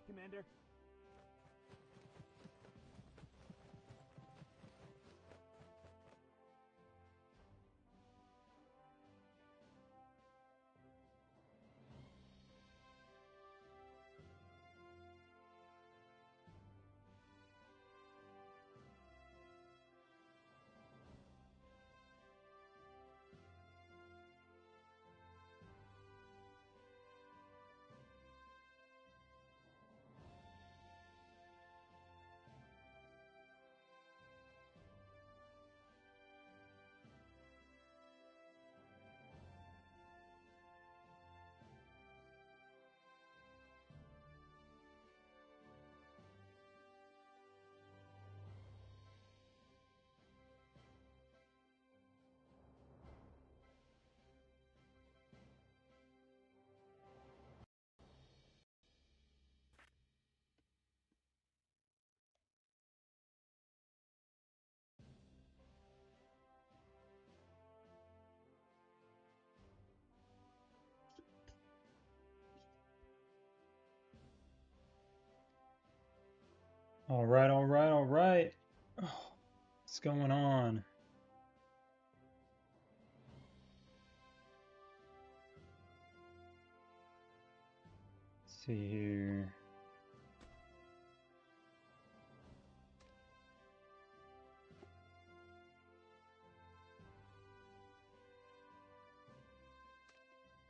Commander. All right, all right, all right. Oh, what's going on? Let's see here.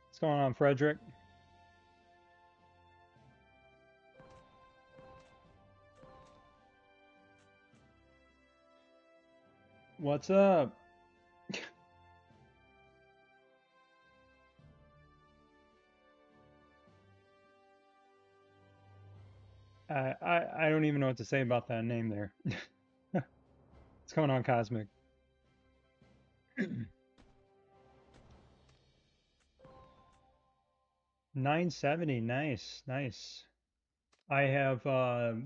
What's going on, Frederick? What's up? I don't even know what to say about that name there. What's going on, Cosmic? 970, nice, nice. I have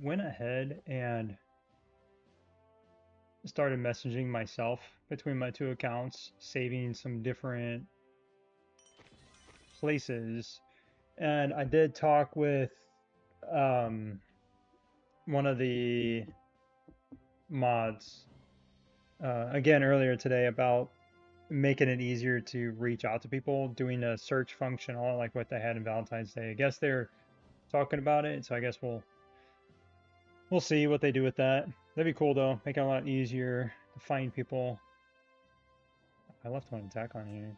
went ahead and started messaging myself between my two accounts, saving some different places. And I did talk with um, one of the mods again earlier today about making it easier to reach out to people, doing a search function, all like what they had in Valentine's Day. I guess they're talking about it, so I guess we'll see what they do with that. That'd be cool though, make it a lot easier to find people. I left one attack on here.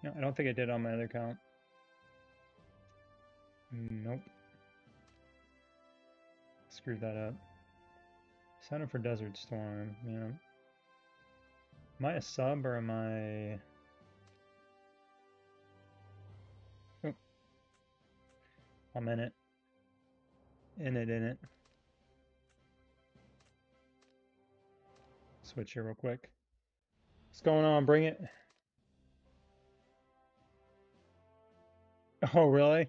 No, I don't think I did on my other account. Nope. Screwed that up. Sign up for Desert Storm. Yeah. Am I a sub or am I? Oh, I'm in it. In it. Switch here real quick. What's going on? Bring it. Oh, really?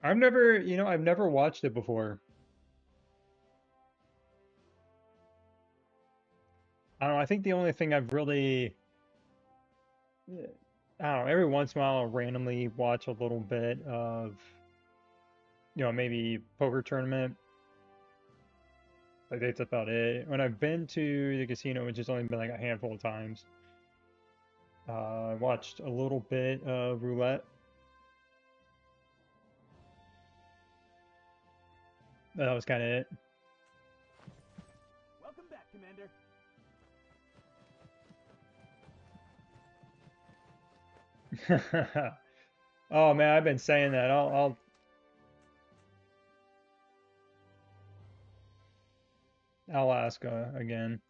I've never watched it before. I don't know. I think the only thing I've really, I don't know, every once in a while I'll randomly watch a little bit of, maybe poker tournament. Like that's about it. When I've been to the casino, which has only been like a handful of times, I watched a little bit of roulette. That was kind of Welcome back, Commander. it. Oh man, I've been saying that. I'll ask again.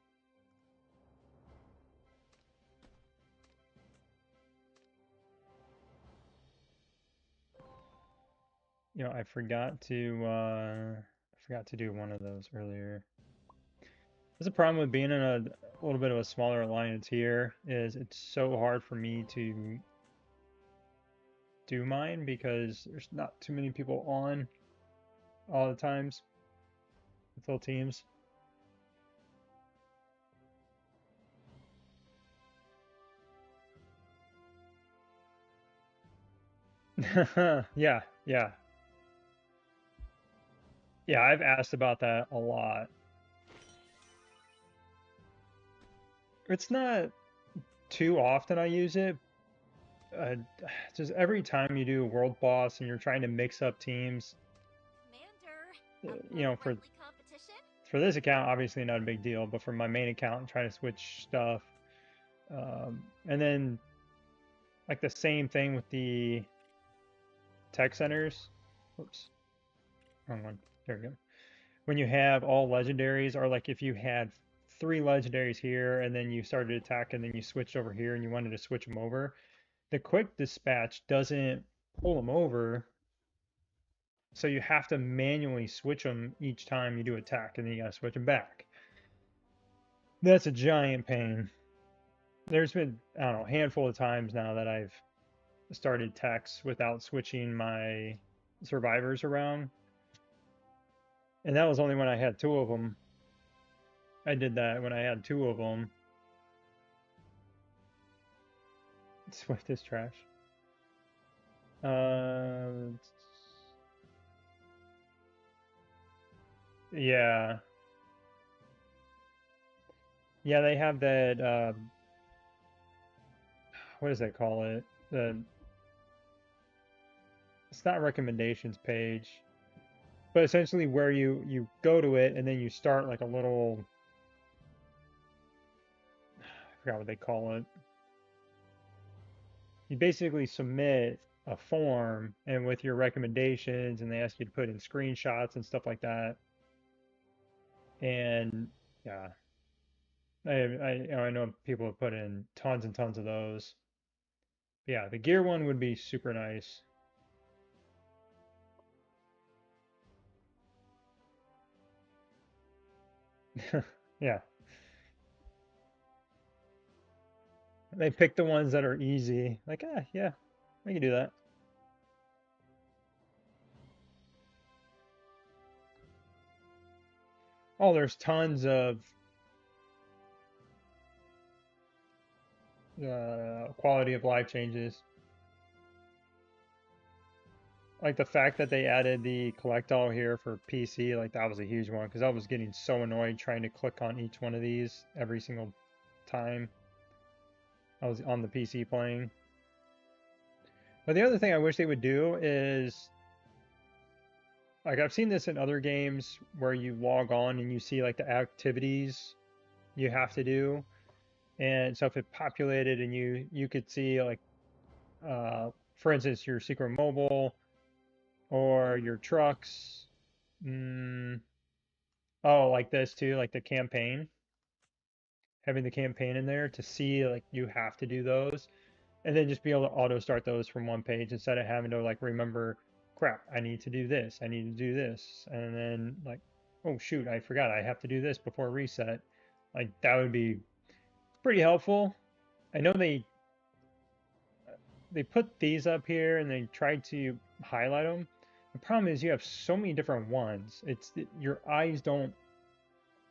I forgot to do one of those earlier. There's a problem with being in a little bit of a smaller alliance here is it's so hard for me to do mine because there's not too many people on all the times with full teams. Yeah, yeah. Yeah, I've asked about that a lot. It's not too often I use it. Uh, just every time you do a world boss and you're trying to mix up teams, Commander, a you more know, friendly competition? for this account, obviously not a big deal, but for my main account, trying to switch stuff, and then like the same thing with the tech centers. Whoops, wrong one. There we go. When you have all legendaries, or like if you had three legendaries here and then you started attacking, and then you switched over here and you wanted to switch them over, the quick dispatch doesn't pull them over, so you have to manually switch them each time you do attack, and then you gotta switch them back. That's a giant pain. There's been, I don't know, a handful of times now that I've started techs without switching my survivors around, and that was only when I had two of them. I did that when I had two of them. Swift is trash. Uh, yeah, yeah, they have that. What does they call it? The It's not recommendations page, but essentially where you go to it and then you start like a little. I forgot what they call it. You basically submit a form and with your recommendations, and they ask you to put in screenshots and stuff like that. And yeah, I know people have put in tons and tons of those. Yeah, the gear one would be super nice. Yeah, they pick the ones that are easy. Like, yeah, we can do that. Oh, there's tons of quality of life changes. Like the fact that they added the collect all here for PC, like that was a huge one because I was getting so annoyed trying to click on each one of these every single time I was on the PC playing. But the other thing I wish they would do is, like, I've seen this in other games where you log on and you see like the activities you have to do. And so if it populated and you could see like for instance your secret mobile or your trucks. Mm, oh, like this too, like the campaign, having the campaign in there to see like you have to do those, and then just be able to auto start those from one page instead of having to like remember, crap, I need to do this, I need to do this, and then like, oh shoot, I forgot I have to do this before reset. Like that would be pretty helpful. I know they put these up here and they tried to highlight them. The problem is you have so many different ones. Your eyes don't,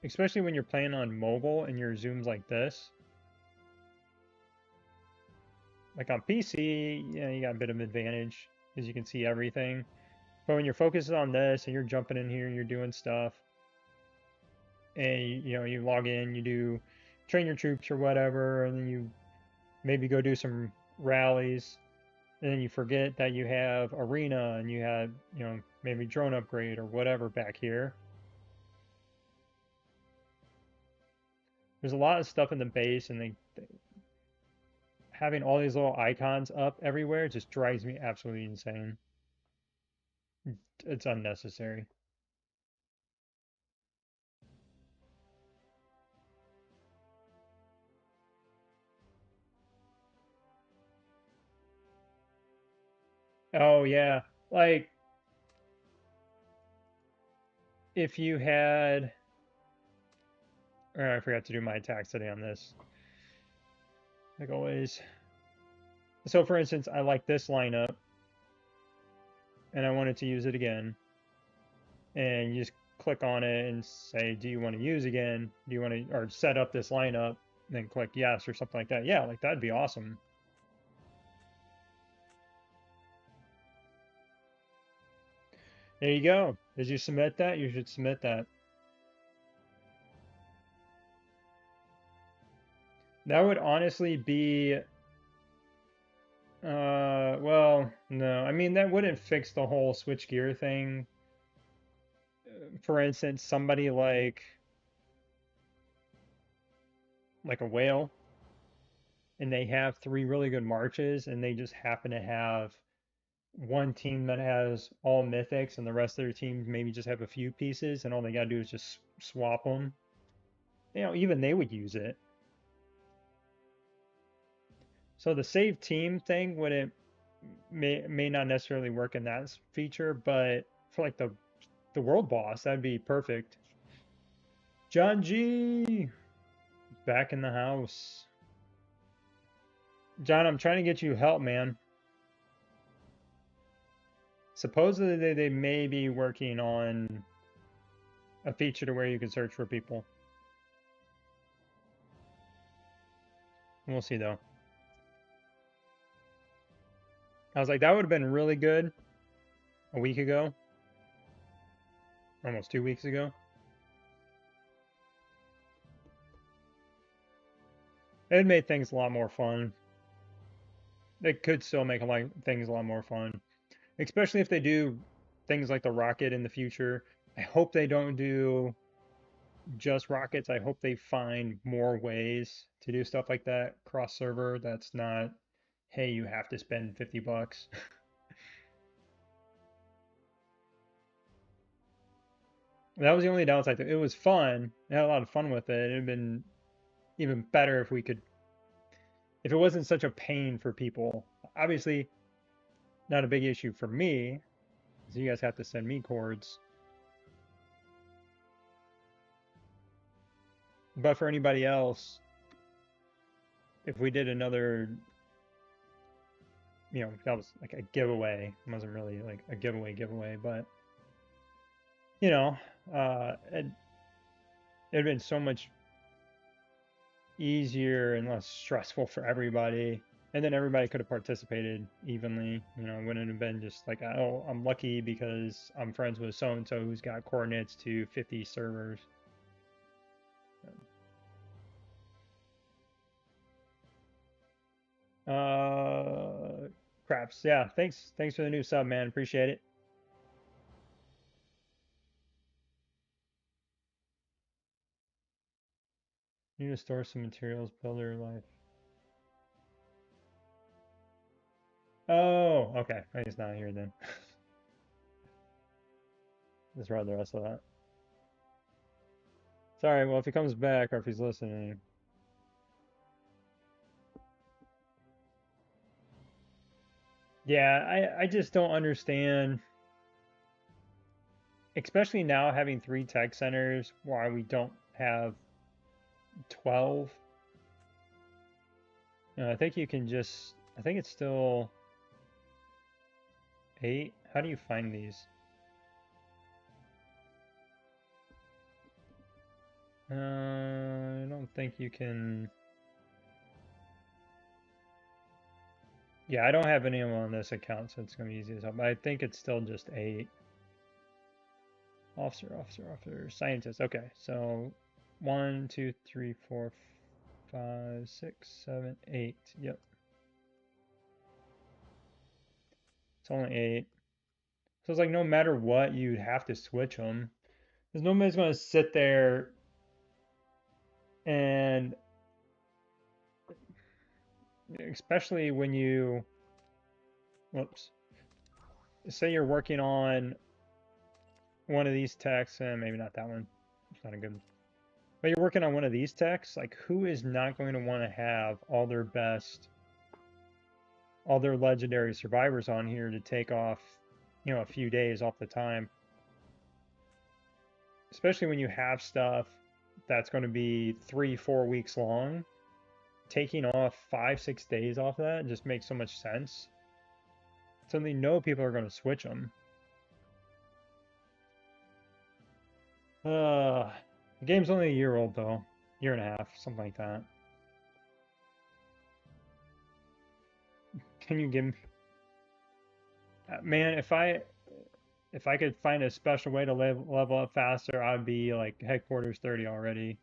especially when you're playing on mobile and your zooms like this. Like on PC, yeah, you got a bit of advantage because you can see everything. But when you're focusing on this and you're jumping in here, you're doing stuff, and you log in, you do train your troops or whatever, and then you maybe go do some rallies, and then you forget that you have arena and you had, maybe drone upgrade or whatever back here. There's a lot of stuff in the base, and having all these little icons up everywhere just drives me absolutely insane. It's unnecessary. Oh yeah, like if you had, I forgot to do my attacks today on this, like always. So for instance, I like this lineup and I wanted to use it again, and you just click on it and say, do you want to use again? Do you want to, or set up this lineup? And then click yes or something like that. Yeah, like that'd be awesome. There you go. Did you submit that? You should submit that. That would honestly be, well, no. I mean, that wouldn't fix the whole switchgear thing. For instance, somebody like a whale, and they have three really good marches, and they just happen to have one team that has all mythics, and the rest of their team maybe just have a few pieces, and all they gotta do is just swap them. You know, even they would use it. So the save team thing wouldn't may not necessarily work in that feature, but for like the world boss, that'd be perfect. John G back in the house. John, I'm trying to get you help, man. Supposedly they may be working on a feature to where you can search for people. We'll see though. I was like, that would have been really good a week ago, almost 2 weeks ago. It made things a lot more fun. It could still make things a lot more fun, especially if they do things like the rocket in the future. I hope they don't do just rockets. I hope they find more ways to do stuff like that cross server. That's not, hey, you have to spend $50. That was the only downside. It was fun. I had a lot of fun with it. It'd have been even better if we could, if it wasn't such a pain for people. Obviously, not a big issue for me, because you guys have to send me cords. But for anybody else, if we did another, that was like a giveaway. It wasn't really like a giveaway, but it'd been so much easier and less stressful for everybody. And then everybody could have participated evenly. It wouldn't have been just like, oh, I'm lucky because I'm friends with so and so who's got coordinates to 50 servers. Craps. Yeah, thanks for the new sub, man. Appreciate it. Need to store some materials, builder life. Oh, okay. He's not here then. Just read the rest of that. Sorry, well, if he comes back or if he's listening. Yeah, I just don't understand, especially now having 3 tech centers, why we don't have 12. I think you can just, I think it's still 8. How do you find these? I don't think you can. Yeah, I don't have any of them on this account, so it's gonna be easy as hell. But I think it's still just 8. Officer, scientist. Okay, so 1, 2, 3, 4, 5, 6, 7, 8. Yep. It's only 8. So it's like no matter what, you'd have to switch them. Because nobody's gonna sit there and, especially when you, whoops, say you're working on one of these texts, and maybe not that one. It's not a good. But you're working on one of these texts, like who is not going to want to have all their best, all their legendary survivors on here to take off, a few days off the time? Especially when you have stuff that's going to be 3-4 weeks long. Taking off 5-6 days off of that just makes so much sense. So they know people are going to switch them. The game's only a year old though, year and a half, something like that. Can you give me, man? if I could find a special way to level up faster, I'd be like headquarters 30 already.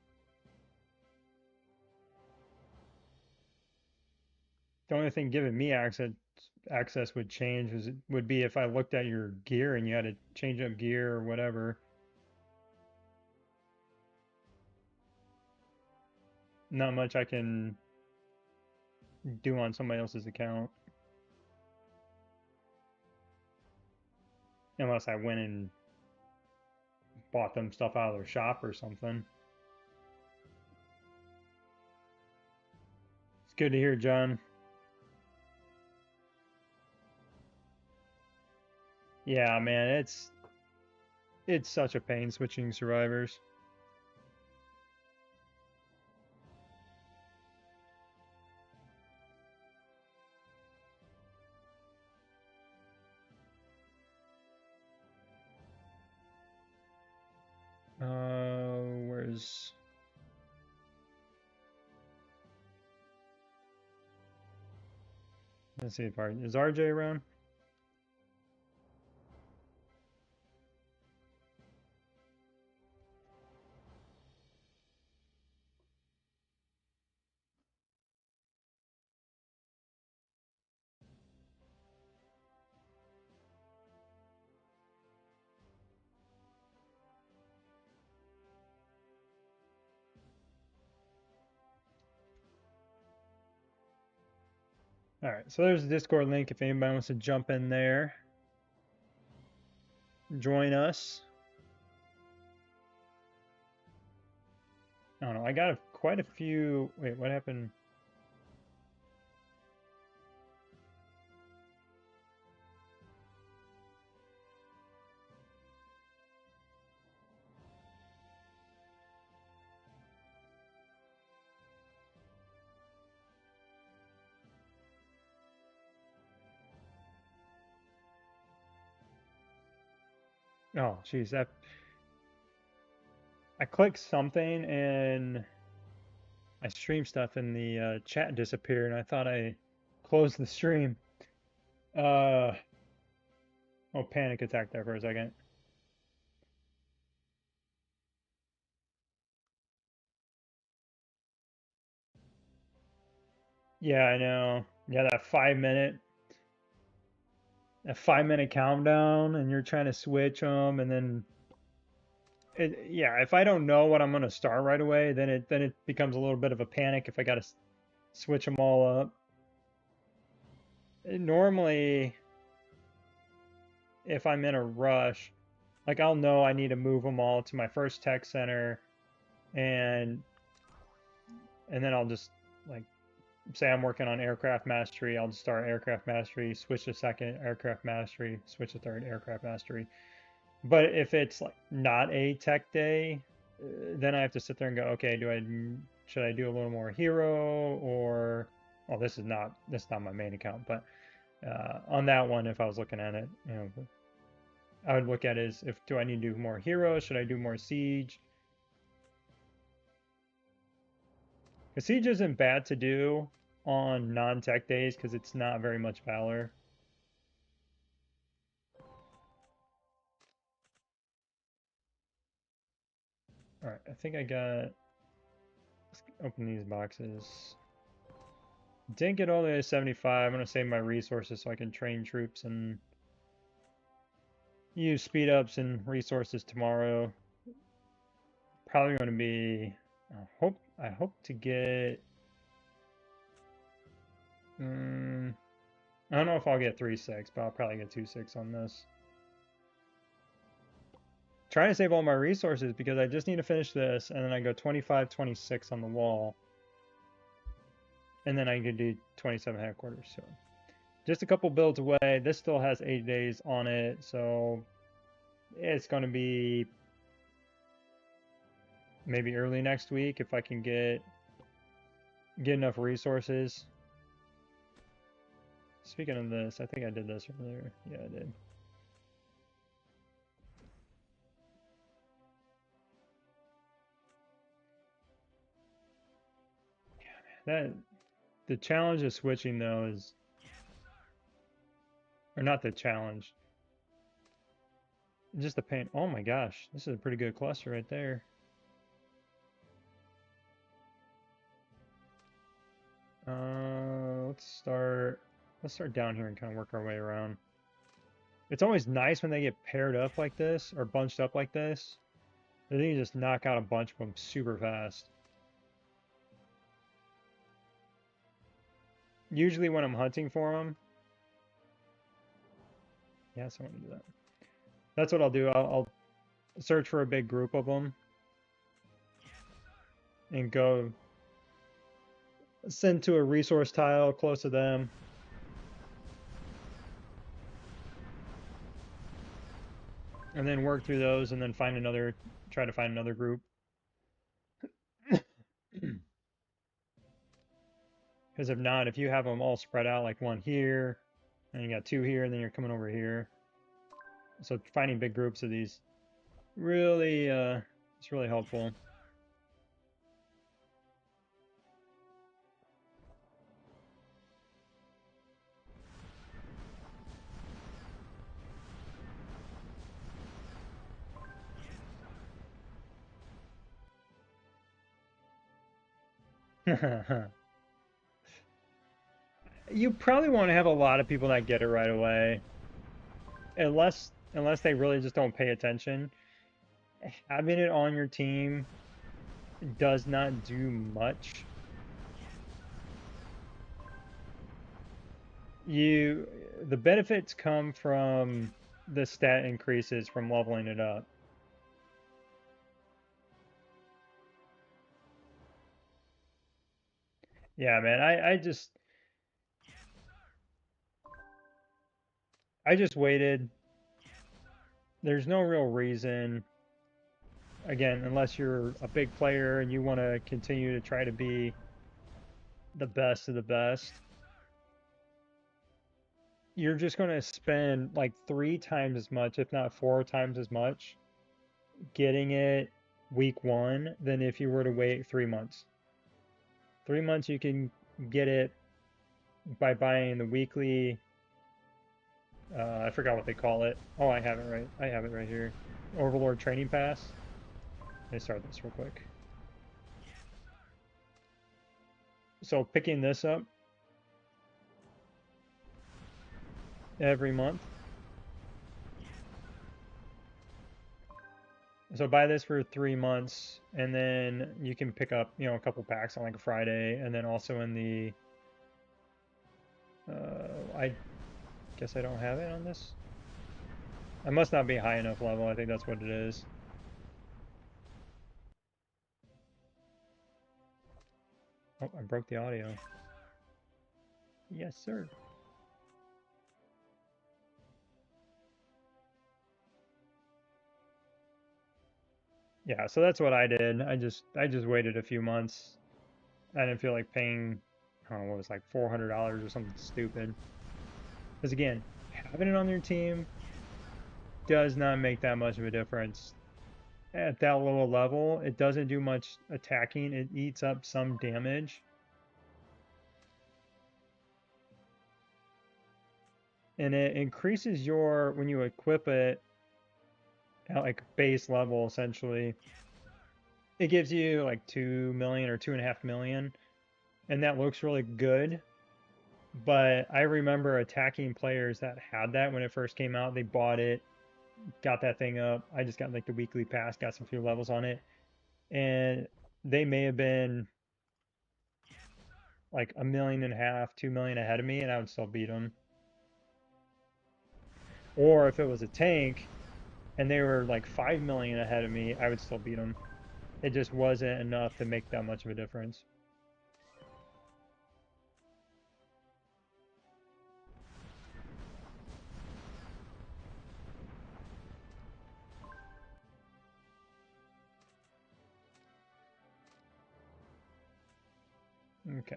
The only thing giving me access would change would be if I looked at your gear and you had to change up gear or whatever. Not much I can do on somebody else's account. Unless I went and bought them stuff out of their shop or something. It's good to hear, John. Yeah, man, it's such a pain switching survivors. Where's let's see if is RJ around? All right, so there's the Discord link if anybody wants to jump in there. Join us. I don't know. I got quite a few. Wait, what happened? Oh, geez, I clicked something and my stream stuff in the chat disappeared, and I thought I closed the stream. Oh, panic attack there for a second. Yeah, I know. Yeah, that 5-minute countdown, and you're trying to switch them, and then yeah, if I don't know what I'm gonna start right away, then it becomes a little bit of a panic if I gotta switch them all up. Normally, if I'm in a rush, like I'll know I need to move them all to my first tech center, and then I'll just like say I'm working on aircraft mastery, I'll just start aircraft mastery, switch to second aircraft mastery, switch to third aircraft mastery. But if it's like not a tech day, then I have to sit there and go, okay, should I do a little more hero or well, this is not my main account, but on that one, if I was looking at it, I would look at it as do I need to do more hero? Should I do more siege? Because siege isn't bad to do on non-tech days because it's not very much valor. All right, I think I got. Let's open these boxes. Didn't get all the way to 75. I'm gonna save my resources so I can train troops and use speed ups and resources tomorrow. Probably going to be. I hope to get. I don't know if I'll get 3-6, but I'll probably get 2-6 on this. Trying to save all my resources because I just need to finish this, and then I go 25-26 on the wall, and then I can do 27 headquarters. So just a couple builds away. This still has 8 days on it, so it's going to be maybe early next week if I can get enough resources. Speaking of this, I think I did this earlier. Yeah, I did. The challenge of switching though is, or not the challenge. Just the paint. Oh my gosh, this is a pretty good cluster right there. Let's start down here and kind of work our way around. It's always nice when they get paired up like this or bunched up like this. Then you just knock out a bunch of them super fast. Usually when I'm hunting for them. Yes, I want to do that. That's what I'll do. I'll search for a big group of them and go send to a resource tile close to them. And then work through those and then try to find another group. Because if not, if you have them all spread out like one here, and you got two here, and then you're coming over here. So finding big groups of these really, it's really helpful. You probably want to have a lot of people that get it right away. Unless they really just don't pay attention. Having it on your team does not do much. The benefits come from the stat increases from leveling it up. Yeah, man, I just waited. There's no real reason. Again, unless you're a big player and you want to continue to try to be the best of the best, you're just going to spend like 3 times as much, if not 4 times as much, getting it week 1 than if you were to wait 3 months. 3 months you can get it by buying the weekly. I forgot what they call it. Oh, I have it right. I have it right here. Overlord Training Pass. Let me start this real quick. So picking this up every month. So buy this for 3 months, and then you can pick up, a couple packs on like a Friday, and then also in the. I guess I don't have it on this. I must not be high enough level. I think that's what it is. Oh, I broke the audio. Yes, sir. Yeah, so that's what I did. I just waited a few months. I didn't feel like paying, I don't know, what was it, like $400 or something stupid. Because again, having it on your team does not make that much of a difference. At that low level, it doesn't do much attacking. It eats up some damage. And it increases when you equip it at like base level, essentially, it gives you like 2 million or 2.5 million. And that looks really good. But I remember attacking players that had that when it first came out. They bought it, got that thing up. I just got like the weekly pass, got some few levels on it. And they may have been like 1.5 million, 2 million ahead of me, and I would still beat them. Or if it was a tank and they were like 5 million ahead of me, I would still beat them. It just wasn't enough to make that much of a difference. Okay.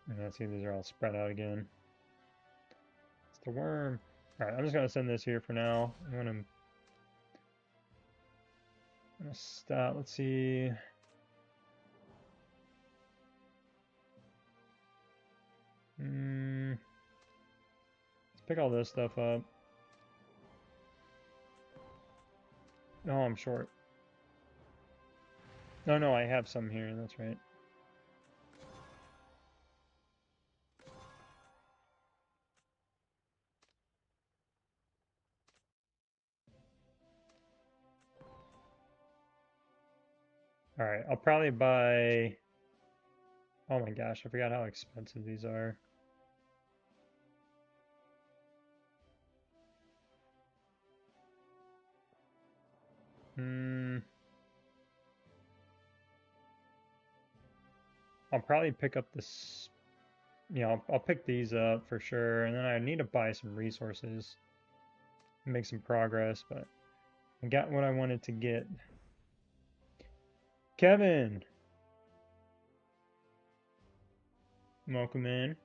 And let's see, these are all spread out again. It's the worm. All right, I'm just gonna send this here for now. I'm gonna stop. Let's see. Let's pick all this stuff up. Oh, I'm short. No, I have some here. That's right. All right, I'll probably buy. Oh my gosh, I forgot how expensive these are. Hmm. I'll probably pick up this. Yeah, I'll pick these up for sure, and then I need to buy some resources, make some progress, but I got what I wanted to get. Kevin, welcome in.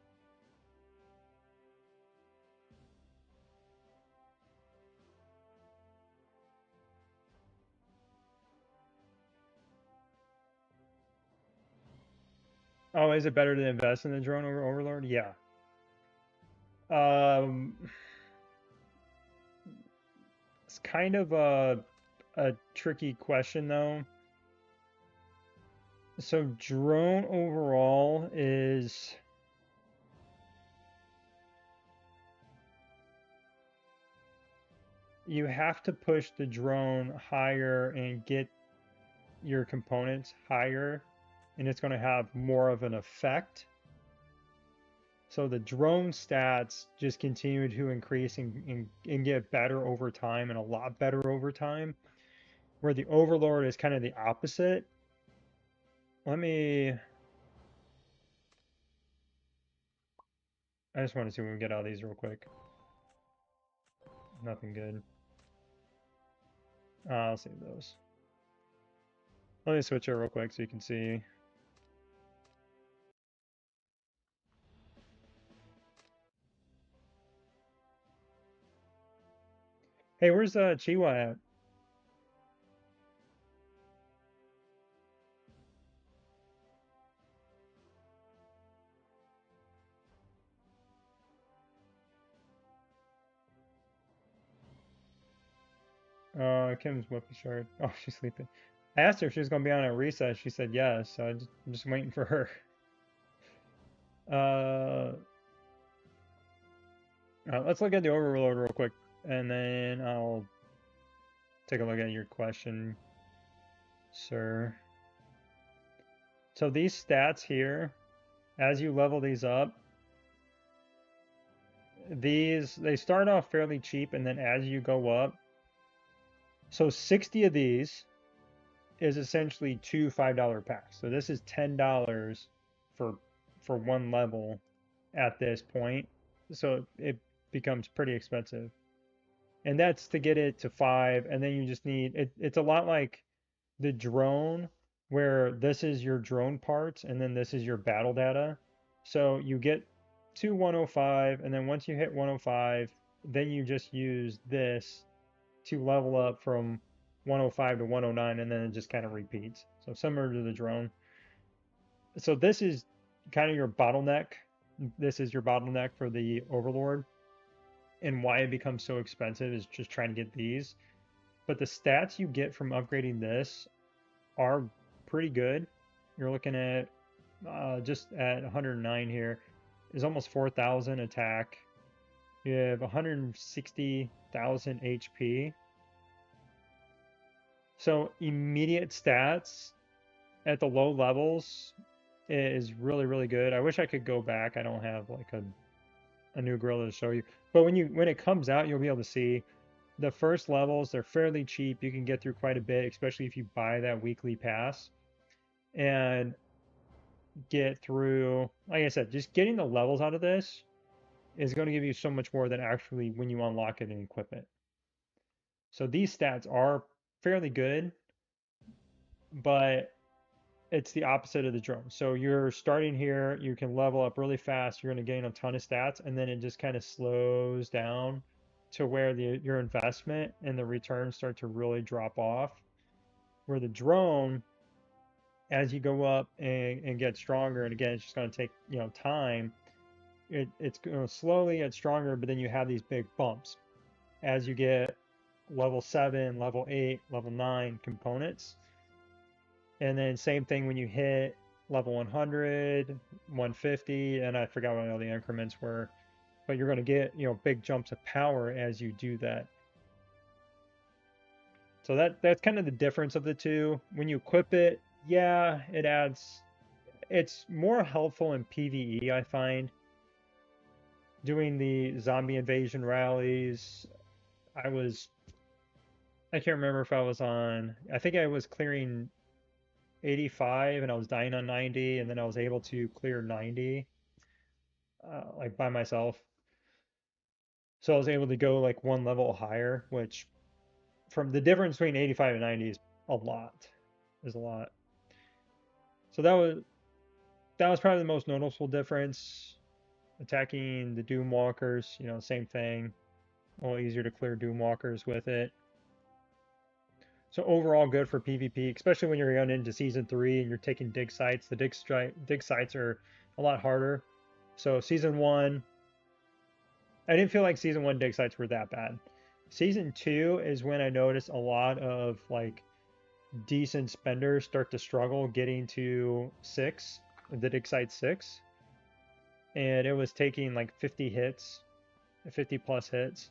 Oh, is it better to invest in the drone over Overlord? Yeah. Um, it's kind of a tricky question though. So drone overall is you have to push the drone higher and get your components higher, and it's going to have more of an effect. So the drone stats just continue to increase and get better over time and a lot better over time, where the Overlord is kind of the opposite. Let me, I just want to see if we can get out of these real quick. Nothing good. I'll save those. Let me switch it real quick so you can see. Hey, where's Chiwa at? Kim's Whoopi shard. Oh, she's sleeping. I asked her if she was gonna be on at recess. She said yes, so I'm just waiting for her. Let's look at the Overlord real quick, and then I'll take a look at your question, sir. So these stats here, as you level these up, they start off fairly cheap, and then as you go up, so 60 of these is essentially two $5 packs. So this is $10 for one level at this point. So it becomes pretty expensive. And that's to get it to 5, and then you just need it's a lot like the drone, where this is your drone parts and then this is your battle data. So you get to 105, and then once you hit 105, then you just use this to level up from 105 to 109, and then it just kind of repeats. So similar to the drone. So this is kind of your bottleneck. This is your bottleneck for the Overlord, and why it becomes so expensive is just trying to get these. But the stats you get from upgrading this are pretty good. You're looking at just at 109 here is almost 4,000 attack. You have 160,000 HP. So immediate stats at the low levels is really, really good. I wish I could go back. I don't have like a new gorilla to show you. But when it comes out, you'll be able to see the first levels. They're fairly cheap. You can get through quite a bit, especially if you buy that weekly pass and get through. Like I said, just getting the levels out of this is going to give you so much more than actually when you unlock it and equip it. So these stats are fairly good, but it's the opposite of the drone. So you're starting here, you can level up really fast, you're going to gain a ton of stats, and then it just kind of slows down to where your investment and the returns start to really drop off. Where the drone, as you go up and get stronger, and again, it's just going to take time. It's going to slowly get stronger, but then you have these big bumps as you get level 7, level 8, level 9 components. And then same thing when you hit level 100, 150, and I forgot what all the increments were, but you're going to get, big jumps of power as you do that. So that's kind of the difference of the two. When you equip it, yeah, it's more helpful in PvE, I find. Doing the zombie invasion rallies, I can't remember if I think I was clearing 85 and I was dying on 90, and then I was able to clear 90, like by myself. So I was able to go like one level higher, which from the difference between 85 and 90 is a lot. Is a lot. So that was probably the most noticeable difference. Attacking the Doom Walkers, same thing. A little easier to clear Doom Walkers with it. So overall good for PvP, especially when you're going into Season 3 and you're taking dig sites. The dig sites are a lot harder. So Season 1, I didn't feel like Season 1 dig sites were that bad. Season 2 is when I noticed a lot of like decent spenders start to struggle getting to 6, the dig site 6. And it was taking like 50 hits, 50 plus hits.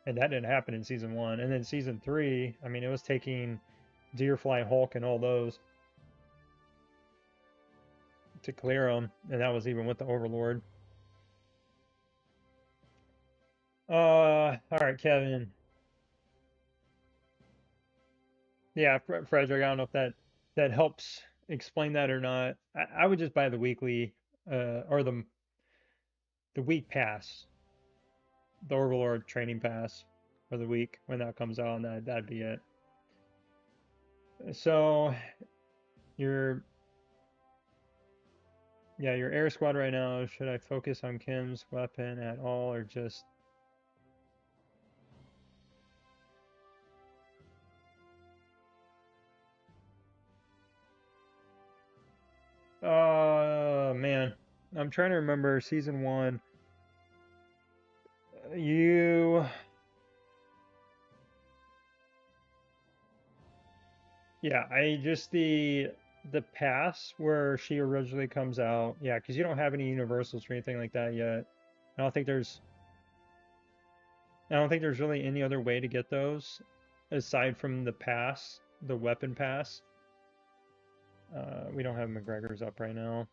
And that didn't happen in Season 1. And then Season 3, I mean, it was taking Deerfly Hulk and all those to clear them. And that was even with the Overlord. All right, Kevin. Yeah, Frederick, I don't know if that helps explain that or not. I would just buy the weekly, or the week pass, the Overlord training pass for the week when that comes out, and that'd be it. So your your air squad right now, should I focus on Kim's weapon at all or just man, I'm trying to remember Season 1. You Yeah, I just the pass where she originally comes out. Yeah, because you don't have any universals or anything like that yet. I don't think there's I don't think there's really any other way to get those aside from the pass, the weapon pass. We don't have McGregor's up right now.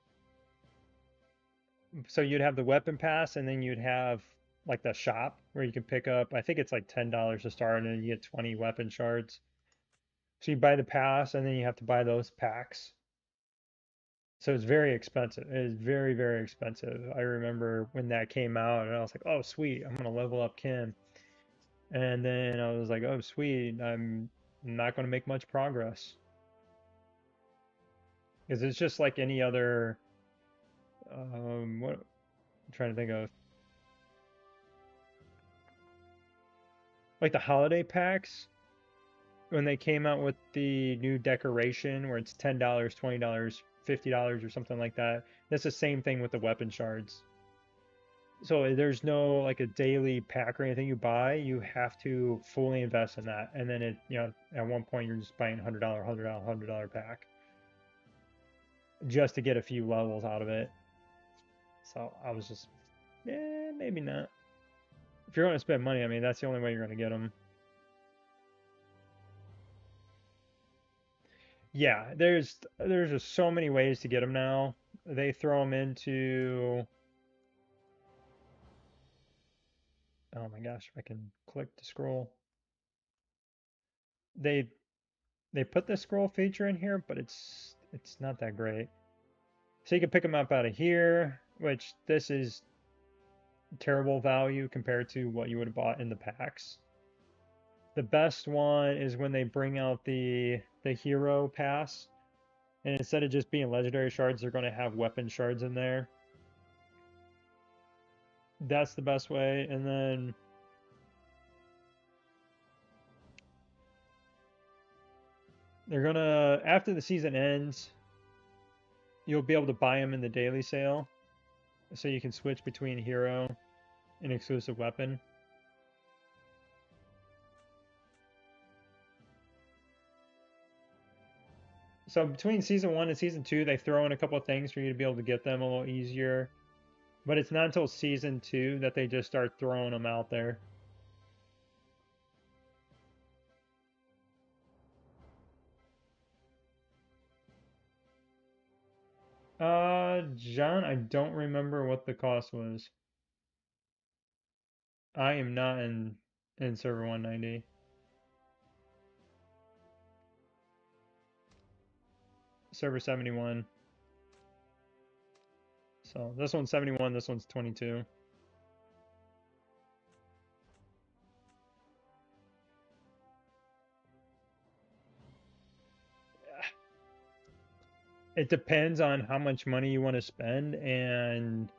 So you'd have the weapon pass, and then you'd have like the shop where you can pick up, I think it's like $10 to start, and then you get 20 weapon shards. So you buy the pass, and then you have to buy those packs. So it's very expensive. It is very, very expensive. I remember when that came out, and I was like, "Oh, sweet, I'm gonna level up Kim." And then I was like, "Oh, sweet, I'm not gonna make much progress." Because it's just like any other, what I'm trying to think of, like the holiday packs when they came out with the new decoration where it's $10, $20, $50 or something like that. That's the same thing with the weapon shards. So there's no like a daily pack or anything you buy. You have to fully invest in that, and then at one point you're just buying $100, $100 pack just to get a few levels out of it. So I was just, maybe not. If you're going to spend money, I mean, that's the only way you're going to get them. Yeah, there's just so many ways to get them now. They throw them into, oh my gosh, if I can click to scroll. They they put the scroll feature in here, but it's not that great. So you can pick them up out of here, which this is terrible value compared to what you would have bought in the packs. The best one is when they bring out the hero pass, and instead of just being legendary shards, they're going to have weapon shards in there. That's the best way. And then they're gonna, after the season ends, you'll be able to buy them in the daily sale, so you can switch between hero and exclusive weapon. So between season 1 and season 2, they throw in a couple of things for you to be able to get them a little easier. But it's not until season 2 that they just start throwing them out there. John, I don't remember what the cost was. I am not in server 190. Server 71. So this one's 71, this one's 22. It depends on how much money you want to spend and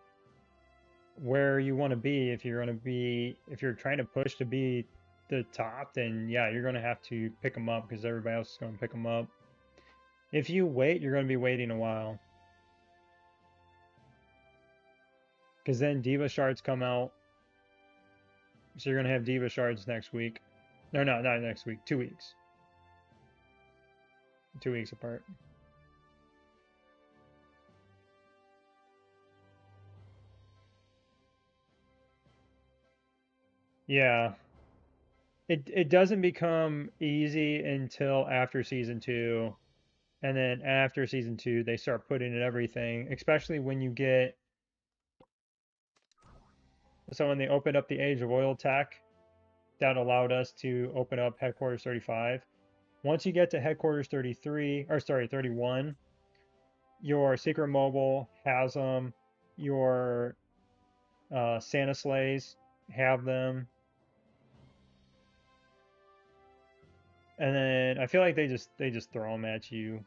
where you want to be. If you're trying to push to be the top, then yeah, you're going to have to pick them up because everybody else is going to pick them up. If you wait, you're going to be waiting a while. Because then Diva Shards come out. So you're going to have Diva Shards next week. No, not next week. 2 weeks. 2 weeks apart. Yeah. It doesn't become easy until after season 2. And then after season 2, they start putting in everything, especially when you get. So when they opened up the Age of Oil tech, that allowed us to open up Headquarters 35. Once you get to Headquarters 33, or sorry, 31, your Secret Mobile has them, your Santa Sleighs have them, and then I feel like they just throw them at you.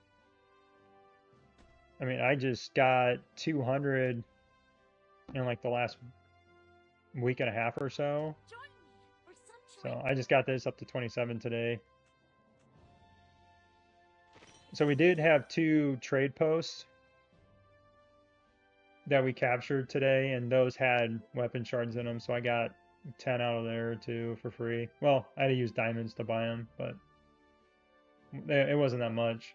I mean, I just got 200 in like the last week and a half or so. So I just got this up to 27 today. So we did have 2 trade posts that we captured today, and those had weapon shards in them, so I got 10 out of there too for free. Well, I had to use diamonds to buy them, but it wasn't that much.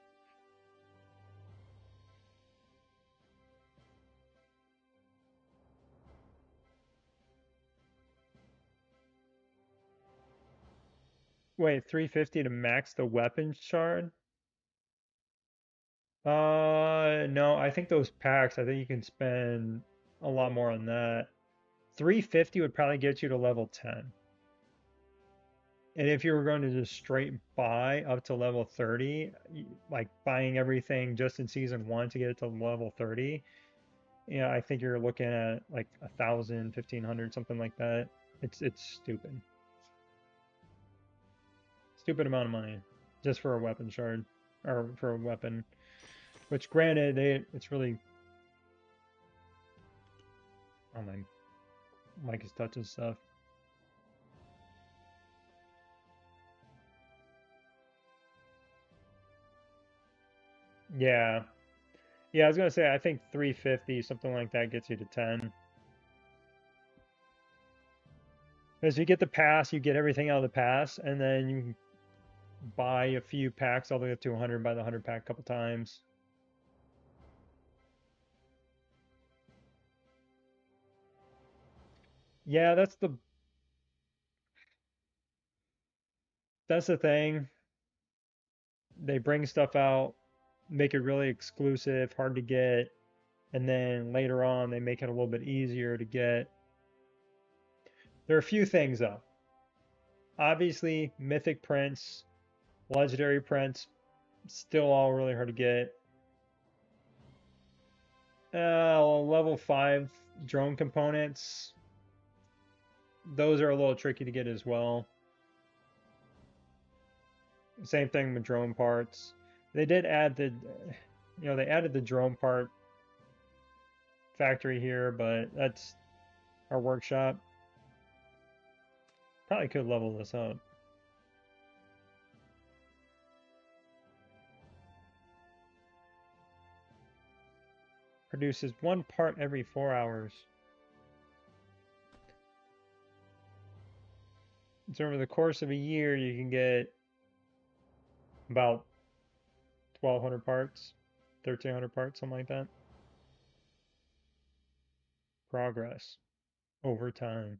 Wait, 350 to max the weapon shard? No, I think those packs, I think you can spend a lot more on that. 350 would probably get you to level 10. And if you were going to just straight buy up to level 30, like buying everything just in season 1 to get it to level 30, yeah, I think you're looking at like 1,000, 1,500, something like that. It's stupid. Stupid amount of money just for a weapon shard or for a weapon. Which granted, it's really. Oh my mic is touching stuff. Yeah. Yeah, I was gonna say I think 350, something like that gets you to 10. As you get the pass, you get everything out of the pass, and then you buy a few packs all the way up to 100, buy the 100 pack a couple times. Yeah, that's the thing. They bring stuff out, make it really exclusive, hard to get, and then later on they make it a little bit easier to get. There are a few things though. Obviously, mythic prints, legendary prints, still all really hard to get. Level 5 drone components, those are a little tricky to get as well. Same thing with drone parts. They did add they added the drone part factory here, but that's our workshop. Probably could level this up. Produces 1 part every 4 hours. So over the course of a year, you can get about 1,200 parts, 1,300 parts, something like that. Progress over time.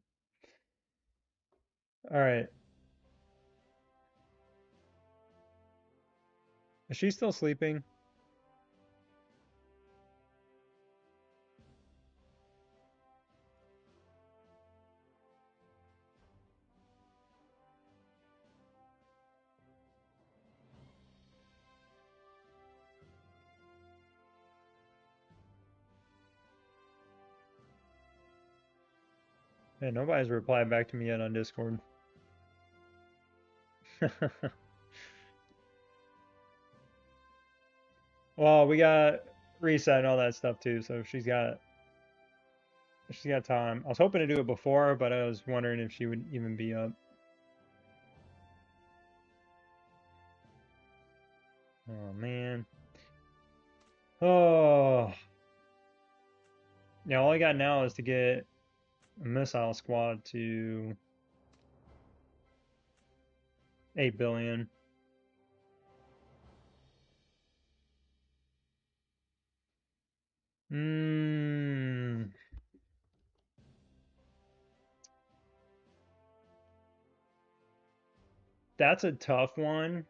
All right. Is she still sleeping? Yeah, nobody's replied back to me yet on Discord. Well, we got reset and all that stuff too, so she's got time. I was hoping to do it before, but I was wondering if she would even be up. Oh man. Oh. Yeah, all I got now is to get a missile squad to 8 billion. Mmm. That's a tough one.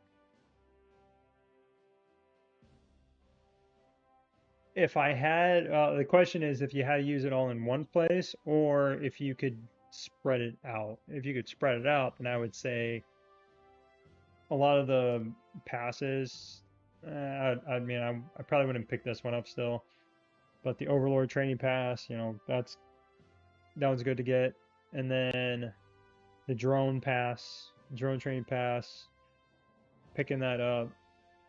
If I had, the question is if you had to use it all in one place or if you could spread it out. If you could spread it out, then I would say a lot of the passes. I mean, I probably wouldn't pick this one up still, but the Overlord training pass, that one's good to get, and then the drone training pass, picking that up.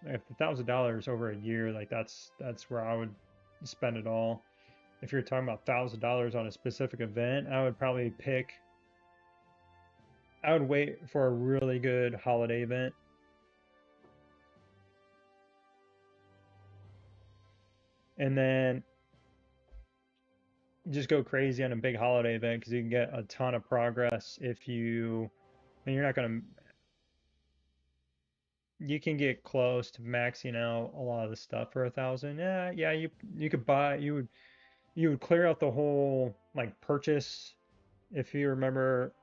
If $1,000 over a year, like that's where I would spend it all. If you're talking about $1,000 on a specific event, I would probably pick. I would wait for a really good holiday event. And then just go crazy on a big holiday event because you can get a ton of progress if you. And you're not gonna. You can get close to maxing out a lot of the stuff for 1,000. Yeah, yeah. You could buy. You would clear out the whole like purchase. If you remember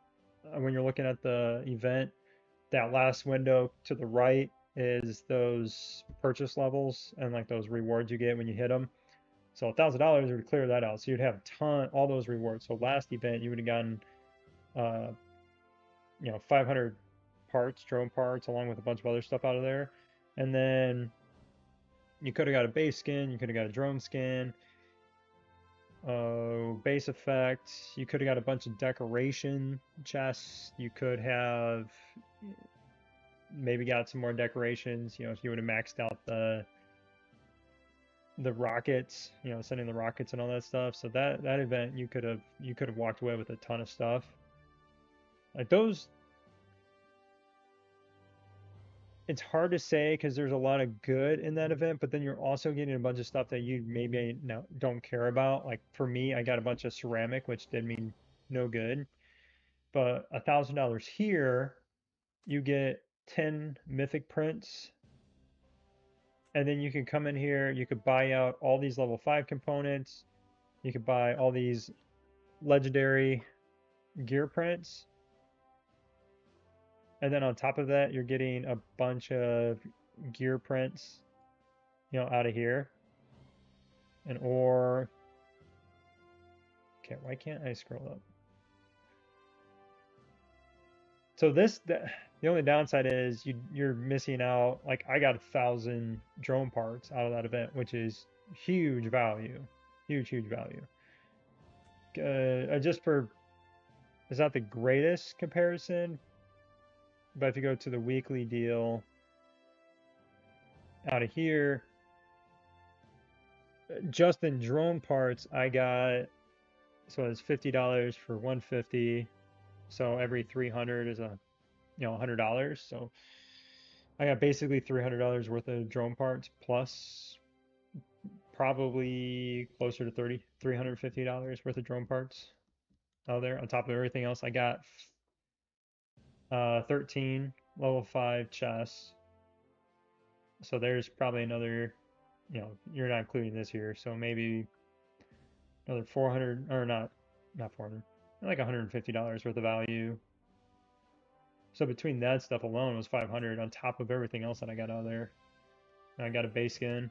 when you're looking at the event, that last window to the right is those purchase levels and like those rewards you get when you hit them. So $1,000 would clear that out. So you'd have all those rewards. So last event you would have gotten, uh, 500 parts, drone parts, along with a bunch of other stuff out of there. And then you could have got a base skin, you could have got a drone skin, base effect. You could have got a bunch of decoration chests. You could have maybe got some more decorations. If you would have maxed out the rockets, sending the rockets and all that stuff. So that event you could have walked away with a ton of stuff. Like those, it's hard to say because there's a lot of good in that event, but then you're also getting a bunch of stuff that you maybe don't care about. Like for me, I got a bunch of ceramic, which did mean no good. But $1,000 here, you get 10 mythic prints, and then you can come in here, you could buy out all these level 5 components, you could buy all these legendary gear prints, and then on top of that, you're getting a bunch of gear prints, out of here. And or, okay, why can't I scroll up? So the only downside is you're missing out. Like I got 1,000 drone parts out of that event, which is huge value, huge value. Just for, it's not the greatest comparison, but if you go to the weekly deal out of here, just in drone parts, I got, so it's $50 for 150. So every 300 is $100. So I got basically $300 worth of drone parts plus probably closer to $350 worth of drone parts out there on top of everything else. I got 13 level 5 chests, So there's probably another, you're not including this here, so maybe another 400, or not 400, like $150 worth of value. So between that stuff alone was 500 on top of everything else that I got out of there. And I got a base skin.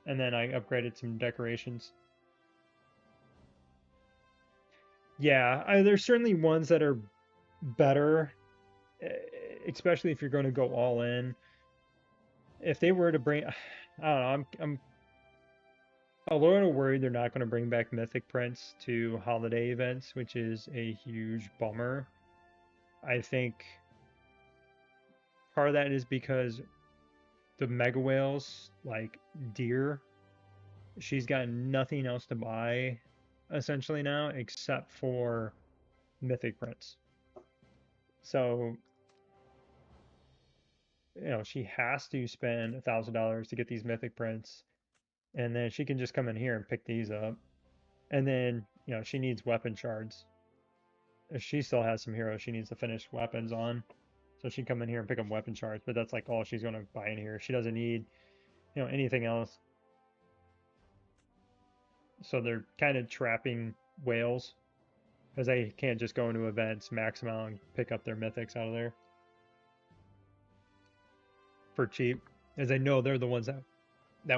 And then I upgraded some decorations. Yeah, there's certainly ones that are better, especially if you're going to go all in. If they were to bring, I don't know, I'm a little worried they're not going to bring back Mythic Prince to holiday events, which is a huge bummer. I think part of that is because the mega whales, like Deer, she's got nothing else to buy essentially now except for Mythic Prince. So, she has to spend $1,000 to get these Mythic Prints, and then she can just come in here and pick these up. And then, she needs weapon shards. If she still has some heroes she needs to finish weapons on. So she'd come in here and pick up weapon shards, but that's like all she's going to buy in here. She doesn't need, anything else. So they're kind of trapping whales because they can't just go into events, max them out, and pick up their mythics out of there for cheap, as they know they're the ones that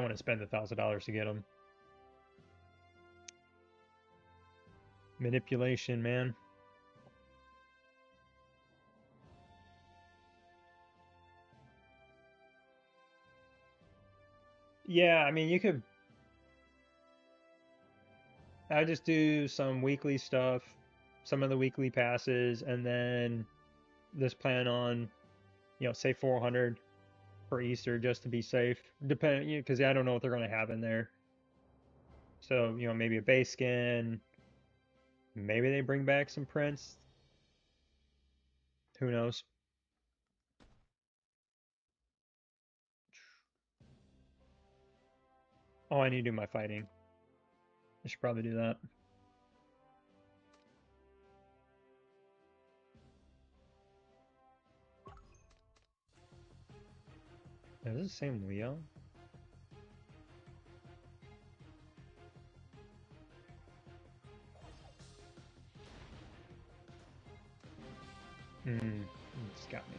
want to spend $1,000 to get them. Manipulation, man. Yeah, I mean, I just do some weekly stuff, some of the weekly passes, and then just plan on, say 400 for Easter just to be safe. Depending, because I don't know what they're going to have in there. So, maybe a base skin. Maybe they bring back some prints. Who knows? Oh, I need to do my fighting. I should probably do that. Is this the same Leo? It's got me.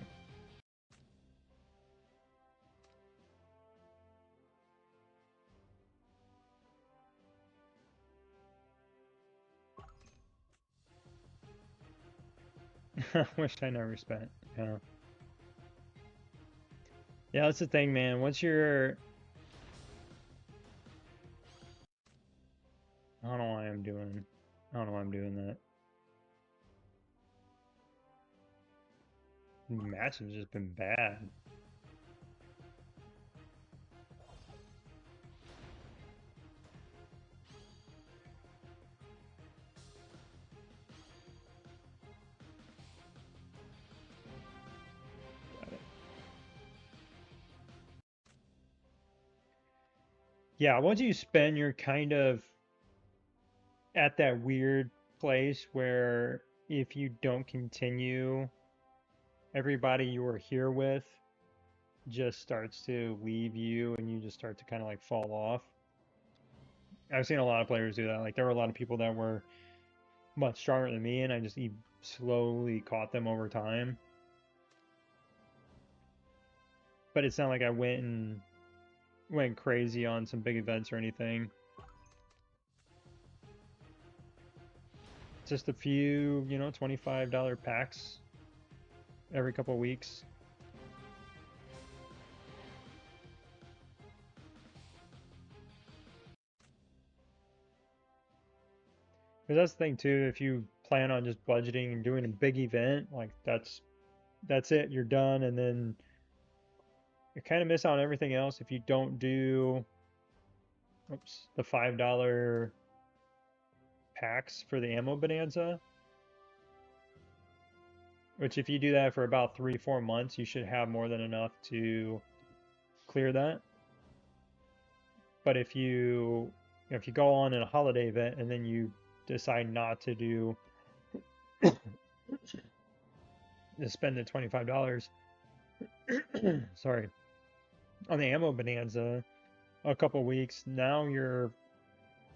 Wish I never spent. Yeah. Yeah, that's the thing, man. Once you're... I don't know why I'm doing... I don't know why I'm doing that. Match has just been bad. Got it. Yeah, once you spend, you're kind of at that weird place where if you don't continue, everybody you were here with just starts to leave you and you just start to kind of like fall off. I've seen a lot of players do that. Like there were a lot of people that were much stronger than me and I just slowly caught them over time. But it's not like I went crazy on some big events or anything. Just a few, $25 packs every couple of weeks. Because that's the thing too, if you plan on just budgeting and doing a big event, like that's it, you're done, and then you kind of miss out on everything else if you don't do the $5 packs for the ammo bonanza. Which if you do that for about 3-4 months, you should have more than enough to clear that. But if you go on in a holiday event and then you decide not to do to spend the $25, Sorry. On the ammo bonanza, a couple weeks. Now you're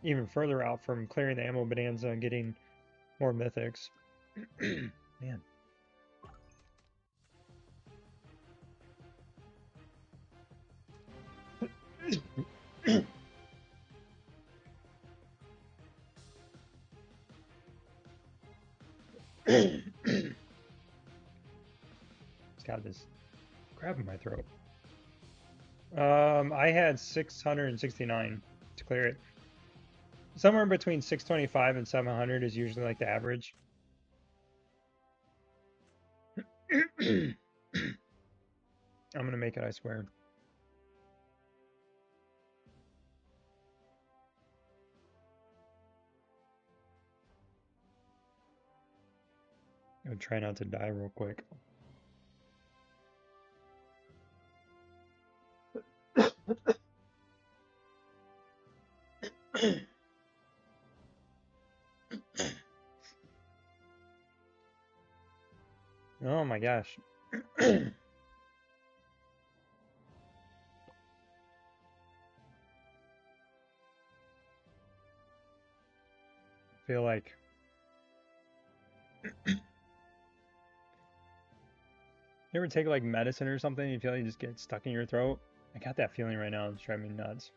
even further out from clearing the ammo bonanza and getting more mythics. Man. It's got this crab in my throat. I had 669 to clear it. Somewhere between 625 and 700 is usually like the average. I'm gonna make it, I swear. I'm gonna try not to die real quick. Oh my gosh. Feel like you ever take like medicine or something, you feel like you just get stuck in your throat? I got that feeling right now. It's driving me nuts.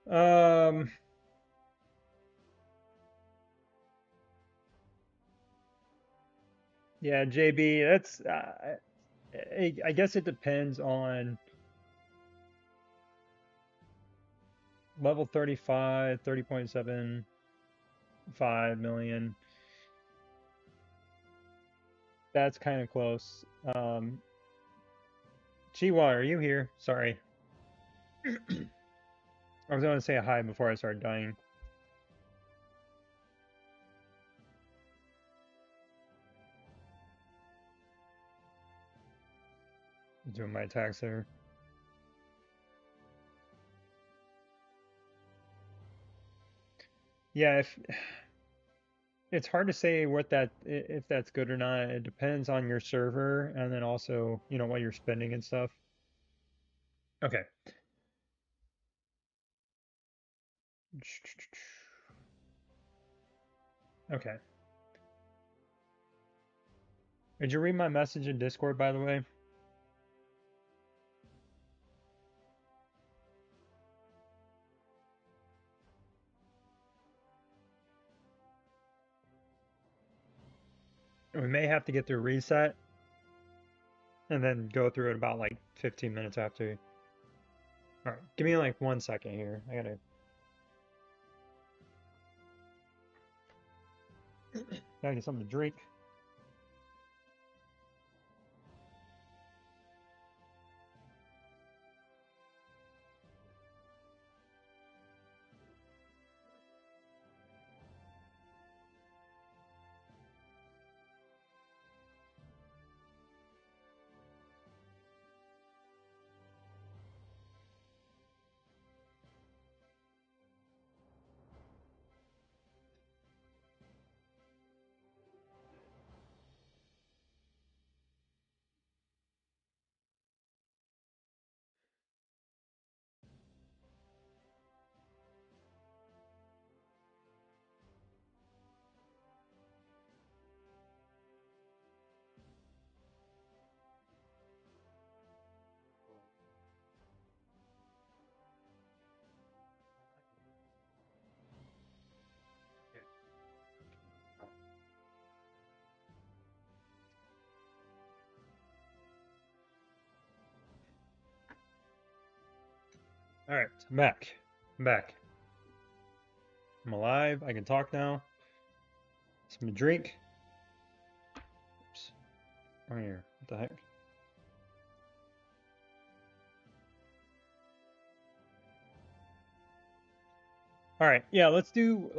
Um, yeah, JB, that's I guess it depends on level 35, 30.75 million. That's kind of close. Chiwa, are you here? Sorry. I was going to say hi before I started dying. Doing my attacks there. Yeah, if it's hard to say what that if that's good or not. It depends on your server and then also, what you're spending and stuff. Okay. Okay. Did you read my message in Discord, by the way? We may have to get through reset and then go through it about like 15 minutes after. All right, give me like 1 second here. I gotta get something to drink. All right, I'm back. I'm back. I'm alive. I can talk now. Something to drink. Oops. Right here. What the heck? All right, yeah, let's do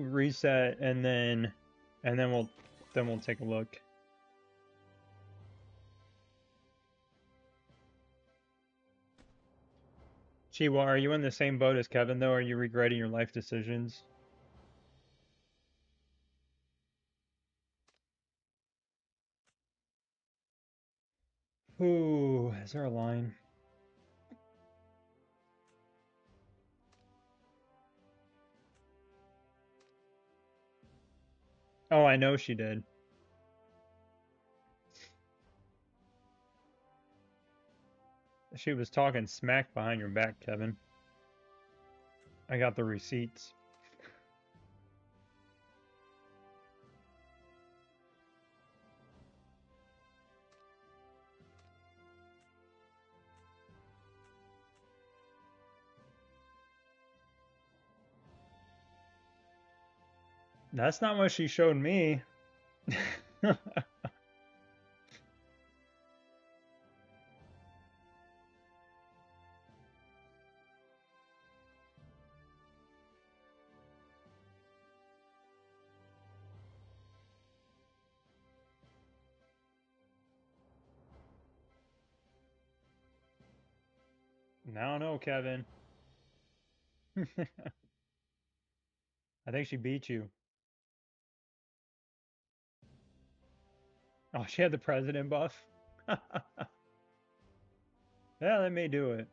reset and then we'll take a look. Chiwa, are you in the same boat as Kevin though? Are you regretting your life decisions? Ooh, is there a line? Oh, I know she did. She was talking smack behind your back, Kevin. I got the receipts. That's not what she showed me. Now, no, Kevin. I think she beat you. Oh, she had the president buff. Yeah, that may do it.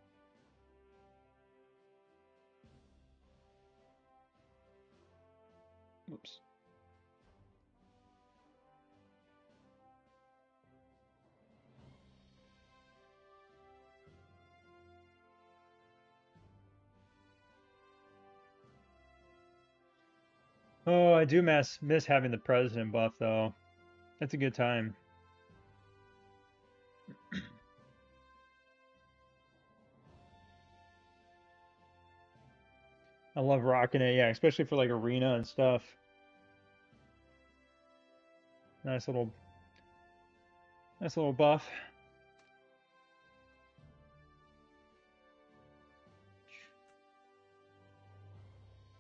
Oops. Oh, I do miss having the president buff though. That's a good time. I love rocking it, yeah, especially for like arena and stuff. Nice little buff.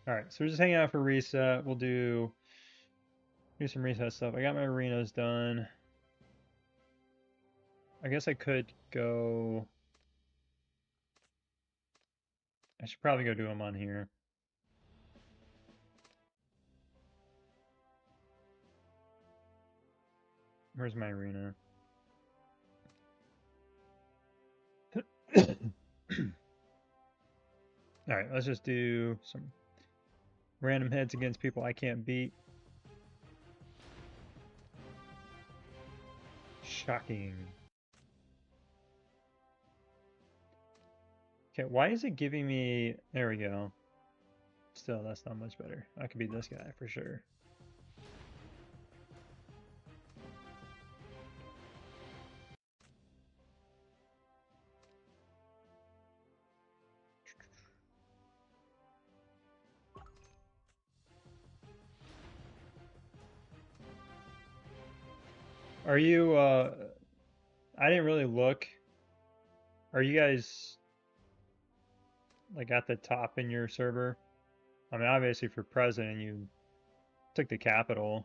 All right, so we're just hanging out for reset. We'll do some reset stuff. I got my arenas done. I guess I could go. I should probably go do them on here. Where's my arena? All right, let's just do some random heads against people I can't beat. Shocking. Okay, why is it giving me... There we go. Still, that's not much better. I could be this guy for sure. Are you, I didn't really look. Are you guys, like, at the top in your server? I mean, obviously for president, you took the capital.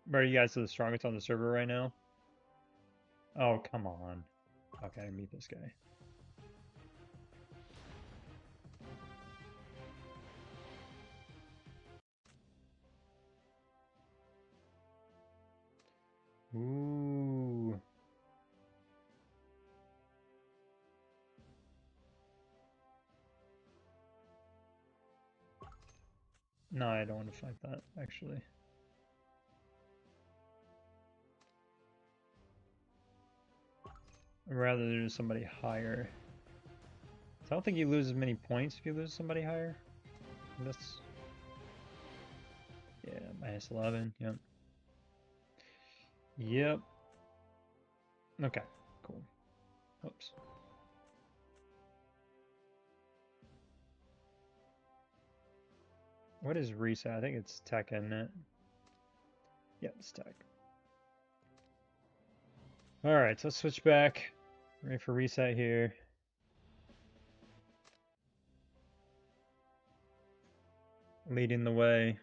But are you guys the strongest on the server right now? Oh, come on. Okay, I meet this guy. Ooh. No, I don't want to fight that, actually. I'd rather do somebody higher. So I don't think you lose as many points if you lose somebody higher. That's... Yeah, minus 11, yep. Yep. Okay, cool. Oops. What is reset? I think it's tech, isn't it? Yep, it's tech. Alright, so let's switch back. Ready for reset here. leading the way.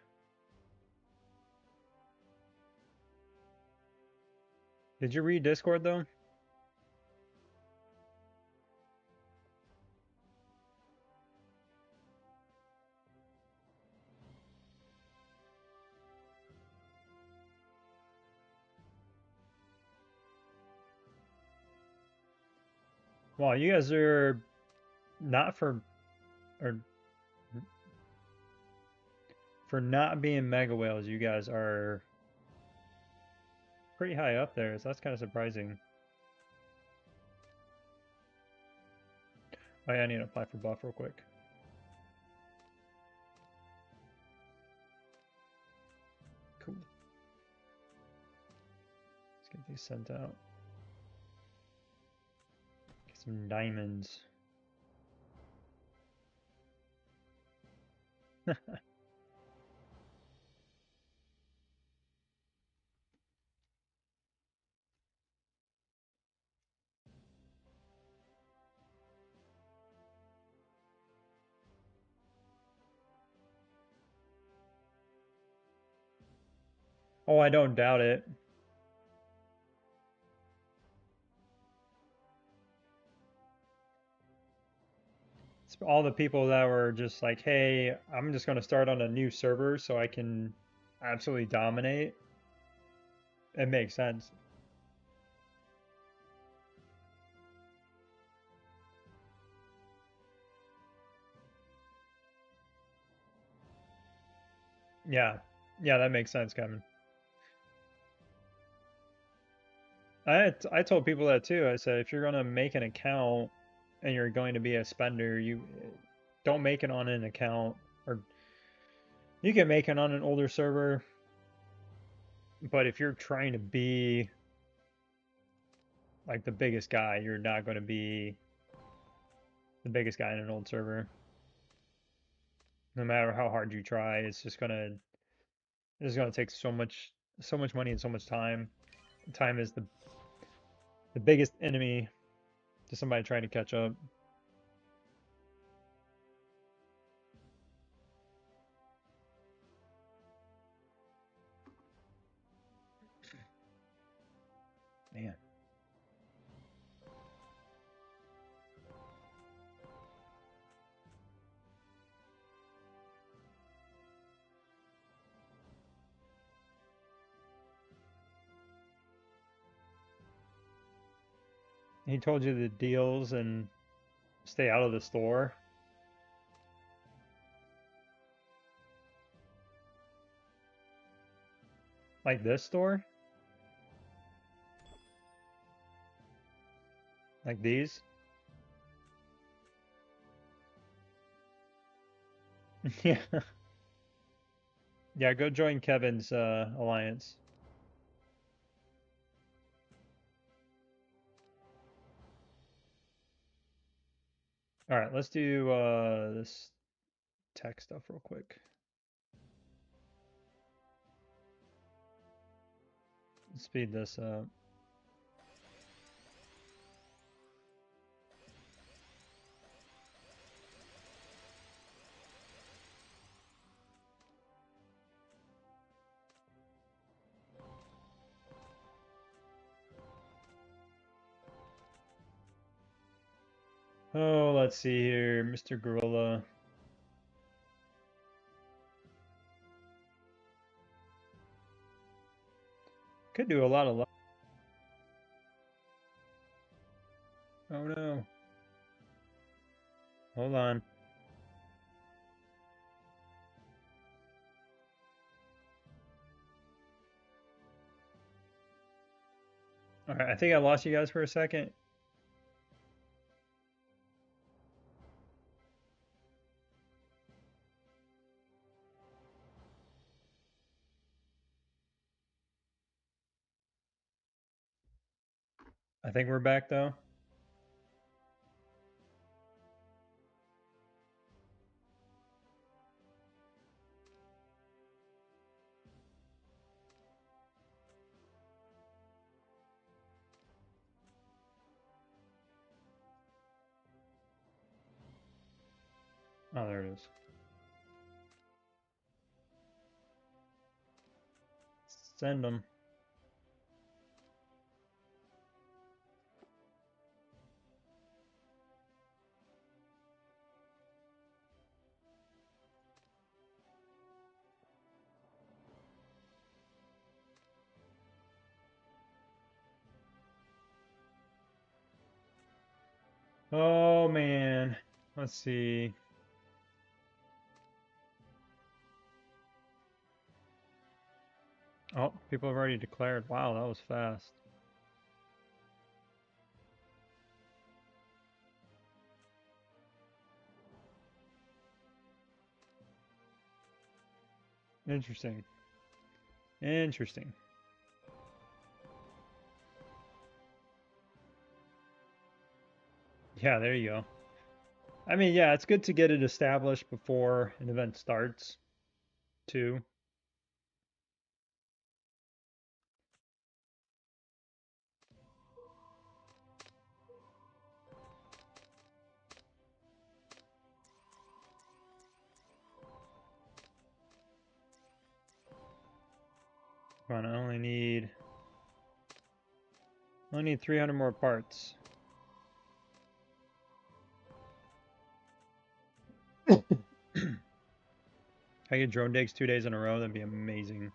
Did you read Discord though? Well, you guys are not or for not being mega whales, you guys are pretty high up there, so that's kind of surprising. Oh yeah, I need to apply for buff real quick. Cool. Let's get these sent out. Get some diamonds. Oh, I don't doubt it. It's all the people that were just like, hey, I'm just going to start on a new server so I can absolutely dominate. It makes sense. Yeah. Yeah, that makes sense, Kevin. I told people that too. I said, if you're going to make an account and you're going to be a spender, you don't make it on an account, or you can make it on an older server, but if you're trying to be like the biggest guy, you're not going to be the biggest guy in an old server. No matter how hard you try, it's gonna take so much money and so much time. Time is the biggest enemy to somebody trying to catch up. Man. He told you the deals and stay out of the store. Like this store? Like these? Yeah. Yeah, go join Kevin's alliance. All right, let's do this tech stuff real quick. Speed this up. Oh, let's see here, Mr. Gorilla. Could do a lot of luck. Oh no. Hold on. All right, I think I lost you guys for a second. I think we're back though. Oh, there it is. Send them. Oh man, let's see. Oh, people have already declared. Wow, that was fast. Interesting. Interesting. Yeah, there you go. I mean, yeah, it's good to get it established before an event starts, too. Come on, I only need 300 more parts. I get drone digs 2 days in a row, that'd be amazing.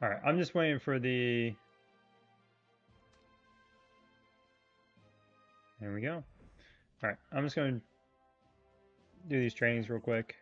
All right, I'm just waiting for the... There we go. All right, I'm just going to do these trainings real quick.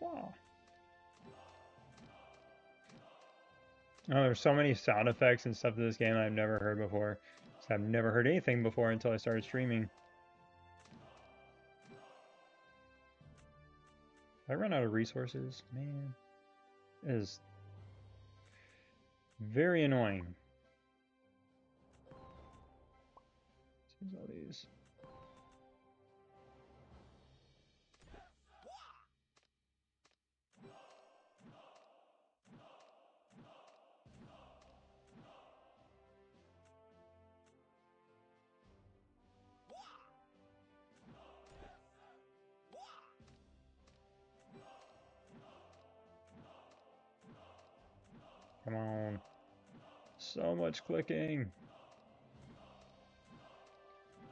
Wow. Oh, there's so many sound effects and stuff to this game I've never heard before. I've never heard anything before until I started streaming. I run out of resources, man. It is very annoying. Let's use all these. Come on. So much clicking.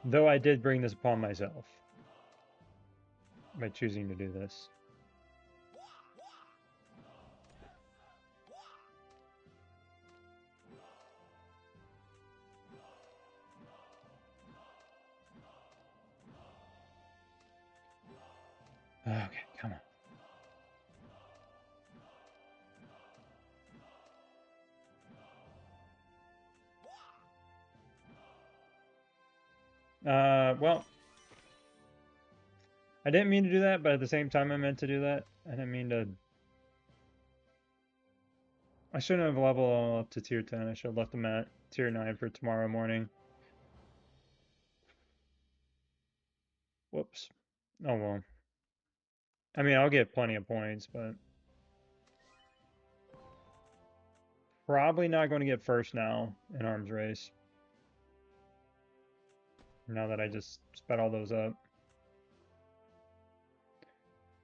Though I did bring this upon myself by choosing to do this. Okay, come on. Well, I didn't mean to do that, but at the same time I meant to do that. I didn't mean to... I shouldn't have leveled up to tier 10. I should have left them at tier 9 for tomorrow morning. Whoops. Oh well. I mean, I'll get plenty of points, but... Probably not going to get first now in arms race. Now that I just sped all those up.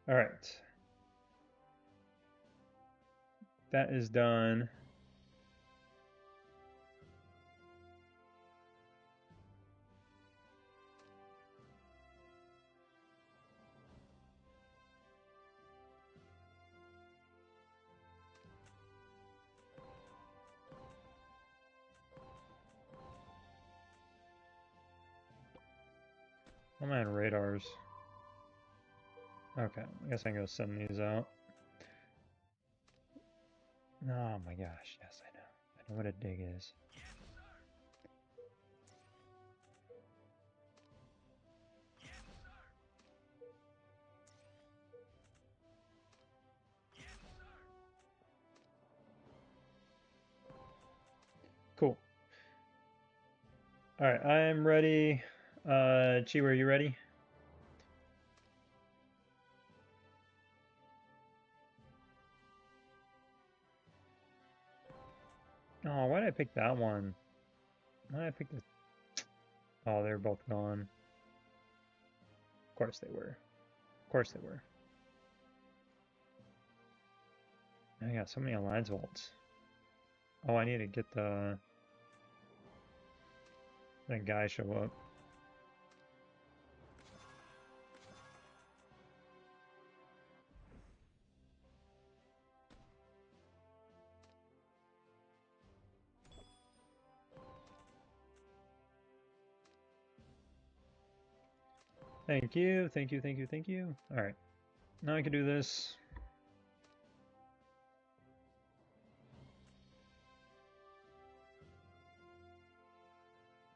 Alright. That is done. I'm at radars. Okay, I guess I can go send these out. Oh my gosh, yes, I know. I know what a dig is. Cool. All right, I'm ready. Chiwa, are you ready? Oh, why did I pick that one? Why did I pick this? Oh, they're both gone. Of course they were. Of course they were. I got so many alliance vaults. Oh, I need to get that guy show up. Thank you, thank you, thank you, thank you. All right, now I can do this.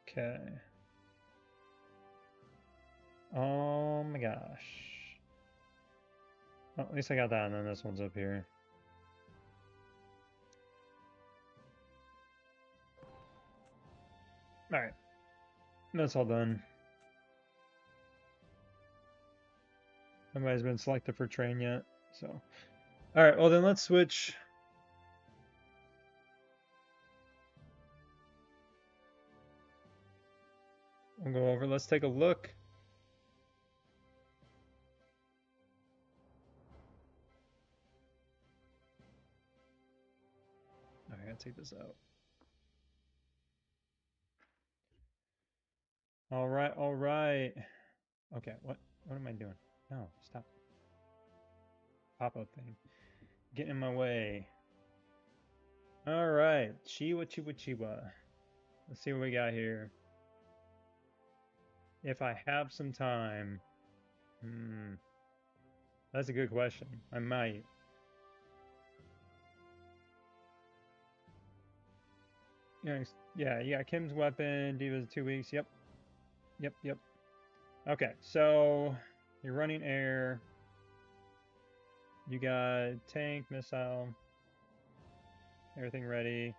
Okay. Oh my gosh. Well, at least I got that, and then this one's up here. All right, that's all done. Nobody's been selected for train yet, so. All right, well then let's switch. We'll go over, let's take a look. I gotta take this out. All right, all right. Okay, what am I doing? No, stop. Pop-up thing. Getting in my way. All right, Chiwa, Chiwa, Chiwa. Let's see what we got here. If I have some time. That's a good question. I might. Yeah, you got Kim's weapon, Diva's 2 weeks. Yep. Yep. Okay, so you're running air. You got tank, missile, everything ready.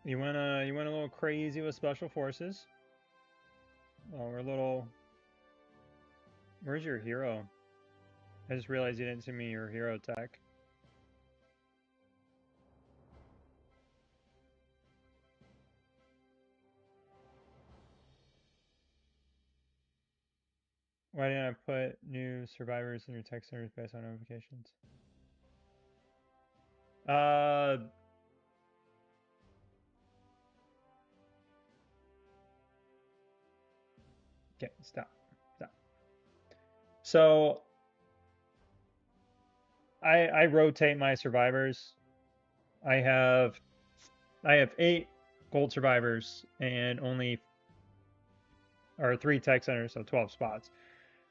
You went a little crazy with special forces. Oh, we're a little. Where's your hero? I just realized you didn't send me your hero tech. Why didn't I put new survivors in your tech centers based on notifications? Okay, stop. So I rotate my survivors. I have 8 gold survivors and only or 3 tech centers, so 12 spots.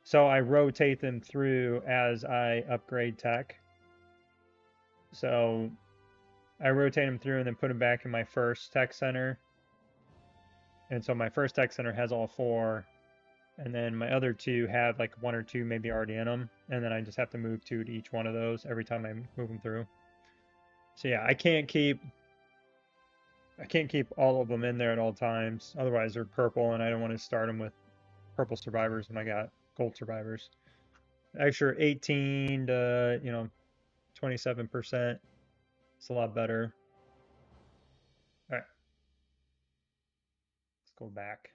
So I rotate them through as I upgrade tech. So I rotate them through and then put them back in my first tech center. And so my first tech center has all 4, and then my other 2 have like 1 or 2 maybe already in them, and then I just have to move 2 to each one of those every time I move them through. So yeah, I can't keep all of them in there at all times. Otherwise they're purple, and I don't want to start them with purple survivors when I got gold survivors. Extra 18 to 27%. It's a lot better. All right, let's go back.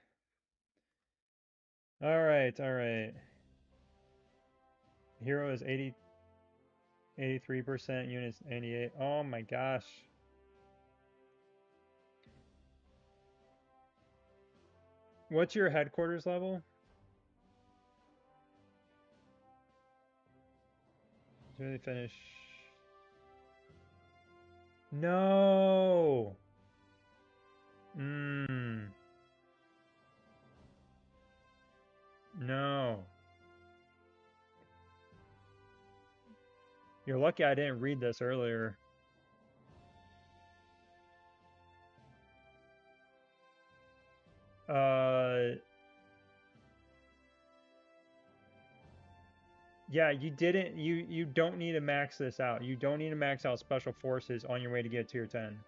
All right. Hero is 83%, units 88. Oh my gosh. What's your headquarters level? Really finish. No. No. You're lucky I didn't read this earlier. Yeah, you didn't you don't need to max this out. You don't need to max out special forces on your way to get tier 10.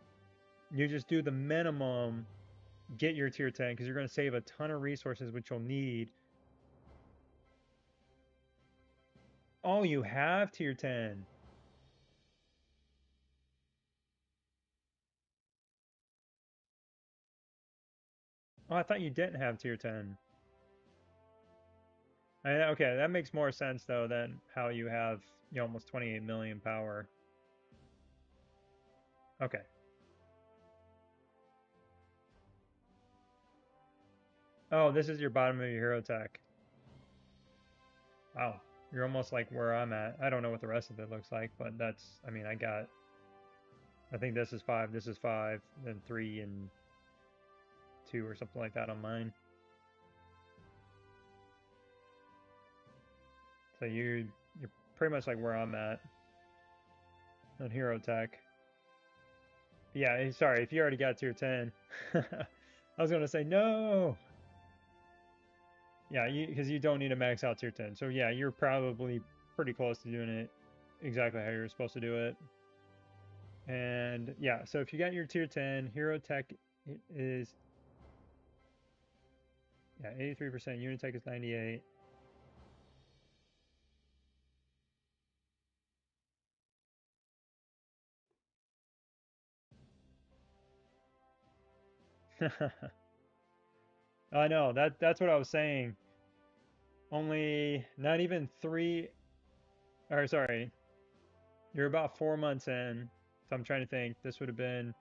You just do the minimum, get your tier 10 because you're going to save a ton of resources which you'll need. Oh, you have tier 10. Oh, I thought you didn't have tier 10. Okay, that makes more sense though than how you have almost 28 million power. Okay. Oh, this is your bottom of your hero tech. Wow. You're almost like where I'm at. I don't know what the rest of it looks like, but that's, I mean, I think this is 5, then 3 and 2 or something like that on mine. So you're pretty much like where I'm at on hero tech. Yeah, sorry, if you already got tier 10. I was gonna say no. Yeah, because you don't need to max out tier 10. So yeah, you're probably pretty close to doing it exactly how you're supposed to do it. And yeah, so if you got your tier 10, hero tech is, yeah, 83%, unit tech is 98. I know, that's what I was saying. Only not even 3, or sorry, you're about 4 months in. So I'm trying to think. This would have been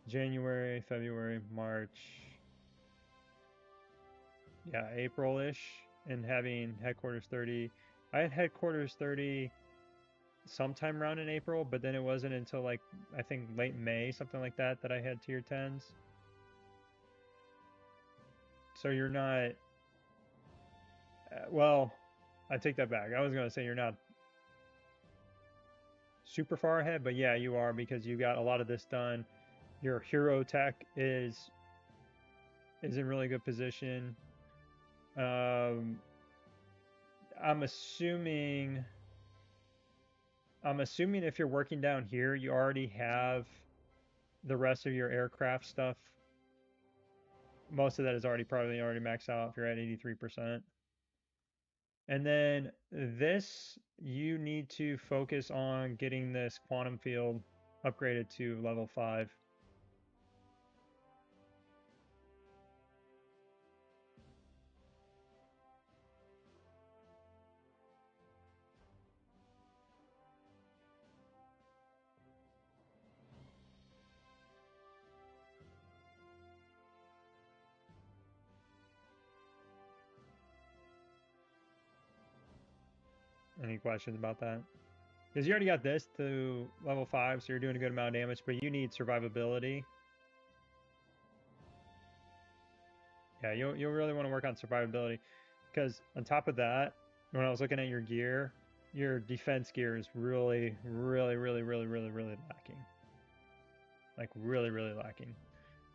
January, February, March. Yeah, April-ish, and having headquarters 30. I had headquarters 30 sometime around in April, but then it wasn't until like I think late May, something like that, that I had tier 10s. So you're not, well, I take that back. I was going to say you're not super far ahead, but yeah, you are because you got a lot of this done. Your hero tech is in really good position. Um, I'm assuming if you're working down here, you already have the rest of your aircraft stuff. Most of that is probably already maxed out if you're at 83%. And then this, you need to focus on getting this quantum field upgraded to level 5. Any questions about that? Because you already got this to level 5, so you're doing a good amount of damage, but you need survivability. Yeah, you'll really want to work on survivability. Because on top of that, when I was looking at your gear, your defense gear is really, really, really, really, really, really lacking. Like, really, really lacking.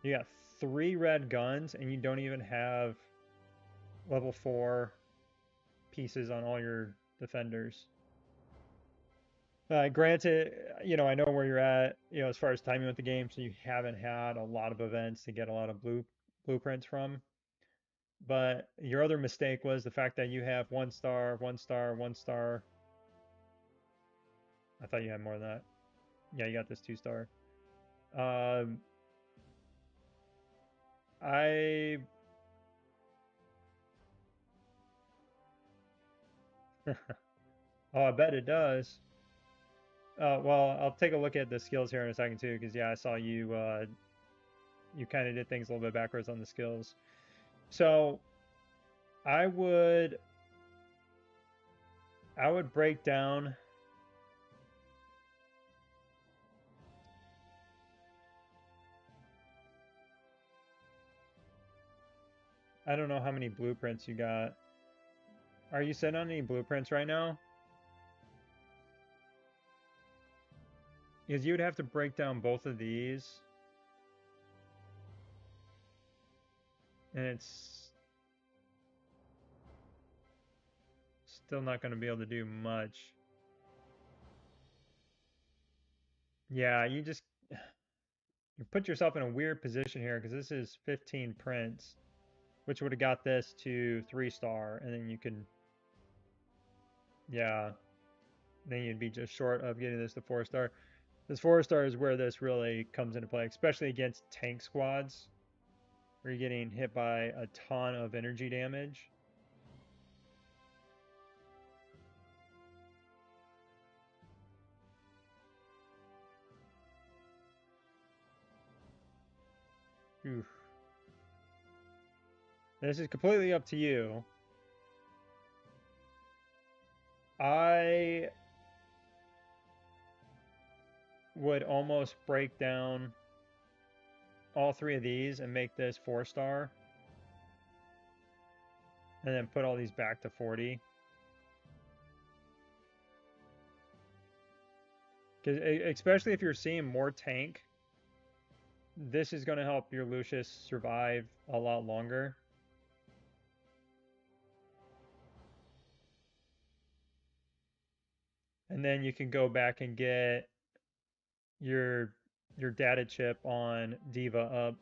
You got 3 red guns, and you don't even have level 4 pieces on all your defenders. Granted, I know where you're at, as far as timing with the game, so you haven't had a lot of events to get a lot of blueprints from. But your other mistake was the fact that you have 1 star, 1 star, 1 star. I thought you had more than that. Yeah, you got this 2 star. Um, I oh, I bet it does. Well, I'll take a look at the skills here in a second too, because yeah, I saw you kind of did things a little bit backwards on the skills. So I would break down. I don't know how many blueprints you got. Are you sitting on any blueprints right now? Because you would have to break down both of these. And it's still not going to be able to do much. Yeah, you put yourself in a weird position here because this is 15 prints, which would have got this to 3-star, and then you can, yeah, then you'd be just short of getting this to 4-star. This 4-star is where this really comes into play, especially against tank squads, where you're getting hit by a ton of energy damage. Oof. This is completely up to you. I would almost break down all 3 of these and make this 4-star. And then put all these back to 40. Because especially if you're seeing more tank, this is going to help your Lucius survive a lot longer. And then you can go back and get your data chip on D.Va up.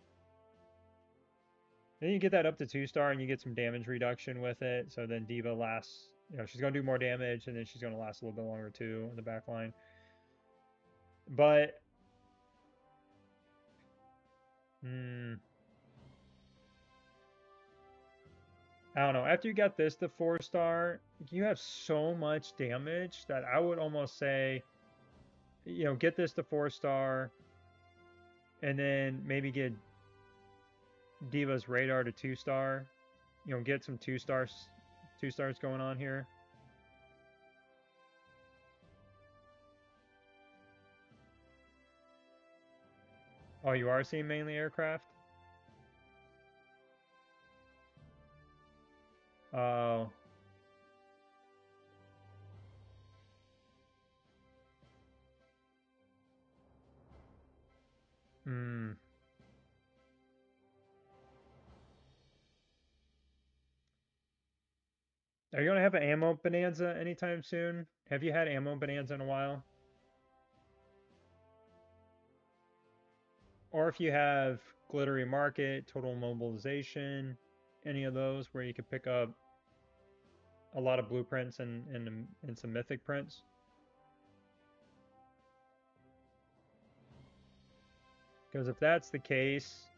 Then you get that up to 2-star and you get some damage reduction with it. So then D.Va lasts, she's going to do more damage and then she's going to last a little bit longer too in the back line. But, I don't know. After you got this to 4-star, you have so much damage that I would almost say, get this to 4-star and then maybe get D.Va's radar to 2-star. Get some 2-stars going on here. Oh, you are seeing mainly aircraft? Oh. Hmm. Are you going to have an ammo bonanza anytime soon? Have you had ammo bonanza in a while? Or if you have glittery market, total mobilization, any of those where you can pick up a lot of blueprints and some mythic prints. Because if that's the case,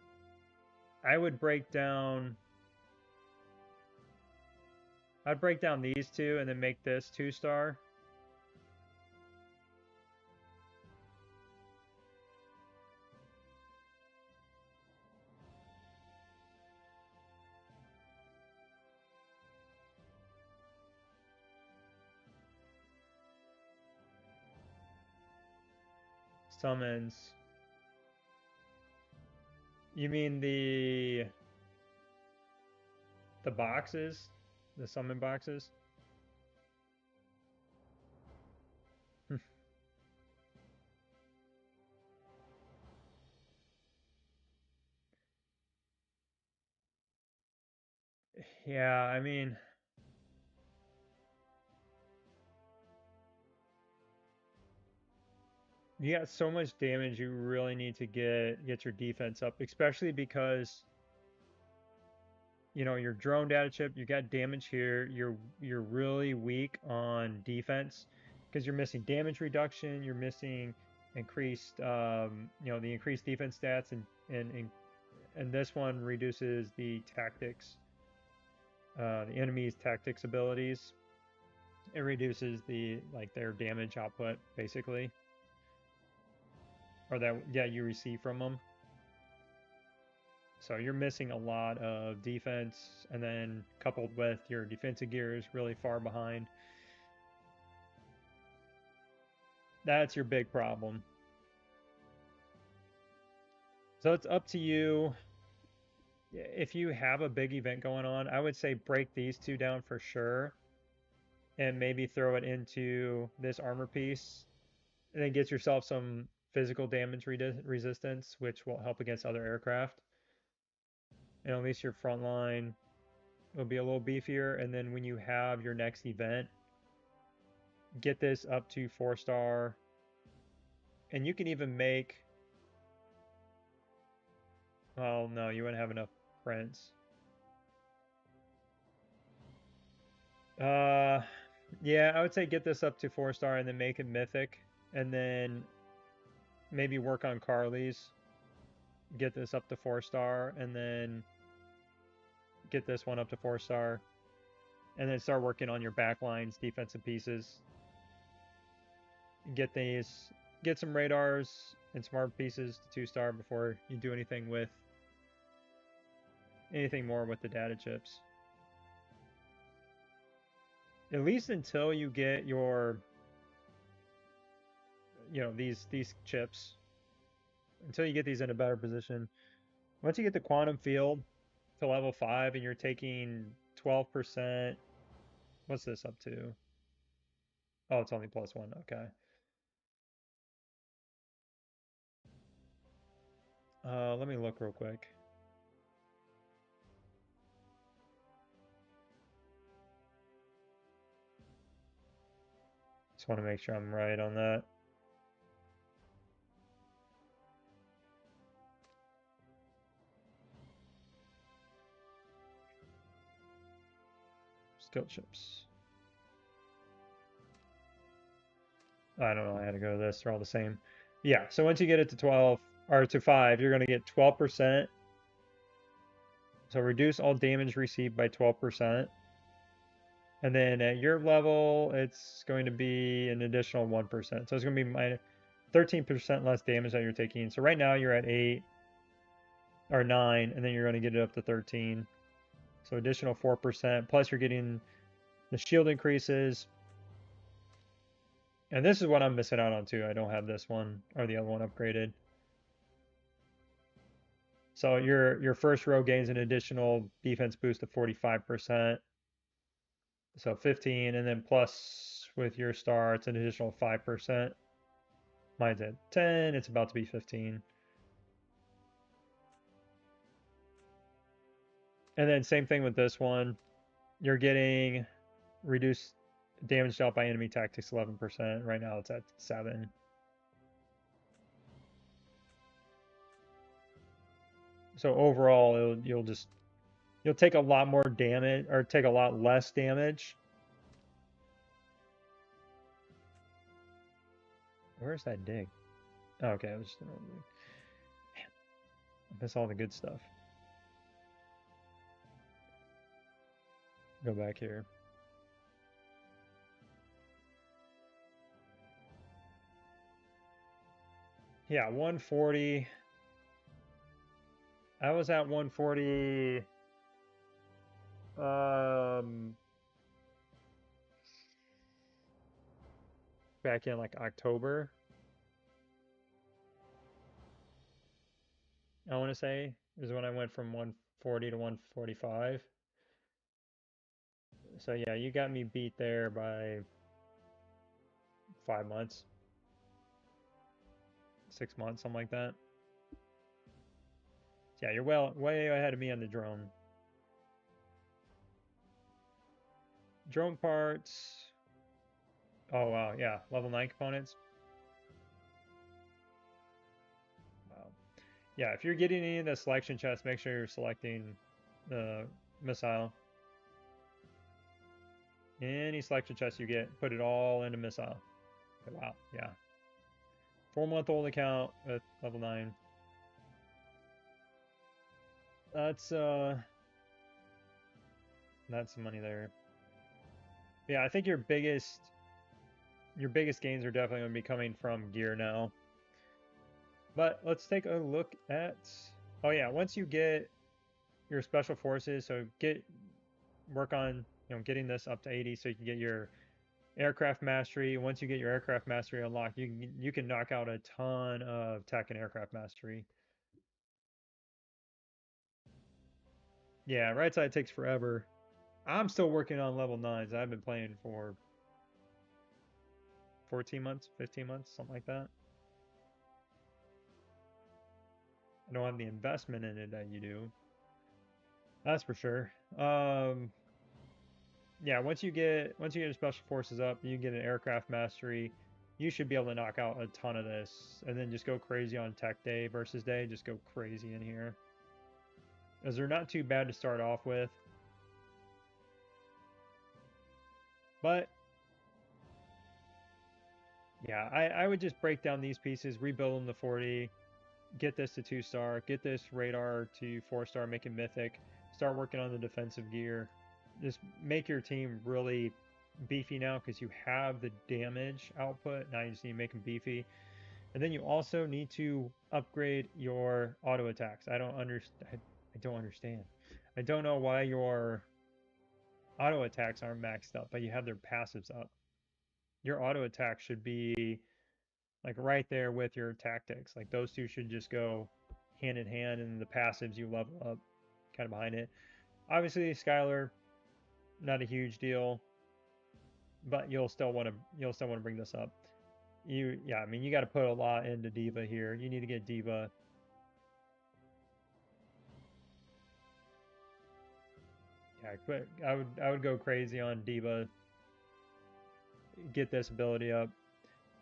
I would break down. I'd break down these two and then make this 2-star. Summons. You mean the boxes? The summon boxes? Yeah, I mean, you got so much damage you really need to get your defense up, especially because your drone data chip, you got damage here. You're really weak on defense because you're missing damage reduction, you're missing increased the increased defense stats and this one reduces the tactics the enemy's tactics abilities. It reduces their damage output basically, or that you receive from them. So you're missing a lot of defense, and then coupled with your defensive gear is really far behind. That's your big problem. So it's up to you. If you have a big event going on, I would say break these two down for sure. and maybe throw it into this armor piece, and then get yourself some physical damage resistance, which will help against other aircraft. And at least your front line will be a little beefier. And then when you have your next event, get this up to 4-star. And you can even make, well, no, you wouldn't have enough prints. Yeah, I would say get this up to 4-star and then make it mythic, and then maybe work on Carly's. Get this up to 4-star, and then get this one up to 4-star, and then start working on your backlines, defensive pieces. Get some radars and smart pieces to 2-star before you do anything more with the data chips. At least until you get your, these chips, until you get these in a better position. Once you get the quantum field to level 5 and you're taking 12%, what's this up to? Oh, it's only +1, okay. Let me look real quick. Just want to make sure I'm right on that. Skill chips. I don't know how to go to this. They're all the same. Yeah, so once you get it to 12 or to 5, you're going to get 12%. So reduce all damage received by 12%. And then at your level, it's going to be an additional 1%. So it's going to be 13% less damage that you're taking. So right now you're at 8 or 9, and then you're going to get it up to 13. So additional 4%. Plus you're getting the shield increases. And this is what I'm missing out on too. I don't have this one or the other one upgraded. So your first row gains an additional defense boost of 45%. So 15, and then plus with your star, it's an additional 5%. Mine's at 10, it's about to be 15. And then same thing with this one. You're getting reduced damage dealt by enemy tactics 11%. Right now it's at 7. So overall, you'll take a lot more damage, or take a lot less damage. Where's that dig? Oh, okay, it was just an old dig. Man, I miss all the good stuff. Go back here. Yeah, 140. I was at 140 back in like October, I want to say, is when I went from 140 to 145. So yeah, you got me beat there by 5 months, 6 months, something like that. Yeah, you're way ahead of me on the drone. Drone parts. Oh wow, yeah, level 9 components. Wow. Yeah, if you're getting any of the selection chests, make sure you're selecting the missile. Any selection chest you get, put it all into missile. Wow, yeah. 4-month-old account with level 9. That's some money there. Yeah, I think your biggest gains are definitely going to be coming from gear now. But let's take a look at, oh yeah, once you get your special forces, so work on, getting this up to 80 so you can get your aircraft mastery. Once you get your aircraft mastery unlocked, you can knock out a ton of tech and aircraft mastery. Yeah, right side takes forever. I'm still working on level 9s. I've been playing for 14 months, 15 months, something like that. I don't have the investment in it that you do. That's for sure. Yeah, once you get your special forces up, you get an aircraft mastery. You should be able to knock out a ton of this, and then just go crazy on tech day versus day. Just go crazy in here, as they're not too bad to start off with. But yeah, I would just break down these pieces, rebuild them to 40, get this to 2-star, get this radar to 4-star, make it mythic, start working on the defensive gear. Just make your team really beefy now because you have the damage output. Now you just need to make them beefy. And then you also need to upgrade your auto attacks. I don't understand. I don't understand. I don't know why your auto attacks aren't maxed up, but you have their passives up. Your auto attack should be like right there with your tactics. Like those two should just go hand in hand, and the passives you level up kind of behind it. Obviously, Skylar, not a huge deal, but you'll still want to bring this up. I mean, you got to put a lot into D.Va here. You need to get D.Va. Yeah, but I would go crazy on D.Va. Get this ability up,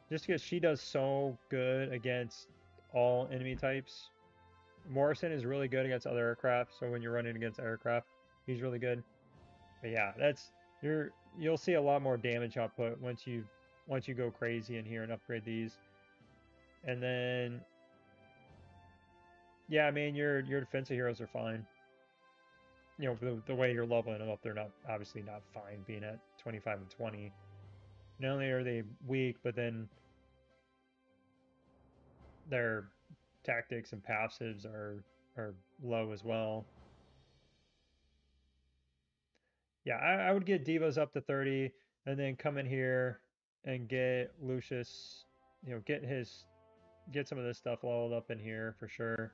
just because she does so good against all enemy types. Morrison is really good against other aircraft, so when you're running against aircraft, he's really good. But yeah, you'll see a lot more damage output once you go crazy in here and upgrade these. And then yeah, I mean your defensive heroes are fine. You know, the way you're leveling them up, they're not obviously not fine being at 25 and 20. Not only are they weak, but then their tactics and passives are low as well. Yeah, I would get D.Va's up to 30 and then come in here and get Lucius, you know, get some of this stuff leveled up in here for sure.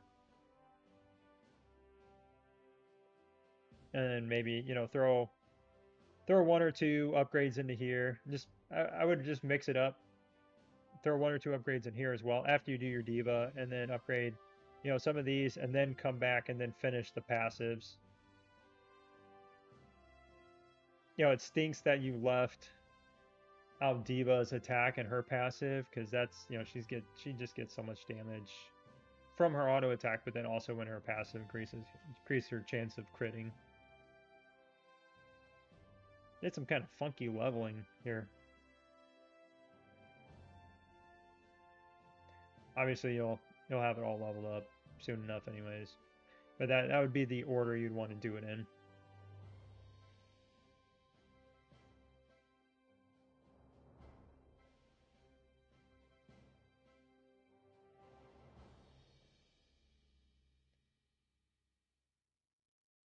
And then maybe, you know, throw one or two upgrades into here. Just I would just mix it up. Throw one or two upgrades in here as well after you do your D.Va, and then upgrade, you know, some of these, and then come back and then finish the passives. You know, it stinks that you left out D.Va's attack and her passive, because that's, you know, she just gets so much damage from her auto attack, but then also when her passive increases her chance of critting. It's some kind of funky leveling here. Obviously you'll have it all leveled up soon enough anyways. But that would be the order you'd want to do it in.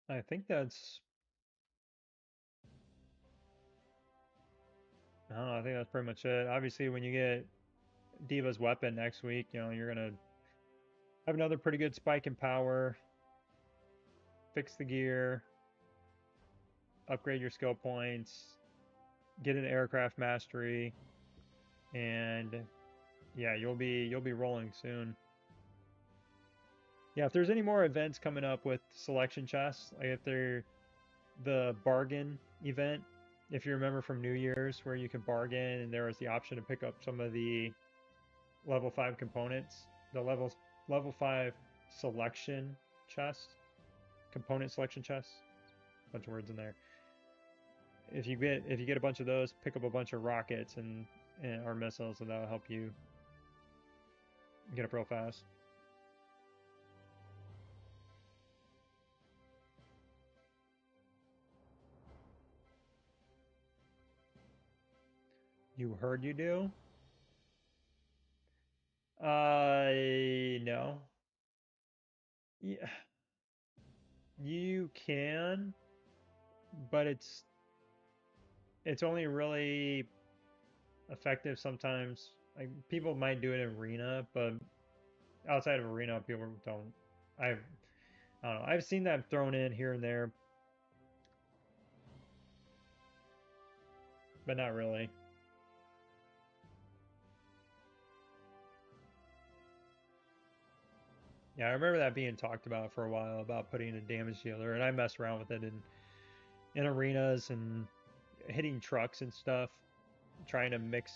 I think that's I don't know, I think that's pretty much it. Obviously when you get D.Va's weapon next week, you know, you're gonna have another pretty good spike in power, fix the gear, upgrade your skill points, get an aircraft mastery, and yeah, you'll be rolling soon. Yeah, if there's any more events coming up with selection chests, like if they're the bargain event, if you remember from New Year's where you could bargain and there was the option to pick up some of the level 5 components, the level 5 selection chest, component selection chest, bunch of words in there. If you get a bunch of those, pick up a bunch of rockets and or missiles, and that'll help you get up real fast. You heard you do? No. Yeah, you can, but it's only really effective sometimes. Like people might do it in arena, but outside of arena, people don't. I don't know. I've seen that thrown in here and there, but not really. Yeah, I remember that being talked about for a while about putting a damage dealer, and I messed around with it in arenas and hitting trucks and stuff, trying to mix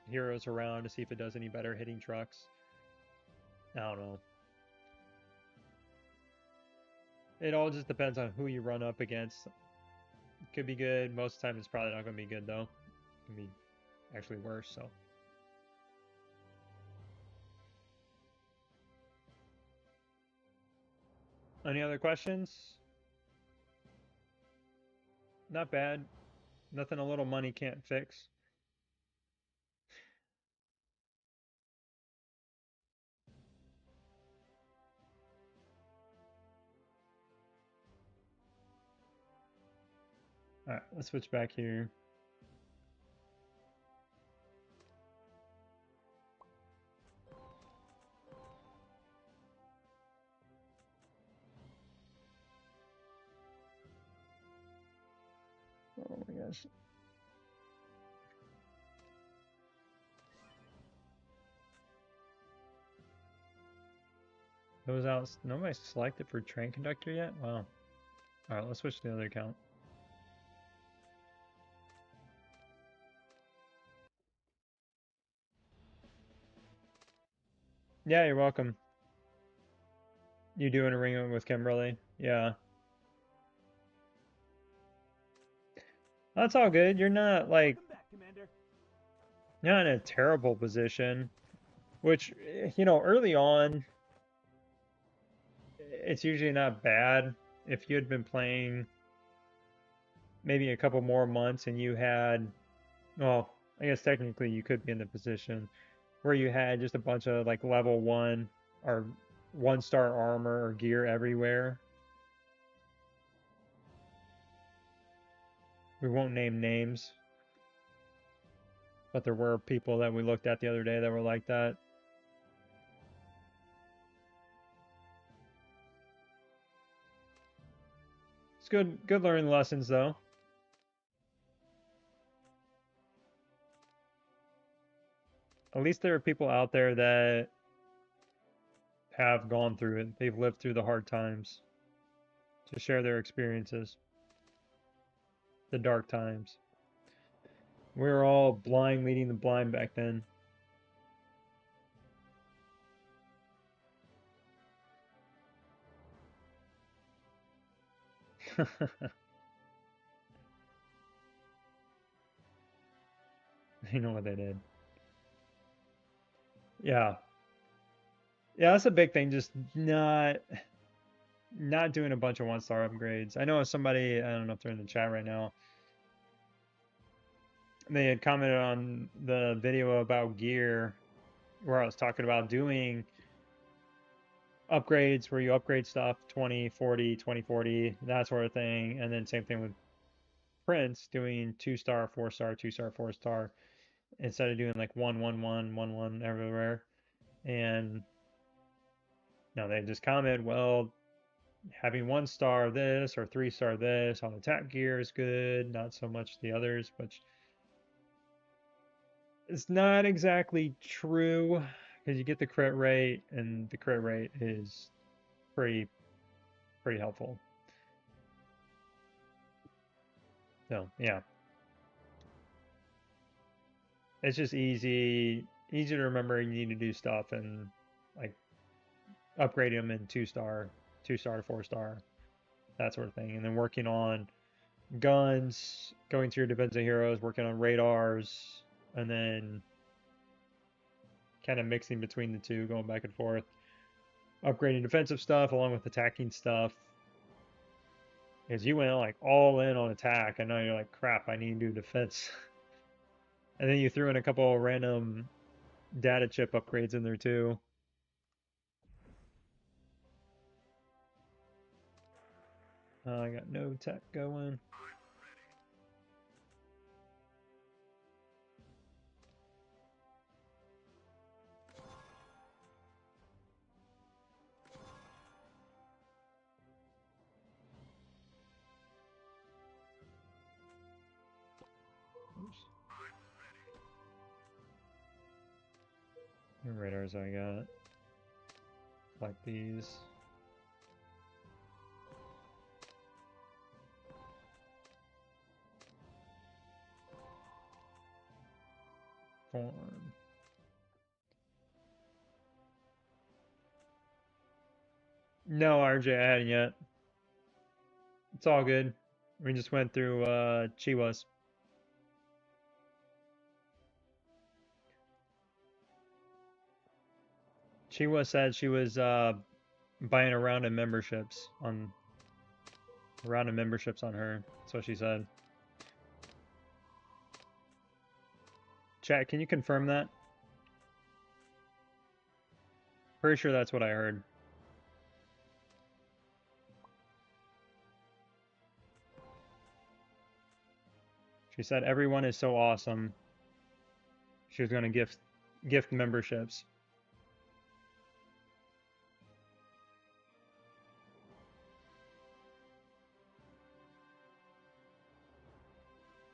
heroes around to see if it does any better hitting trucks. I don't know. It all just depends on who you run up against. It could be good. Most of the time, it's probably not going to be good, though. It can be actually worse, so. Any other questions? Not bad. Nothing a little money can't fix. All right, let's switch back here. Oh my gosh. Those out. Nobody selected for train conductor yet? Wow. All right, let's switch to the other account. Yeah, you're welcome. You doing a ring with Kimberly? Yeah. That's all good. You're not like you're not in a terrible position, which early on it's usually not bad. If you had been playing maybe a couple more months and you had, well, I guess technically you could be in the position where you had just a bunch of like level 1 or 1-star armor or gear everywhere. We won't name names, but there were people that we looked at the other day that were like that. It's good learning lessons though. At least there are people out there that have gone through it. They've lived through the hard times to share their experiences, the dark times. We were all blind leading the blind back then. You know what they did. Yeah. Yeah, that's a big thing. Just not doing a bunch of 1-star upgrades. I know somebody, I don't know if they're in the chat right now, they had commented on the video about gear where I was talking about doing upgrades where you upgrade stuff 20, 40, 20, 40, that sort of thing. And then same thing with Prince doing 2-star, 4-star, 2-star, 4-star instead of doing like 1, 1, 1, 1, 1 everywhere. And now they just comment, well, having 1-star this or 3-star this on attack gear is good, not so much the others, which it's not exactly true because you get the crit rate, and the crit rate is pretty helpful. So yeah, it's just easy to remember. You need to do stuff and like upgrade them in 2-star, 2-star to 4-star, that sort of thing, and then working on guns, going through your defensive heroes, working on radars, and then kind of mixing between the two, going back and forth, upgrading defensive stuff along with attacking stuff. Because you went like all in on attack, and now you're like, crap, I need to do defense. And then you threw in a couple of random data chip upgrades in there too. I got no tech going. What radars I got? like these. Form. No, RJ, I hadn't yet. It's all good. We just went through Chiwas. Chiwa said she was buying a round of memberships on her. That's what she said. Chat, can you confirm that? Pretty sure that's what I heard. She said everyone is so awesome. She was going to gift memberships.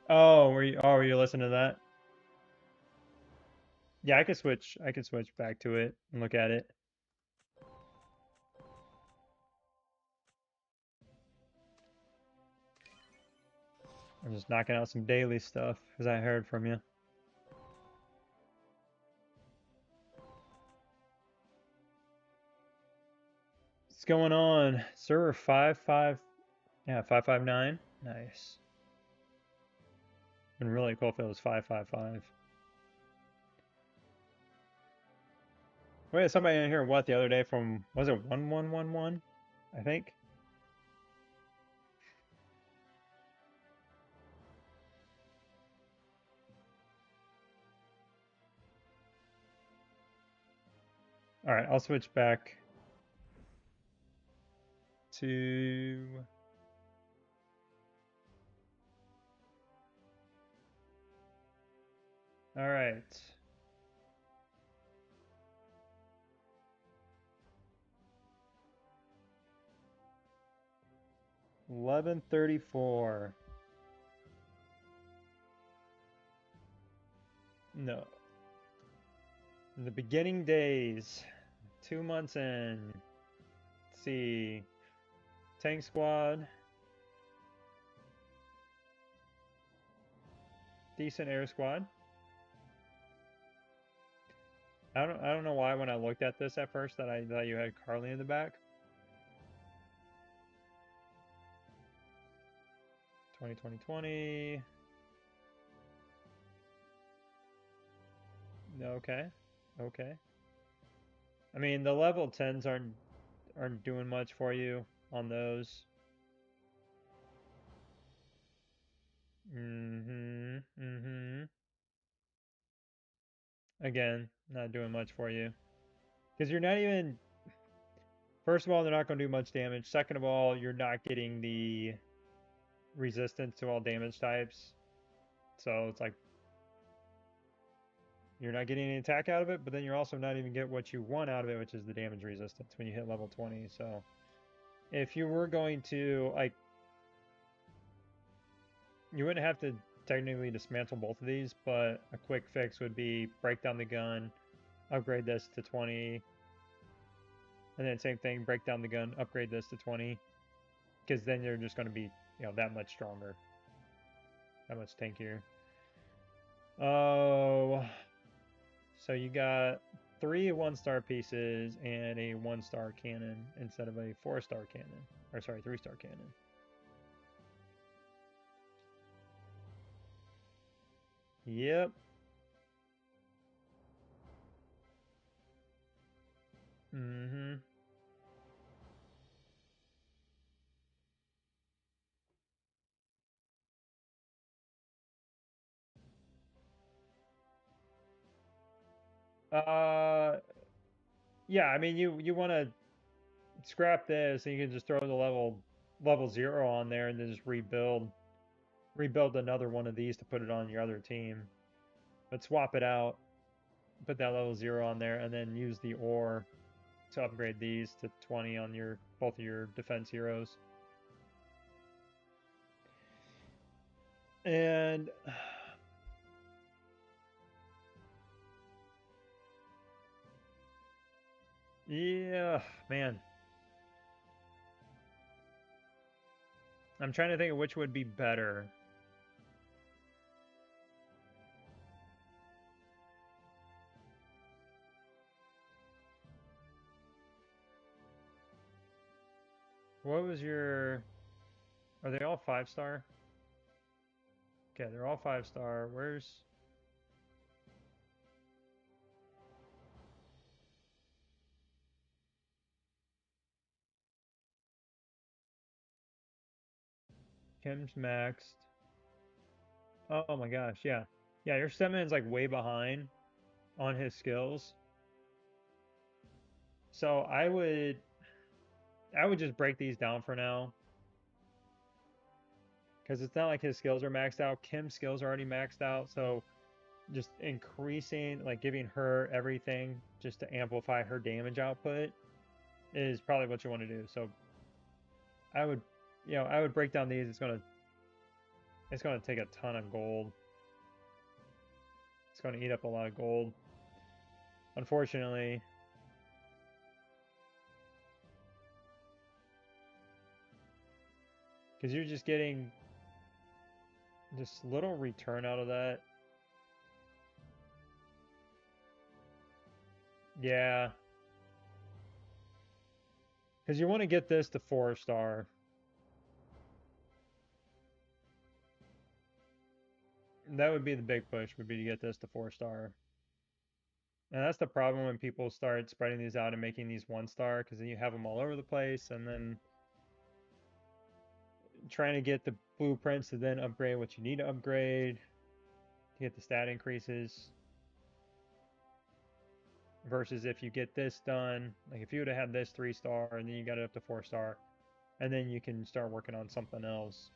Oh, were you listening to that? Yeah, I could switch back to it and look at it. I'm just knocking out some daily stuff because I heard from you. What's going on? Server 559. Nice. Been really cool if it was 555. Wait, somebody in here what the other day from, was it 1111? I think. All right, I'll switch back to all right. 1134. No. In the beginning days, 2 months in. Let's see. Tank squad. Decent air squad. I don't know why when I looked at this at first that I thought you had Carly in the back. 20. Okay. Okay. I mean, the level 10s aren't doing much for you on those. Again, not doing much for you. Because you're not even... First of all, they're not going to do much damage. Second of all, you're not getting the resistance to all damage types. So it's like... You're not getting any attack out of it, but then you're also not even getting what you want out of it, which is the damage resistance when you hit level 20. So if you were going to, like... You wouldn't have to technically dismantle both of these, but a quick fix would be break down the gun, upgrade this to 20, and then same thing, break down the gun, upgrade this to 20, because then you're just going to be, that much stronger, that much tankier. Oh, so you got 3 1-star pieces and a 1-star cannon instead of a 4-star cannon, or sorry, 3-star cannon. Yep. Mm-hmm. Yeah, I mean, you want to scrap this and you can just throw the level 0 on there and then just rebuild another one of these to put it on your other team. But swap it out, put that level 0 on there, and then use the ore to upgrade these to 20 on both of your defense heroes. And Yeah, man. I'm trying to think of which would be better. What was your... Are they all 5-star? Okay, they're all 5-star. Where's... Kim's maxed. Oh my gosh, yeah. Yeah, your Stepman's like way behind on his skills. So I would just break these down for now. Because it's not like his skills are maxed out. Kim's skills are already maxed out, so just increasing, like giving her everything just to amplify her damage output is probably what you want to do. So I would, I would break down these. It's gonna take a ton of gold. It's gonna eat up a lot of gold. Unfortunately, because you're just getting just little return out of that. Yeah, because you want to get this to 4-star. That would be the big push, would be to get this to 4-star. And that's the problem when people start spreading these out and making these 1-star, because then you have them all over the place, and then trying to get the blueprints to then upgrade what you need to upgrade to get the stat increases. Versus if you get this done, like if you would have had this 3-star and then you got it up to 4-star, and then you can start working on something else.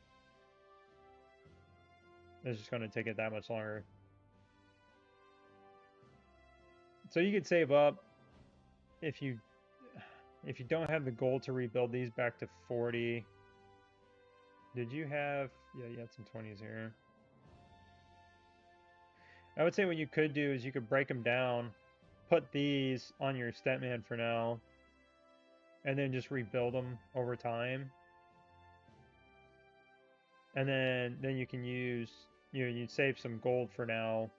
It's just going to take it that much longer. So you could save up if you don't have the gold to rebuild these back to 40. Did you have... Yeah, you had some 20s here. I would say what you could do is you could break them down, put these on your Statman for now, and then just rebuild them over time. And then you can use, you'd save some gold for now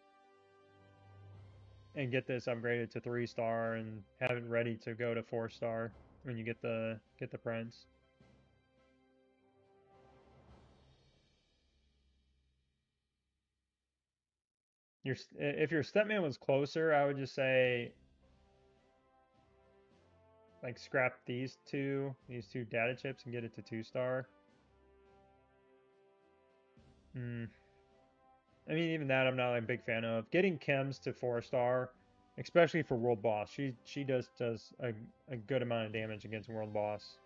and get this upgraded to 3-star and have it ready to go to 4-star when you get the prints. If your Stepman was closer, I would just say like scrap these two data chips and get it to 2-star. I mean, even that I'm not like a big fan of. Getting chems to 4-star, especially for world boss, she does a good amount of damage against world boss.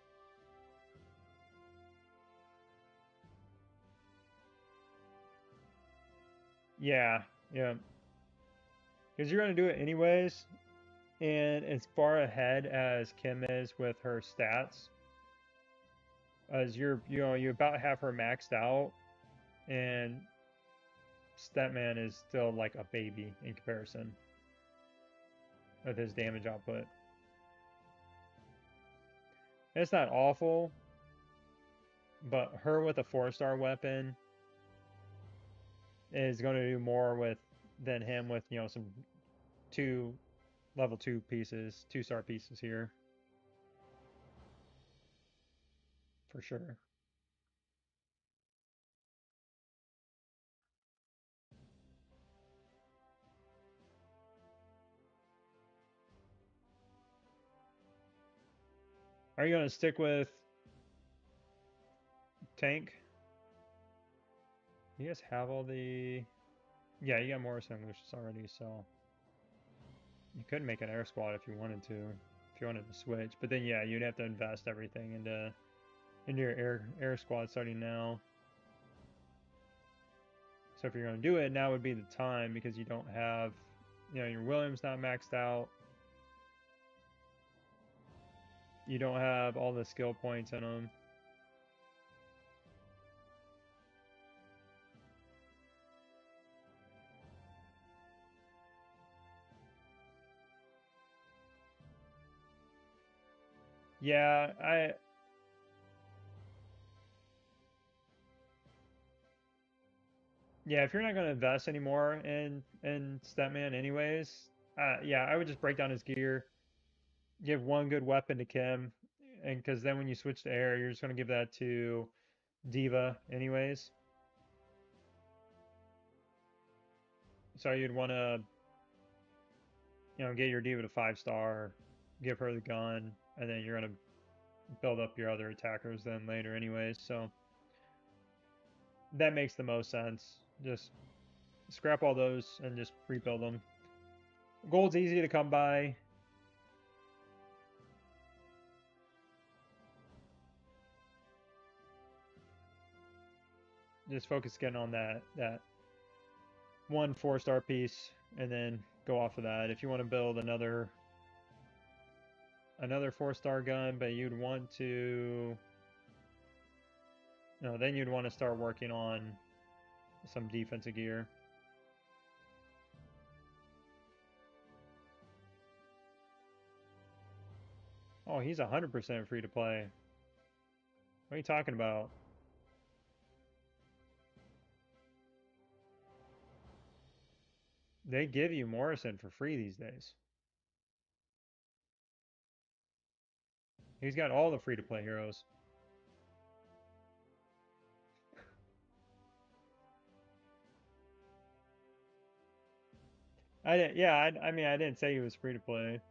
Yeah, yeah, because you're gonna do it anyways, and as far ahead as Kim is with her stats, as you about have her maxed out, and Statman is still like a baby in comparison with his damage output. It's not awful, but her with a 4-star weapon is going to do more with than him with some level 2 pieces, 2-star pieces here for sure. Are you going to stick with tank? You guys have all the... Yeah, you got Morrison and Lucius already, so you could make an air squad if you wanted to, if you wanted to switch. But then yeah, you'd have to invest everything into your air squad starting now. So if you're going to do it, now would be the time because you don't have, your Williams not maxed out. You don't have all the skill points in them. Yeah, yeah, if you're not gonna invest anymore in Statman anyways, yeah, I would just break down his gear, give one good weapon to Kim, and because then when you switch to air, you're just gonna give that to Diva anyways. So you'd want to, get your Diva to 5-star, give her the gun, and then you're gonna build up your other attackers then later anyways. So that makes the most sense. Just scrap all those and just rebuild them. Gold's easy to come by. Just focus again on that one 4-star piece and then go off of that. If you want to build another 4-star gun, but you'd want to, no, then you'd want to start working on some defensive gear. Oh, he's 100% free to play. What are you talking about? They give you Morrison for free these days. He's got all the free to play heroes. I didn't, yeah, I mean, I didn't say he was free to play.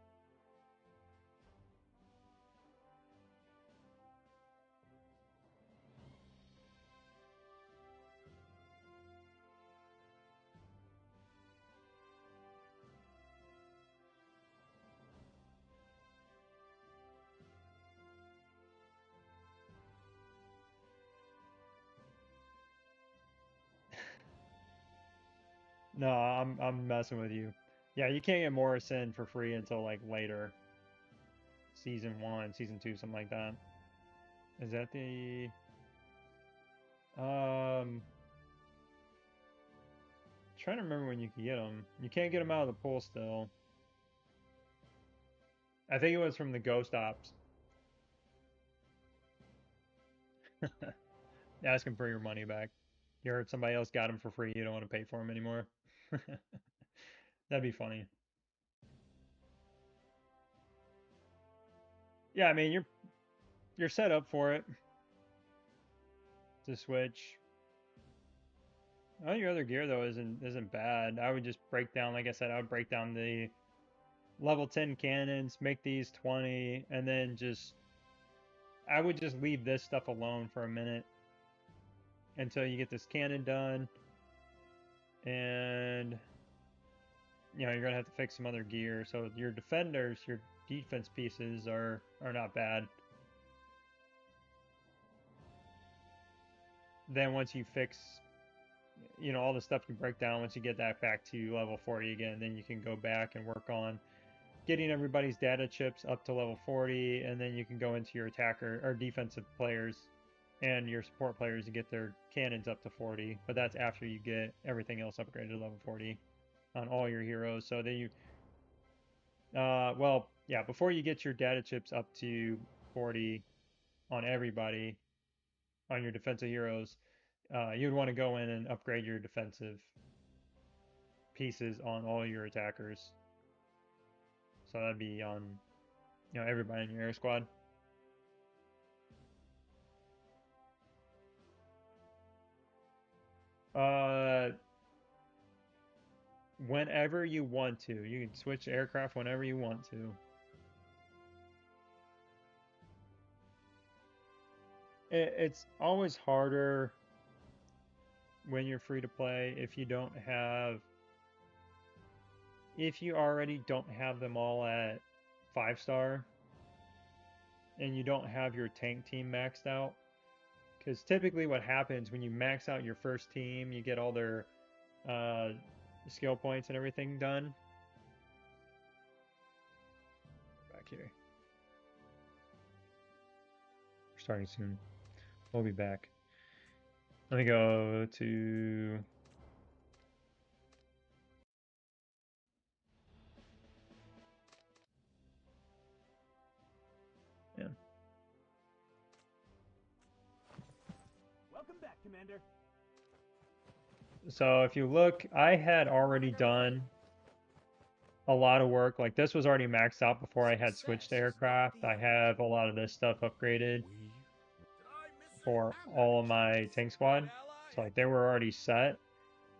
No, I'm messing with you. Yeah, you can't get Morrison for free until like later. Season 1, season 2, something like that. Is that the trying to remember when you could get them. You can't get them out of the pool still. I think it was from the Ghost Ops. Ask him for your money back. You heard somebody else got them for free. You don't want to pay for them anymore. That'd be funny. Yeah, I mean you're set up for it to switch. All your other gear though isn't bad. I would just break down, like I said, I would break down the level 10 cannons, make these 20, and then I would just leave this stuff alone for a minute until you get this cannon done. And you're gonna have to fix some other gear. So your defenders, your defense pieces are not bad. Then once you fix all the stuff you break down, once you get that back to level 40 again, then you can go back and work on getting everybody's data chips up to level 40, and then you can go into your attacker or defensive players and your support players to get their cannons up to 40. But that's after you get everything else upgraded to level 40 on all your heroes. So then you, well, yeah, before you get your data chips up to 40 on everybody, on your defensive heroes, you'd want to go in and upgrade your defensive pieces on all your attackers. So that'd be on, everybody in your air squad. Uh, Whenever you want to. You can switch aircraft whenever you want to. It's always harder when you're free to play if you already don't have them all at 5-star and you don't have your tank team maxed out. Because typically what happens when you max out your first team, you get all their uh, skill points and everything done. Back here. We're starting soon. We'll be back. Let me go to... Yeah. Commander. So if you look, I had already done a lot of work. Like this was already maxed out before I had switched to aircraft. I have a lot of this stuff upgraded for all of my tank squad. So like they were already set.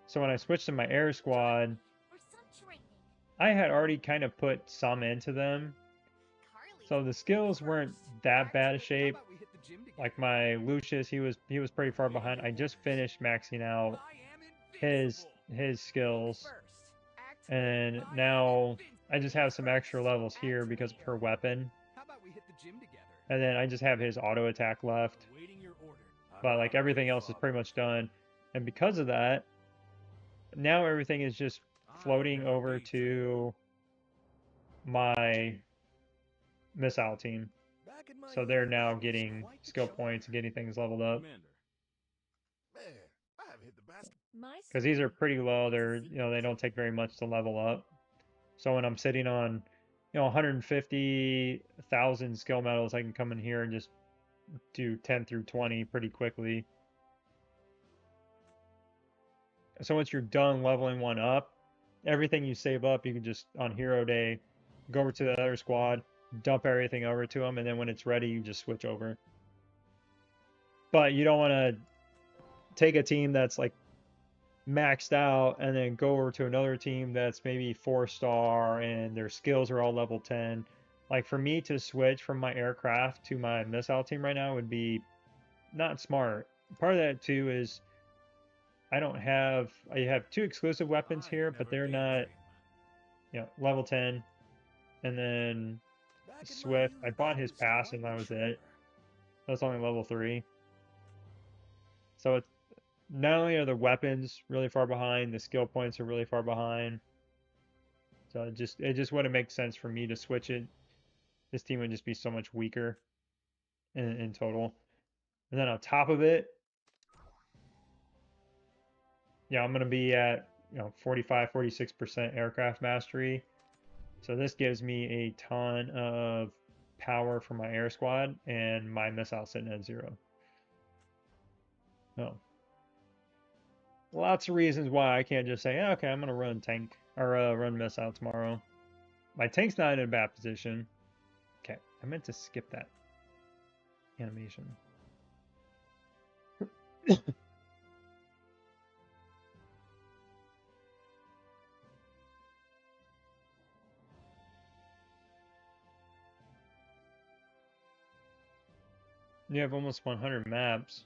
So when I switched to my air squad, For some training. I had already kind of put some into them. Carly. So the skills weren't that bad of shape. How about we hit the gym together? Like my Lucius, he was pretty far behind. I just finished maxing out I am his invincible. skills, First, act and like I am now I invincible. just have some extra levels here because of her weapon, How about we hit the gym together? and then I just have his auto attack left. Awaiting your order. But like everything else is pretty much done, and because of that, now everything is just floating over to my missile team. So they're now getting skill points and getting things leveled up. Commander. Man, I haven't hit the basket. My Because these are school pretty low. is They're, you know, they don't take very much to level up. So when I'm sitting on, you know, 150,000 skill medals, I can come in here and just do 10 through 20 pretty quickly. So once you're done leveling one up, everything you save up, you can just, on hero day, go over to the other squad, dump everything over to them, and then when it's ready, you just switch over. But you don't want to take a team that's like maxed out and then go over to another team that's maybe 4-star and their skills are all level 10. Like for me to switch from my aircraft to my missile team right now would be not smart. Part of that too is I have 2 exclusive weapons here, but they're not, you know, level 10. And then Swift, I bought his pass and that was it. That's only level 3. So it's not only are the weapons really far behind, the skill points are really far behind. So it just wouldn't make sense for me to switch it. This team would just be so much weaker in total. And then on top of it, yeah, I'm gonna be at, you know, 45, 46% aircraft mastery. So this gives me a ton of power for my air squad and my missile sitting at 0. No. Lots of reasons why I can't just say, okay, I'm gonna run tank or run missile tomorrow. My tank's not in a bad position. Okay, I meant to skip that animation. You have almost 100 maps.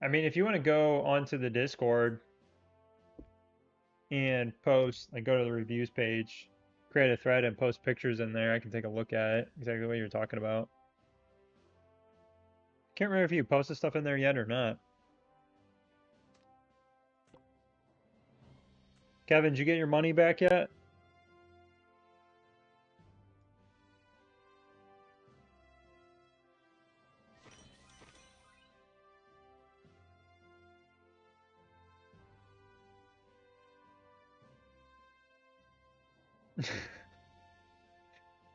I mean, if you want to go onto the Discord and post, like go to the reviews page, create a thread and post pictures in there, I can take a look at it, exactly what you're talking about. Can't remember if you posted stuff in there yet or not. Kevin, did you get your money back yet?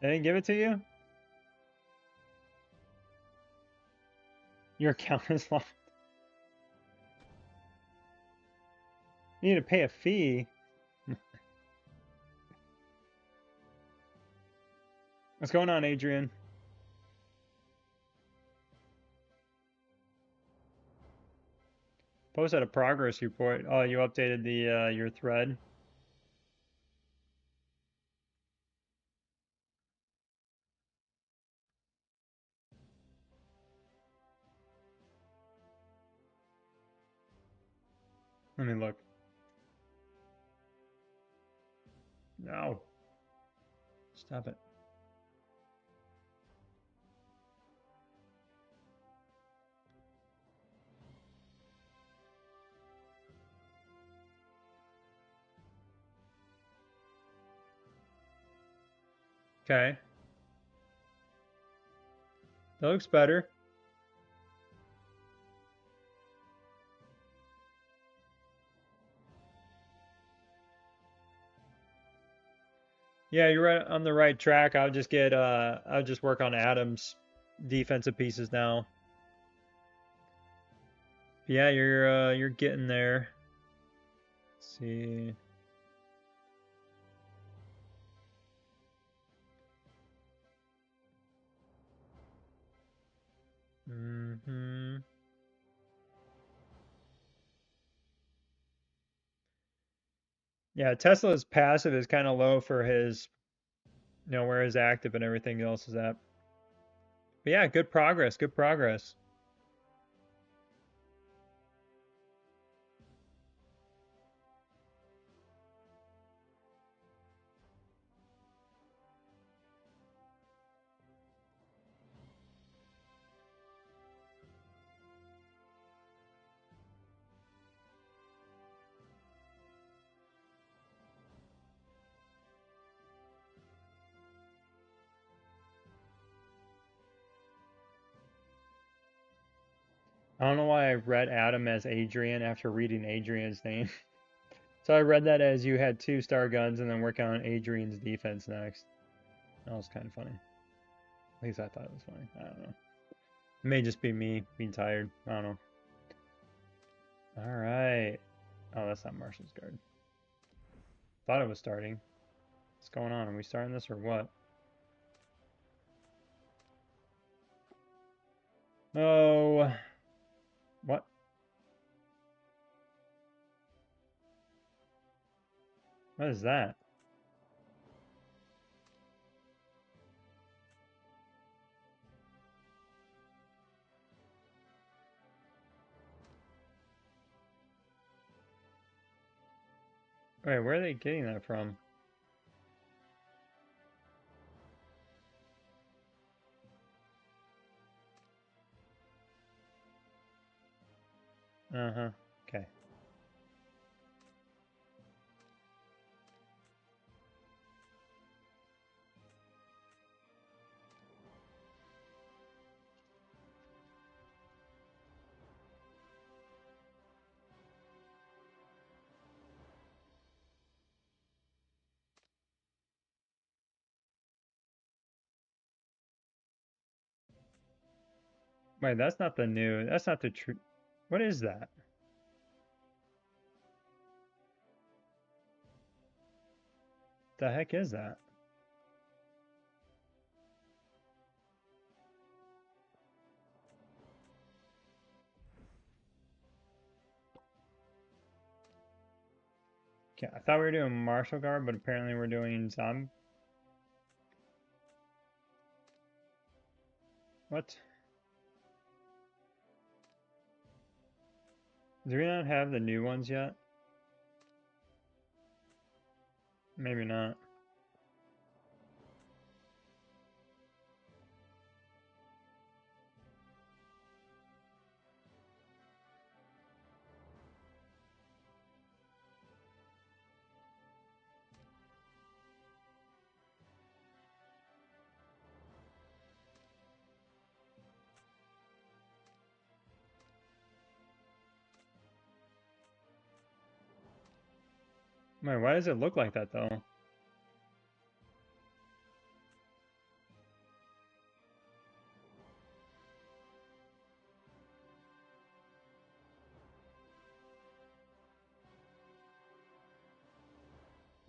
They didn't give it to you? Your account is locked. You need to pay a fee. What's going on, Adrian? Posted a progress report. Oh, you updated the your thread. Let me look. No. Stop it. Okay. That looks better. Yeah, you're right on the right track. I'll just work on Adam's defensive pieces now. Yeah, you're getting there. Let's see. Mm-hmm. Yeah, Tesla's passive is kind of low for his, where his active and everything else is at. But yeah, good progress, good progress. I don't know why I read Adam as Adrian after reading Adrian's name. So I read that as you had 2-star guns and then work on Adrian's defense next. That was kind of funny. At least I thought it was funny. I don't know. It may just be me being tired. I don't know. All right. Oh, that's not Marshall's guard. Thought it was starting. What's going on? Are we starting this or what? Oh. What? What is that? Wait, where are they getting that from? Uh-huh. Okay. Wait, that's not the true. What is that? The heck is that? Okay, I thought we were doing martial guard, but apparently we're doing zombie. What? Do we not have the new ones yet? Maybe not. Wait, why does it look like that though?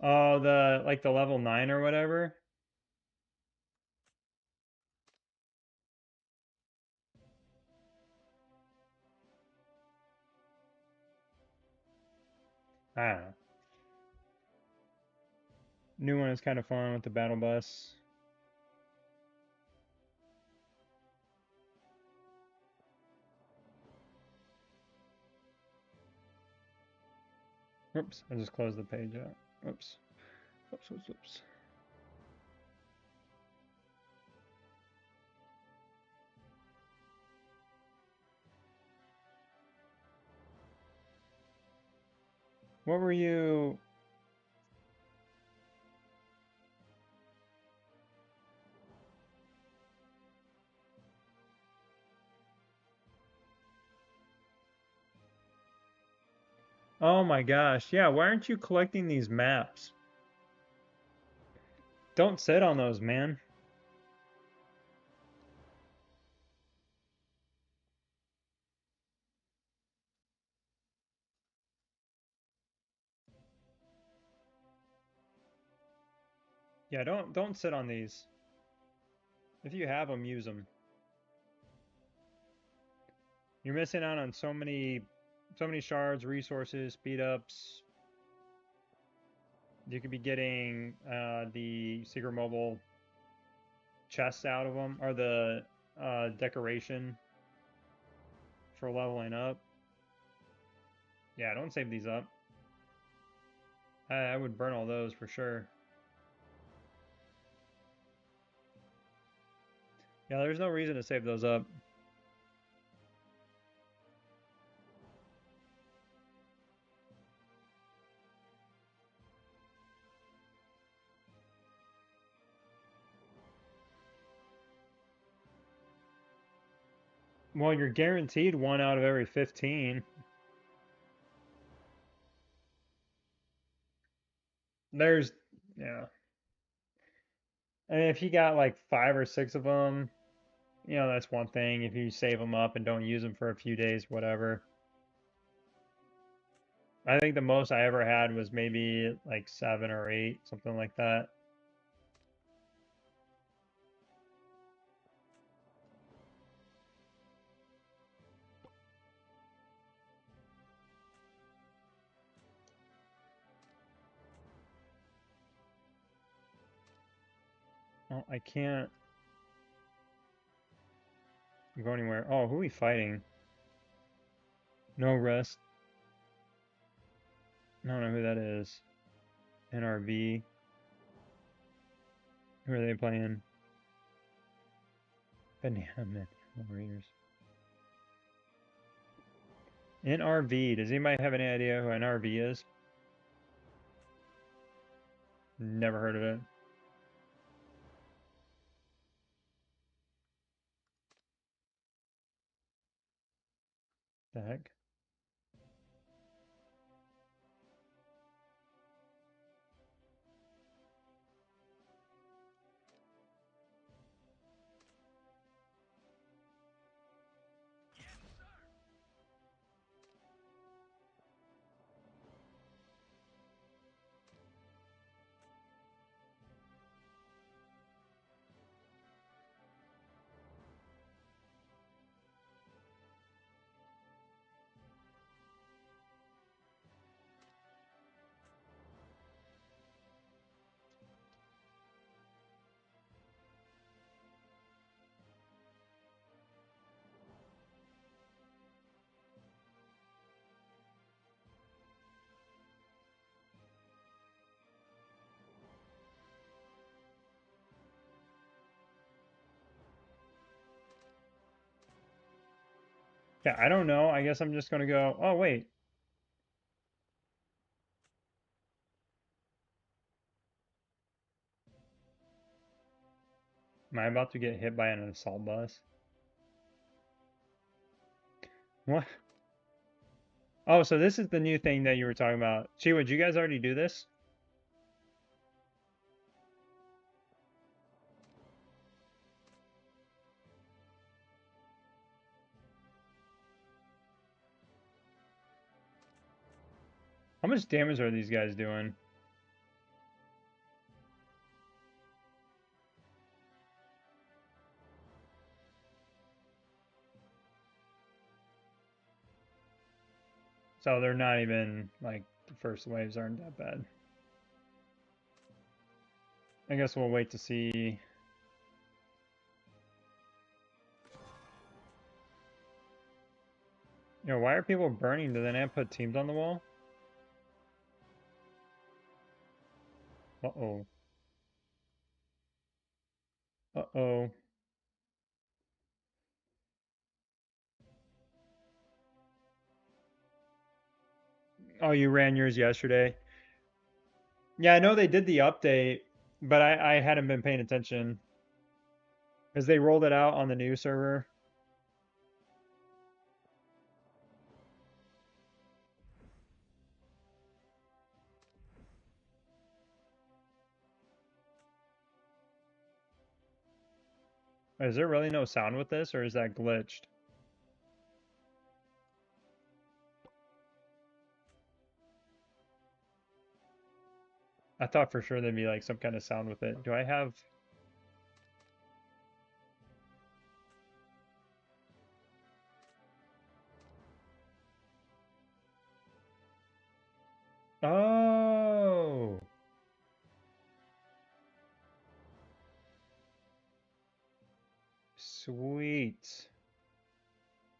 Oh, the level 9 or whatever? I don't know. New one is kind of fun with the battle bus. Oops, I just closed the page out. Oops. Oops, oops, oops. What were you... Oh my gosh. Yeah, why aren't you collecting these maps? Don't sit on those, man. Yeah, don't sit on these. If you have them, use them. You're missing out on so many shards, resources, speed ups. You could be getting the Secret Mobile chests out of them, or the decoration for leveling up. Yeah, don't save these up. I would burn all those for sure. Yeah, there's no reason to save those up. Well, you're guaranteed one out of every 15. There's, yeah. I mean, if you got like 5 or 6 of them, you know, that's one thing. If you save them up and don't use them for a few days, whatever. I think the most I ever had was maybe like 7 or 8, something like that. Oh, I can't go anywhere. Oh, who are we fighting? No rest. I don't know who that is. NRV. Who are they playing? Banana Man Warriors. NRV. Does anybody have any idea who NRV is? Never heard of it. The heck? Yeah, I don't know. I guess I'm just gonna go. Oh, wait. Am I about to get hit by an assault bus? What? Oh, so this is the new thing that you were talking about. Chiwa, did you guys already do this? How much damage are these guys doing? So they're not even, like, the first waves aren't that bad. I guess we'll wait to see. You know, why are people burning? Do they not put teams on the wall? Uh-oh. Uh-oh. Oh, you ran yours yesterday? Yeah, I know they did the update, but I hadn't been paying attention. Because they rolled it out on the new server. Is there really no sound with this, or is that glitched? I thought for sure there'd be like some kind of sound with it. Do I have... Oh! Sweet.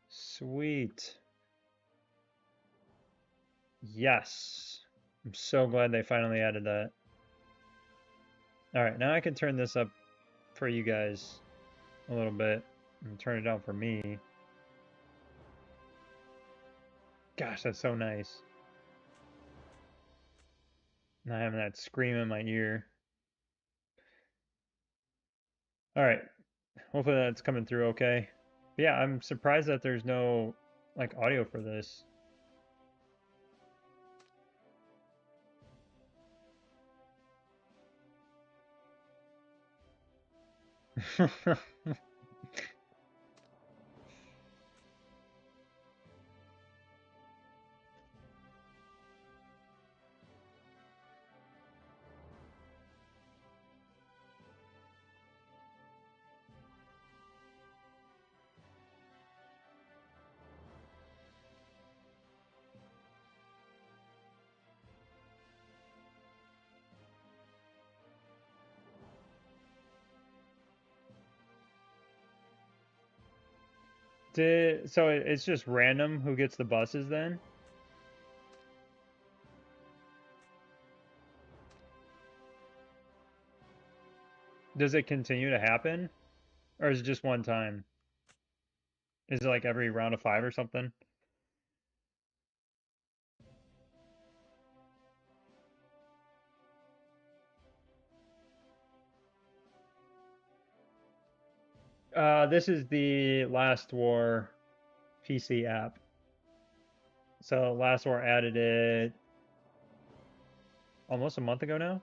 Sweet. Yes. I'm so glad they finally added that. All right, now I can turn this up for you guys a little bit and turn it down for me. Gosh, that's so nice. Not having that scream in my ear. All right, hopefully that's coming through okay. But yeah, I'm surprised that there's no like audio for this. So it's just random who gets the buses then? Does it continue to happen? Or is it just one time? Is it like every round of 5 or something? This is the Last War PC app. So Last War added it almost a month ago now.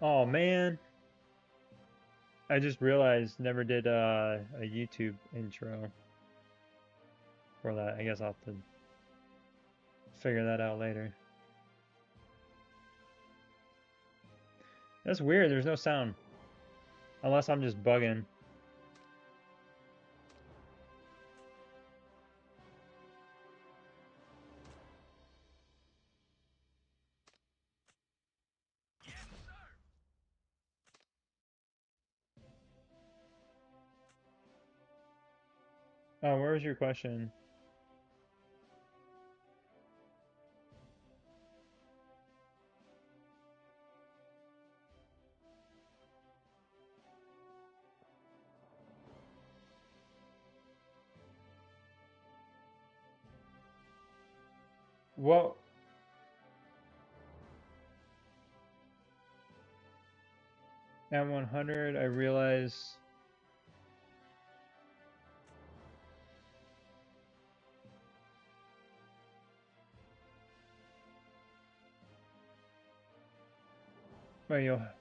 Oh man. I just realized never did a YouTube intro for that. I guess I'll have to figure that out later. That's weird, there's no sound. Unless I'm just bugging. Oh, where was your question? Well, at 100, I realize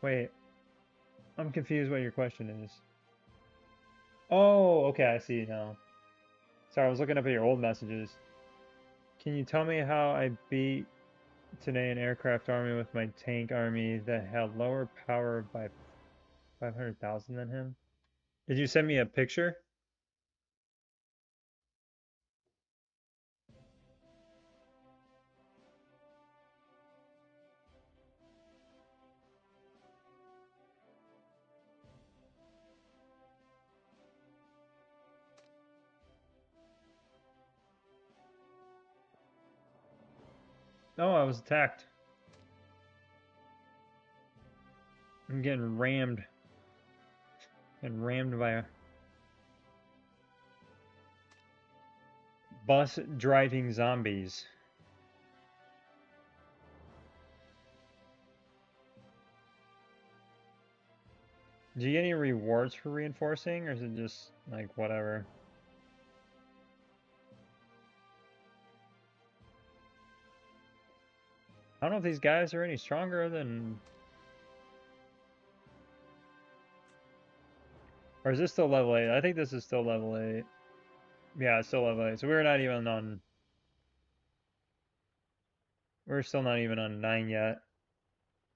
wait. I'm confused what your question is. Oh, okay, I see now. Sorry, I was looking up at your old messages. Can you tell me how I beat today an aircraft army with my tank army that had lower power by 500,000 than him? Did you send me a picture? No, I was attacked. I'm getting rammed. Getting rammed by a bus driving zombies. Do you get any rewards for reinforcing, or is it just like whatever? I don't know if these guys are any stronger than... Or is this still level 8? I think this is still level 8. Yeah, it's still level 8. So we're not even on... We're still not even on 9 yet.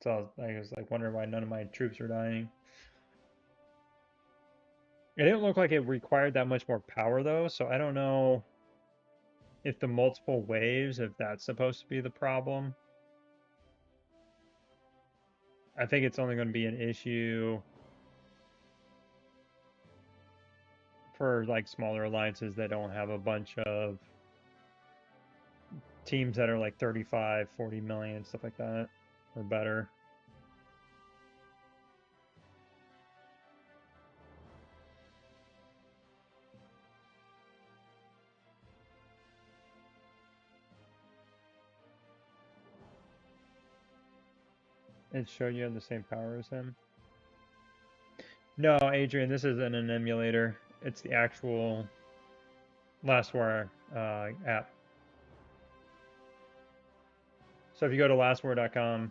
So I was like wondering why none of my troops are dying. It didn't look like it required that much more power though, so I don't know if the multiple waves, if that's supposed to be the problem. I think it's only going to be an issue for like smaller alliances that don't have a bunch of teams that are like 35, 40 million, stuff like that, or better. It showed you have the same power as him. No, Adrian, this isn't an emulator. It's the actual Last War app. So if you go to lastwar.com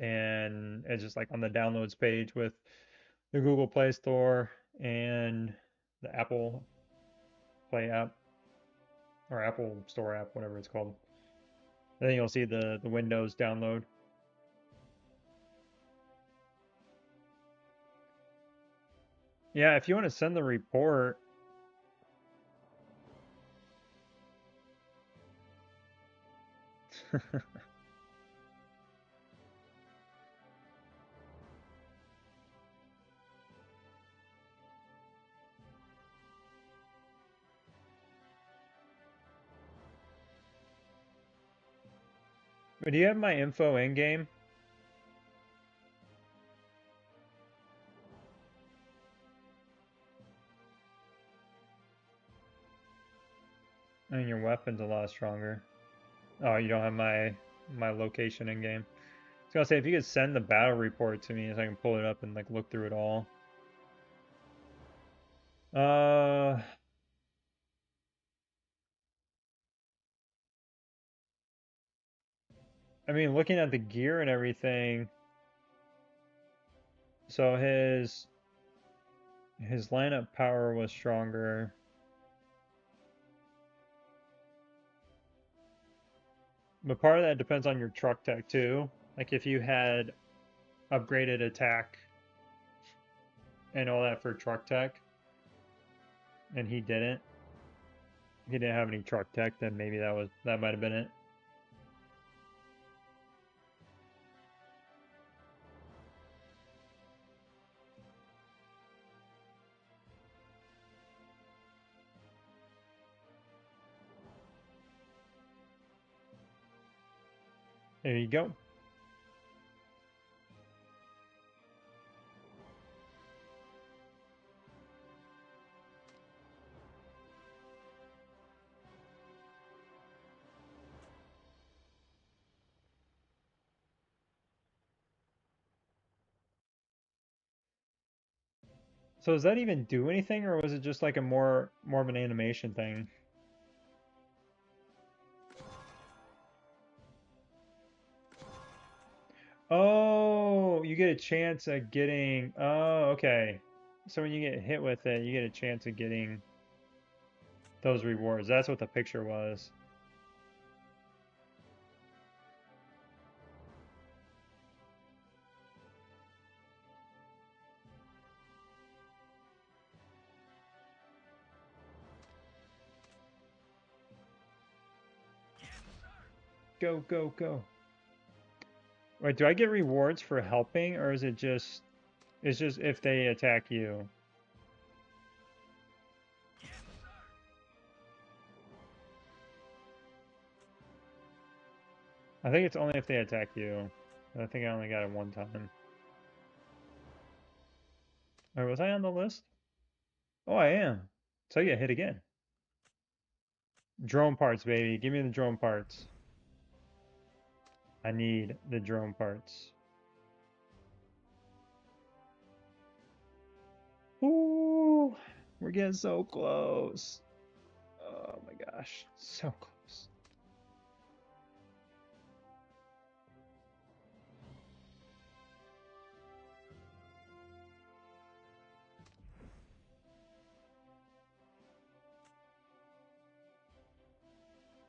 and it's just like on the downloads page with the Google Play Store and the Apple Play app or Apple Store app, whatever it's called. Then you'll see the Windows download. Yeah, if you want to send the report, but do you have my info in game? I mean, your weapon's a lot stronger. Oh, you don't have my location in game. I was gonna say if you could send the battle report to me so I can pull it up and like look through it all. I mean, looking at the gear and everything, so his lineup power was stronger. But part of that depends on your truck tech too. Like if you had upgraded attack and all that for truck tech, and he didn't have any truck tech, then maybe that might have been it. There you go. So does that even do anything, or was it just like a more of an animation thing? Oh, you get a chance at getting... Oh, okay. So when you get hit with it, you get a chance at getting those rewards. That's what the picture was. Go, go, go. Wait, do I get rewards for helping, or is it just... It's just if they attack you? I think it's only if they attack you. I think I only got it one time. Or was I on the list? Oh, I am. So I get hit again. Drone parts, baby. Give me the drone parts. I need the drone parts. We're getting so close. Oh my gosh, so close.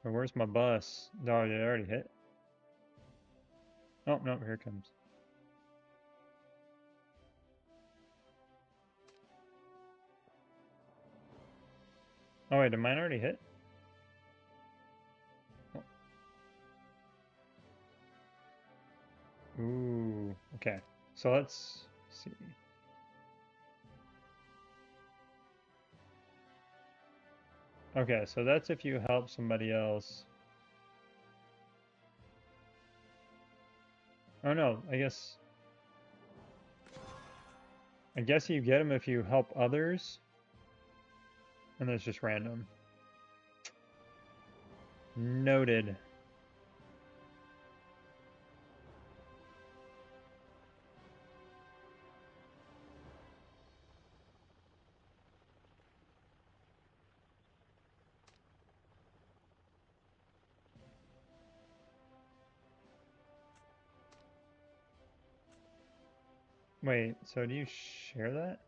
Oh, where's my bus? No, did it already hit? Oh, no, here it comes. Oh wait, did mine already hit? Oh. Ooh, okay. So let's see. Okay, so that's if you help somebody else. Oh no, I guess you get them if you help others. And that's just random. Noted. Wait, so do you share that?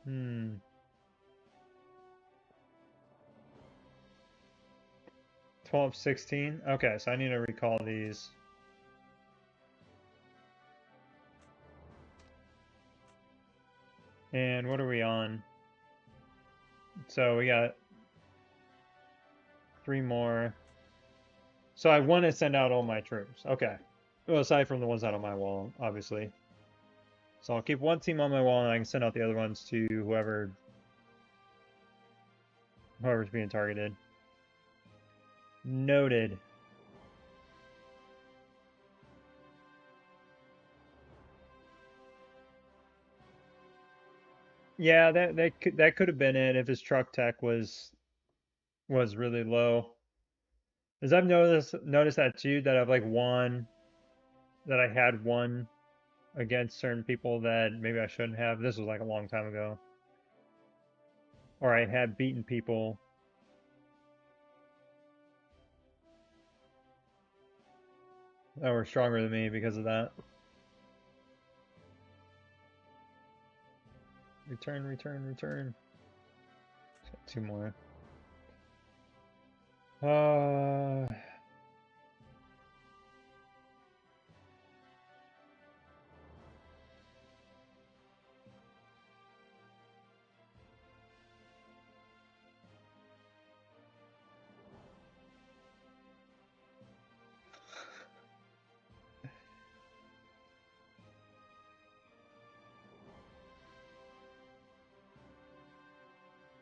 Hmm. 12, 16? Okay, so I need to recall these. And what are we on? So we got 3 more. So I want to send out all my troops. Okay. Well, aside from the ones out on my wall, obviously. So I'll keep one team on my wall and I can send out the other ones to whoever's being targeted. Noted. Yeah, that could have been it if his truck tech was really low. As I've noticed that too, that I've like won, that I had won against certain people that maybe I shouldn't have. This was like a long time ago. Or I had beaten people that were stronger than me because of that. Return, return, return. Got 2 more.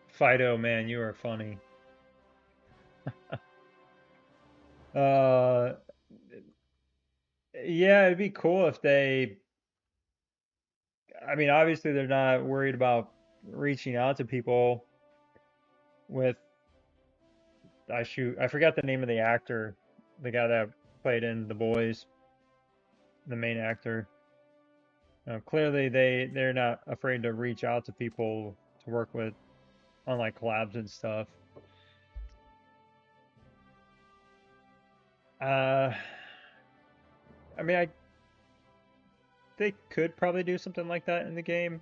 Fido, man, you are funny. Uh, yeah, it'd be cool if they. I mean, obviously they're not worried about reaching out to people with. I forgot the name of the actor, the guy that played in The Boys, the main actor. Clearly they're not afraid to reach out to people to work with on like collabs and stuff. Uh, I mean, they could probably do something like that in the game.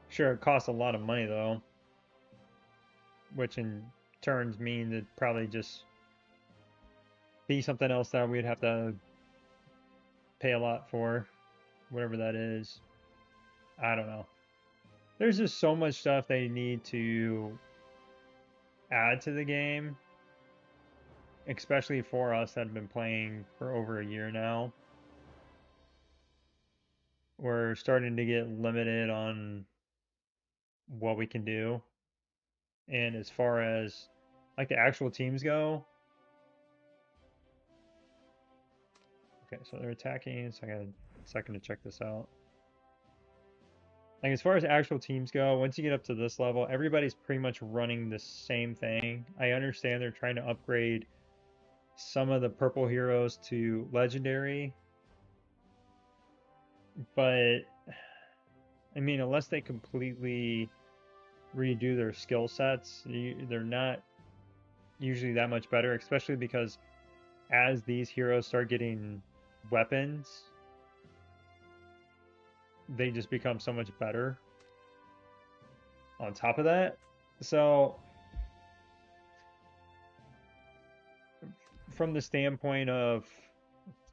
Sure, it costs a lot of money though, which in turns mean it'd probably just be something else that we'd have to pay a lot for, whatever that is. I don't know. There's just so much stuff they need to add to the game, especially for us that have been playing for over a year now. We're starting to get limited on what we can do. And as far as like the actual teams go, okay, so they're attacking, so I got a second to check this out. Like as far as actual teams go, once you get up to this level, everybody's pretty much running the same thing. I understand they're trying to upgrade some of the purple heroes to legendary, but I mean, unless they completely redo their skill sets, they're not usually that much better, especially because as these heroes start getting weapons, they just become so much better on top of that. So from the standpoint of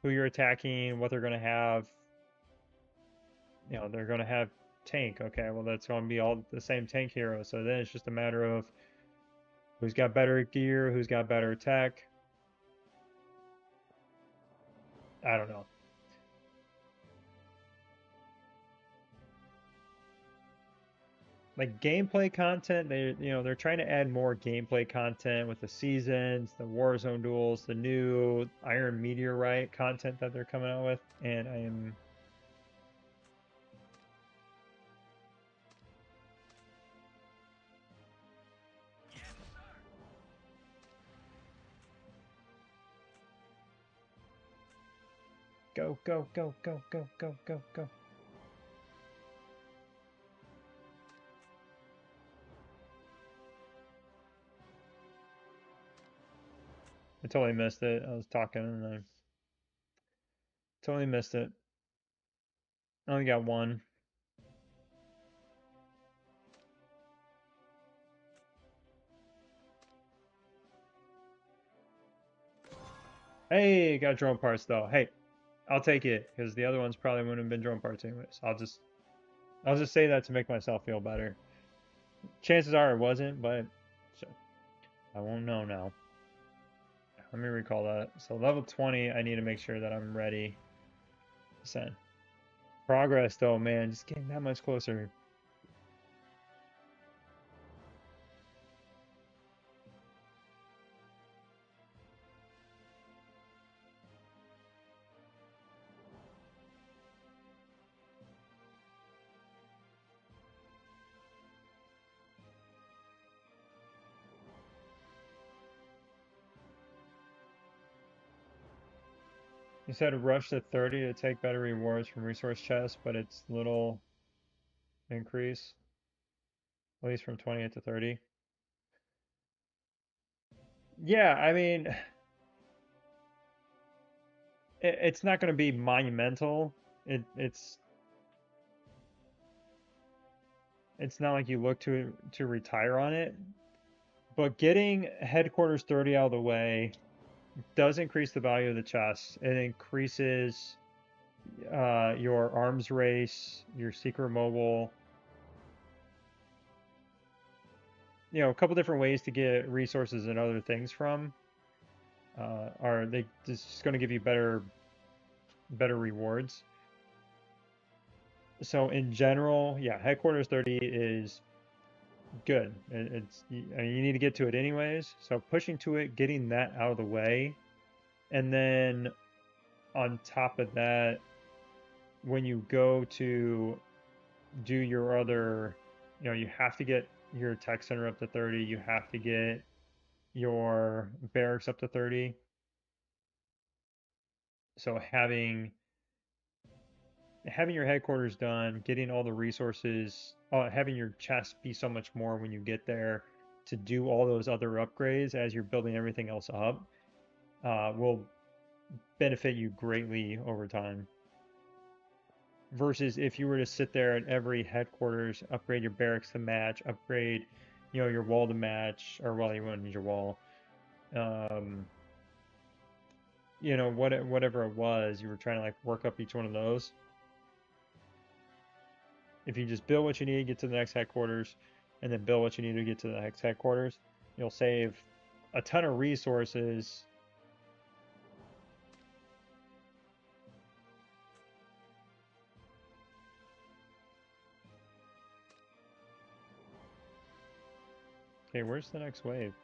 who you're attacking, what they're going to have, they're going to have tank. Okay, well, that's going to be all the same tank hero. So then it's just a matter of who's got better gear, who's got better tech. I don't know. Like gameplay content, they're trying to add more gameplay content with the seasons, the Warzone duels, the new Iron Meteorite content that they're coming out with, and I am go, go, go, go, go, go, go, go. I totally missed it. I was talking and I totally missed it. I only got one. Hey, got drone parts though. Hey, I'll take it because the other ones probably wouldn't have been drone parts anyways. I'll just say that to make myself feel better. Chances are it wasn't, but so I won't know now. Let me recall that. So level 20, I need to make sure that I'm ready to send. Progress though, man, just getting that much closer. You said rush to 30 to take better rewards from resource chests, but it's little increase, at least from 28 to 30. Yeah, I mean, it's not going to be monumental. It's not like you look to retire on it, but getting headquarters 30 out of the way does increase the value of the chest. It increases your arms race, your secret mobile. A couple different ways to get resources and other things from. Are they just going to give you better rewards? So in general, yeah, headquarters 30 is good. I mean, you need to get to it anyways. So pushing to it, getting that out of the way, and then on top of that, when you go to do your other, you have to get your tech center up to 30. You have to get your barracks up to 30. So having your headquarters done, getting all the resources, having your chest be so much more when you get there to do all those other upgrades as you're building everything else up, will benefit you greatly over time. Versus if you were to sit there at every headquarters, upgrade your barracks to match, upgrade, your wall to match, or well, you wouldn't need your wall. Whatever it was, you were trying to like work up each one of those. If you just build what you need to get to the next headquarters, and then build what you need to get to the next headquarters, you'll save a ton of resources. Okay, where's the next wave?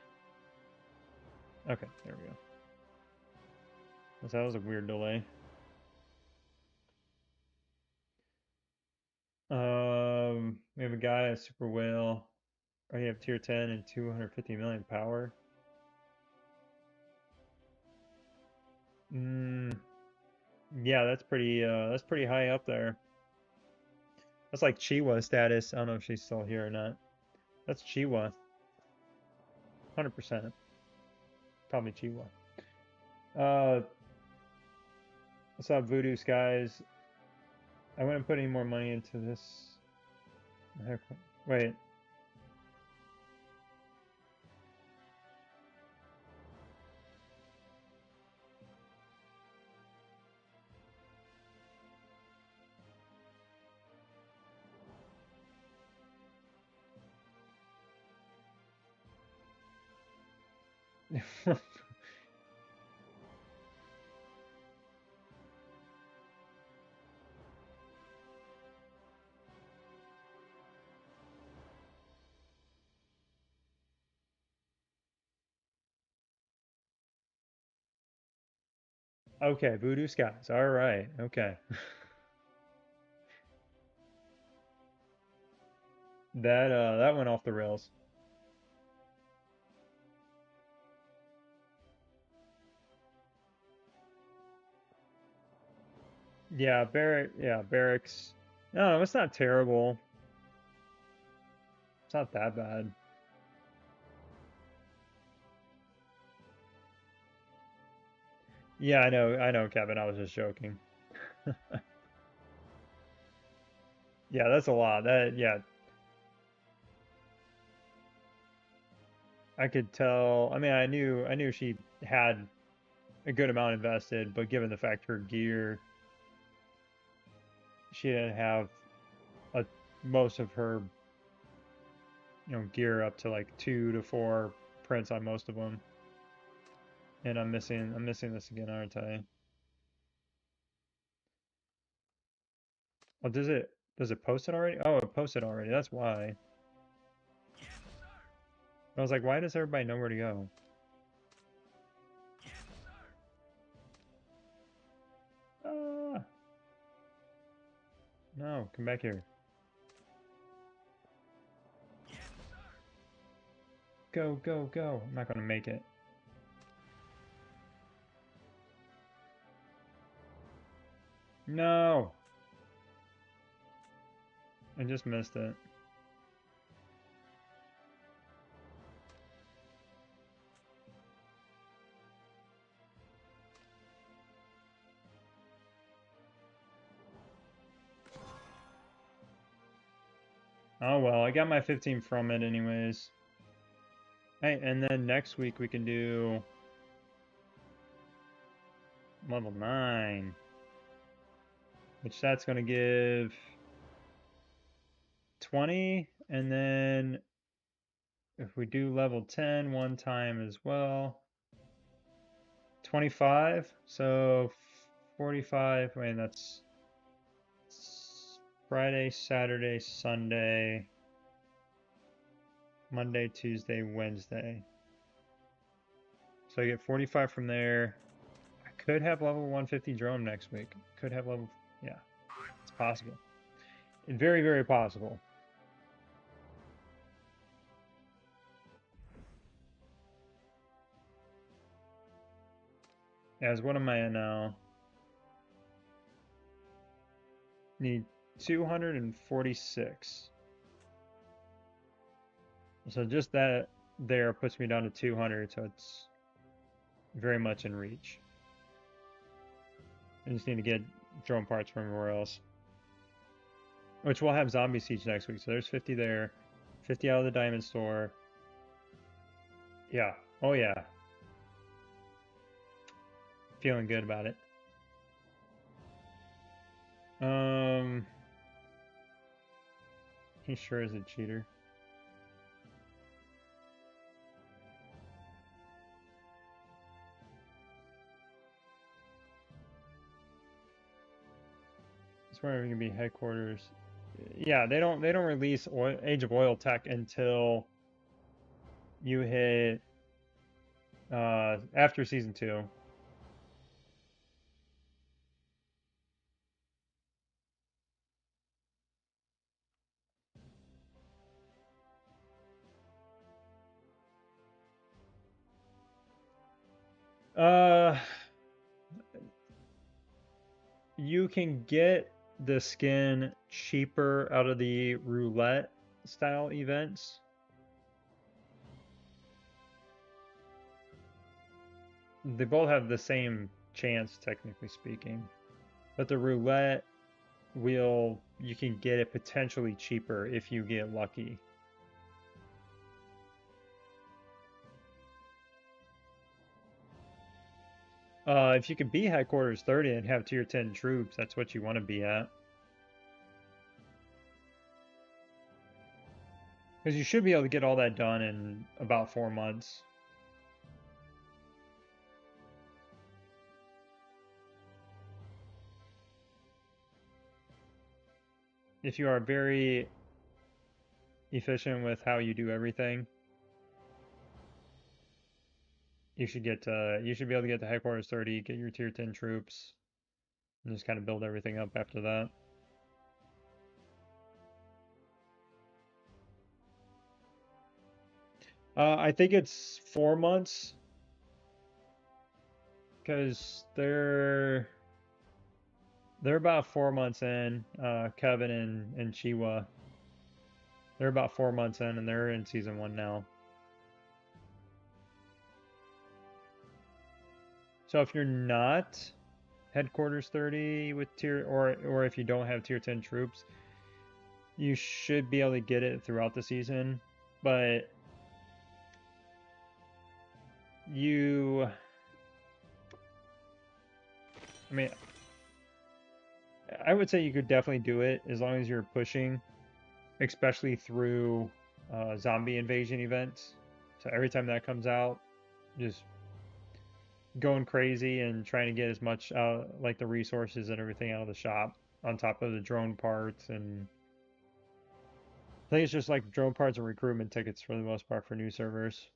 Okay, there we go. That was a weird delay. We have a guy, a super whale. Oh, you have tier 10 and 250 million power. Mm, yeah, that's pretty high up there. That's like Chiwa status. I don't know if she's still here or not. That's Chiwa. 100%. Probably Chiwa. Uh, what's up, Voodoo Skies? I wouldn't put any more money into this. Wait. Okay, Voodoo Skies. All right. Okay. That went off the rails. Yeah, Barracks. No, it's not terrible. It's not that bad. Yeah, I know, Kevin. I was just joking. Yeah, that's a lot. Yeah, I could tell. I mean, I knew she had a good amount invested, but given the fact her gear, she didn't have a most of her, gear up to like 2 to 4 prints on most of them. And I'm missing this again, aren't I? Oh, does it post it already? Oh, it posted already. That's why. I was like, why does everybody know where to go? Ah, no, come back here. Go, go, go. I'm not gonna make it. No! I just missed it. Oh well, I got my 15 from it anyways. Hey, and then next week we can do level 9, which that's gonna give 20, and then if we do level 10 one time as well, 25, so 45, wait, that's Friday, Saturday, Sunday, Monday, Tuesday, Wednesday. So I get 45 from there. I could have level 150 drone next week. Could have level, yeah, it's possible. Very, very possible. As what am I at now? Need 246. So just that there puts me down to 200, so it's very much in reach. I just need to get drone parts from everywhere else. Which we'll have Zombie Siege next week, so there's 50 there. 50 out of the Diamond Store. Yeah. Oh yeah. Feeling good about it. He sure is a cheater. It's where it can be headquarters. Yeah, they don't release Age of Oil tech until you hit after season 2. Uh, you can get the skin cheaper out of the roulette style events. They both have the same chance, technically speaking, but the roulette wheel, you can get it potentially cheaper if you get lucky. If you could be headquarters 30 and have tier 10 troops, that's what you want to be at. Because you should be able to get all that done in about 4 months. If you are very efficient with how you do everything, you should be able to get to headquarters 30, get your tier 10 troops, and just kind of build everything up after that. I think it's 4 months because they're about 4 months in. Kevin and Chiwa, they're about 4 months in, and they're in season 1 now. So if you're not headquarters 30 with tier, or if you don't have tier 10 troops, you should be able to get it throughout the season. But I mean, I would say you could definitely do it as long as you're pushing, especially through zombie invasion events. So every time that comes out, just going crazy and trying to get as much like the resources and everything out of the shop, on top of the drone parts. And I think it's just like drone parts and recruitment tickets for the most part for new servers,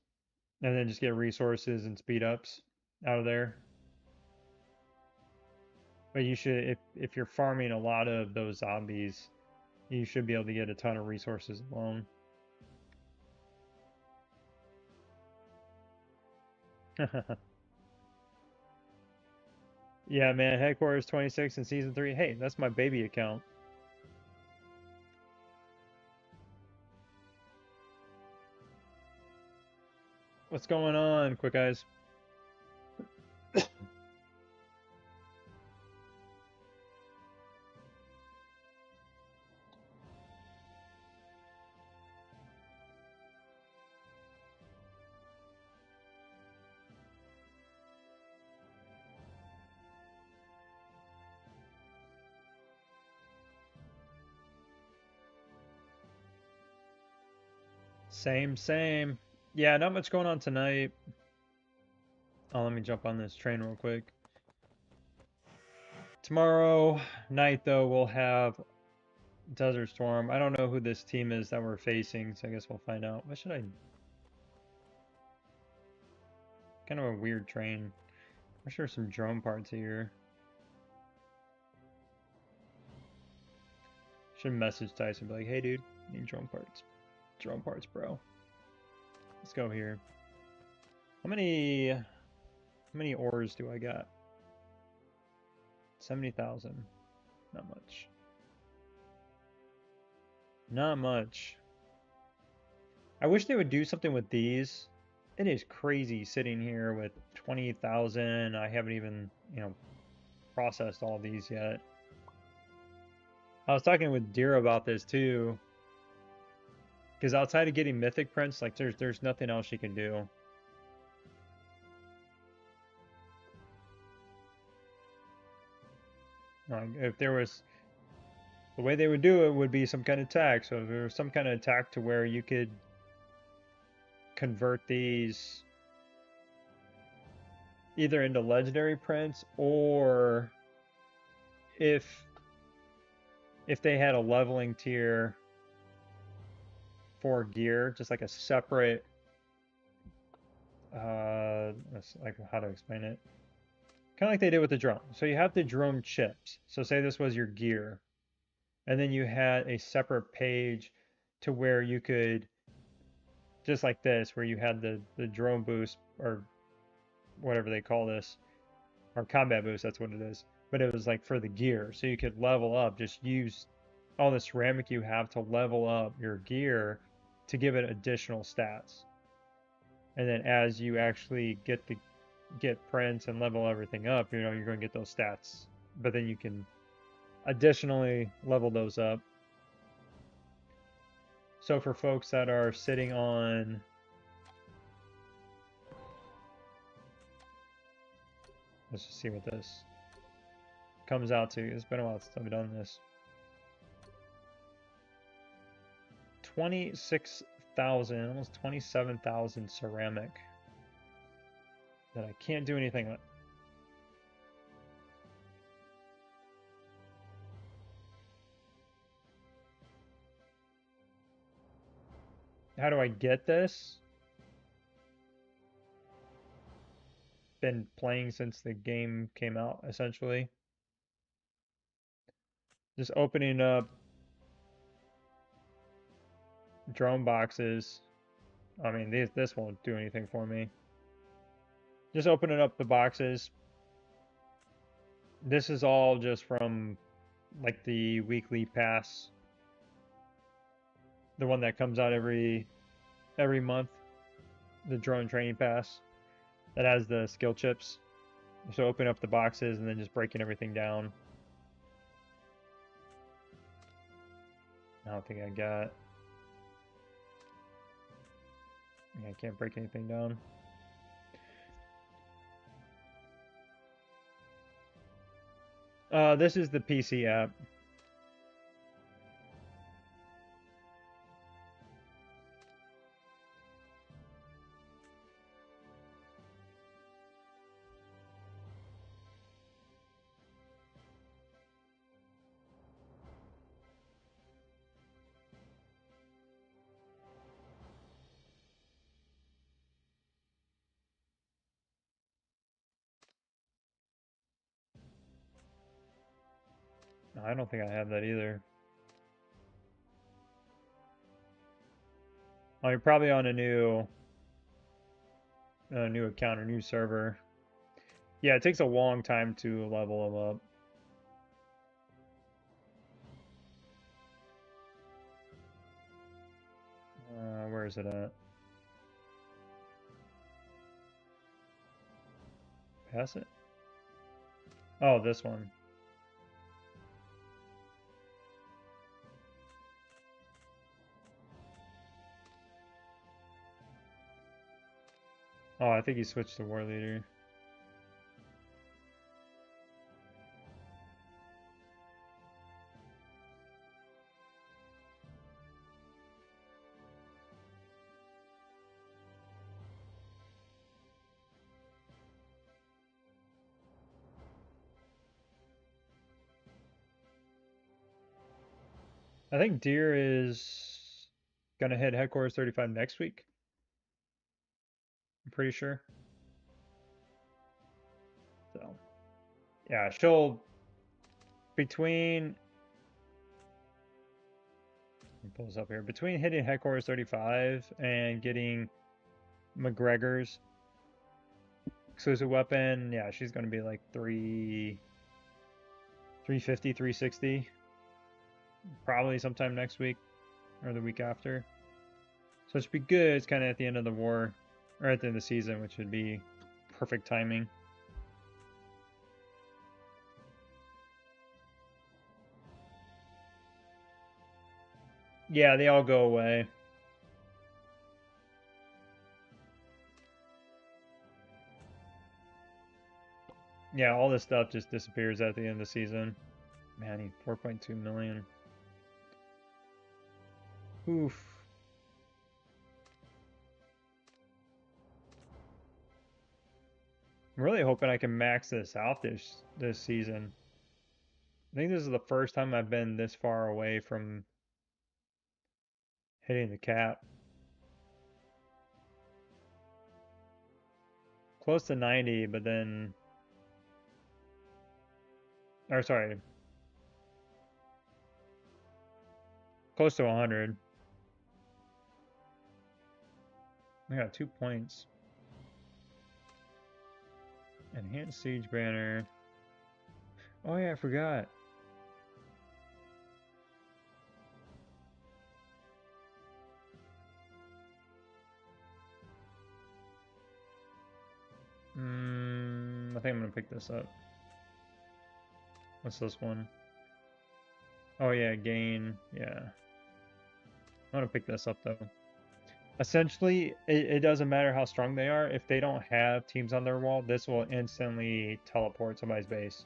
and then just get resources and speed ups out of there. But you should, if you're farming a lot of those zombies, you should be able to get a ton of resources alone. Yeah, man, headquarters 26 in season 3. Hey, that's my baby account. What's going on, Quick Eyes? Same. Yeah, not much going on tonight. Oh, let me jump on this train real quick. Tomorrow night, though, we'll have Desert Storm. I don't know who this team is that we're facing, so I guess we'll find out. What should I... Kind of a weird train. I'm sure some drone parts here. Should message Tyson, be like, hey, dude, need drone parts. Drone parts, bro. Let's go here. How many ores do I got? 70,000. Not much. Not much. I wish they would do something with these. It is crazy sitting here with 20,000. I haven't even, processed all these yet. I was talking with Deer about this too. Because outside of getting mythic prints, like there's nothing else you can do. If there was, the way they would do it would be some kind of tag. So if there was some kind of attack to where you could convert these either into legendary prints, or if they had a leveling tier for gear, just like a separate, like how to explain it, kind of like they did with the drone. So you have the drone chips. So say this was your gear, and then you had a separate page to where you could, just like this, where you had the drone boost, or whatever they call this, or combat boost, that's what it is. But it was like for the gear, so you could level up, just use all the ceramic you have to level up your gear to give it additional stats. And then as you actually get prints and level everything up, you know, you're going to get those stats. But then you can additionally level those up. So for folks that are sitting on let's just see what this comes out to. It's been a while since I've done this. 26,000, almost 27,000 ceramic that I can't do anything with. How do I get this? Been playing since the game came out, essentially. Just opening up drone boxes. I mean, this won't do anything for me. Just opening up the boxes. This is all just from like the weekly pass, the one that comes out every month, the drone training pass that has the skill chips. So open up the boxes and then just breaking everything down. I don't think I got. Yeah, I can't break anything down. This is the PC app. No, I don't think I have that either. Oh, you're probably on a new account or new server. Yeah, it takes a long time to level them up. Where is it at? Pass it? Oh, this one. Oh, I think he switched to War Leader. I think Deer is gonna hit Headquarters 35 next week. I'm pretty sure. So, yeah, she'll between. Let me pull this up here. Between hitting Headquarters 35 and getting McGregor's exclusive weapon, yeah, she's gonna be like 350, 360. Probably sometime next week or the week after. So it should be good. It's kind of at the end of the war, or at the end of the season, which would be perfect timing. Yeah, they all go away. Yeah, all this stuff just disappears at the end of the season. Man, he 4.2 million. Oof. I'm really hoping I can max this out this season. I think this is the first time I've been this far away from hitting the cap. Close to 90, but then... Or sorry. Close to 100. I got 2 points. Enhanced Siege Banner. Oh yeah, I forgot. I think I'm gonna pick this up. What's this one? Oh yeah, gain. Yeah. I'm gonna pick this up though. Essentially, it doesn't matter how strong they are. If they don't have teams on their wall, this will instantly teleport somebody's base.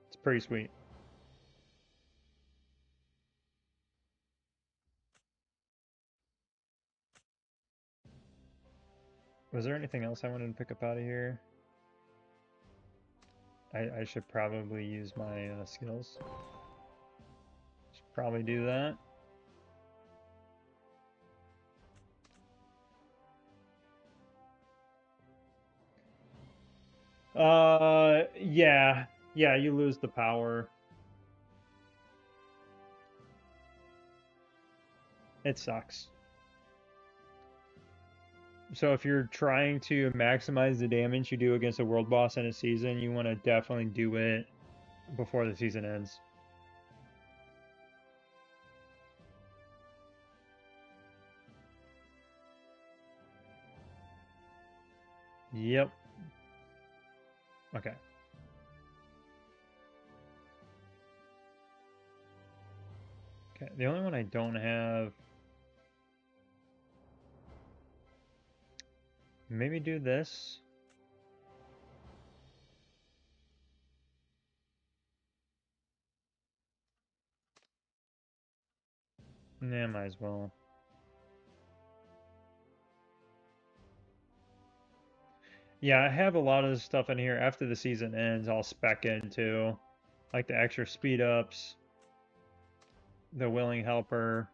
It's pretty sweet. Was there anything else I wanted to pick up out of here? I should probably use my skills. Should probably do that. Yeah. Yeah, you lose the power. It sucks. So if you're trying to maximize the damage you do against a world boss in a season, you want to definitely do it before the season ends. Yep. Okay. Okay, the only one I don't have... Maybe do this. Nah, might as well. Yeah, I have a lot of this stuff in here. After the season ends, I'll spec into like the extra speed ups, the willing helper.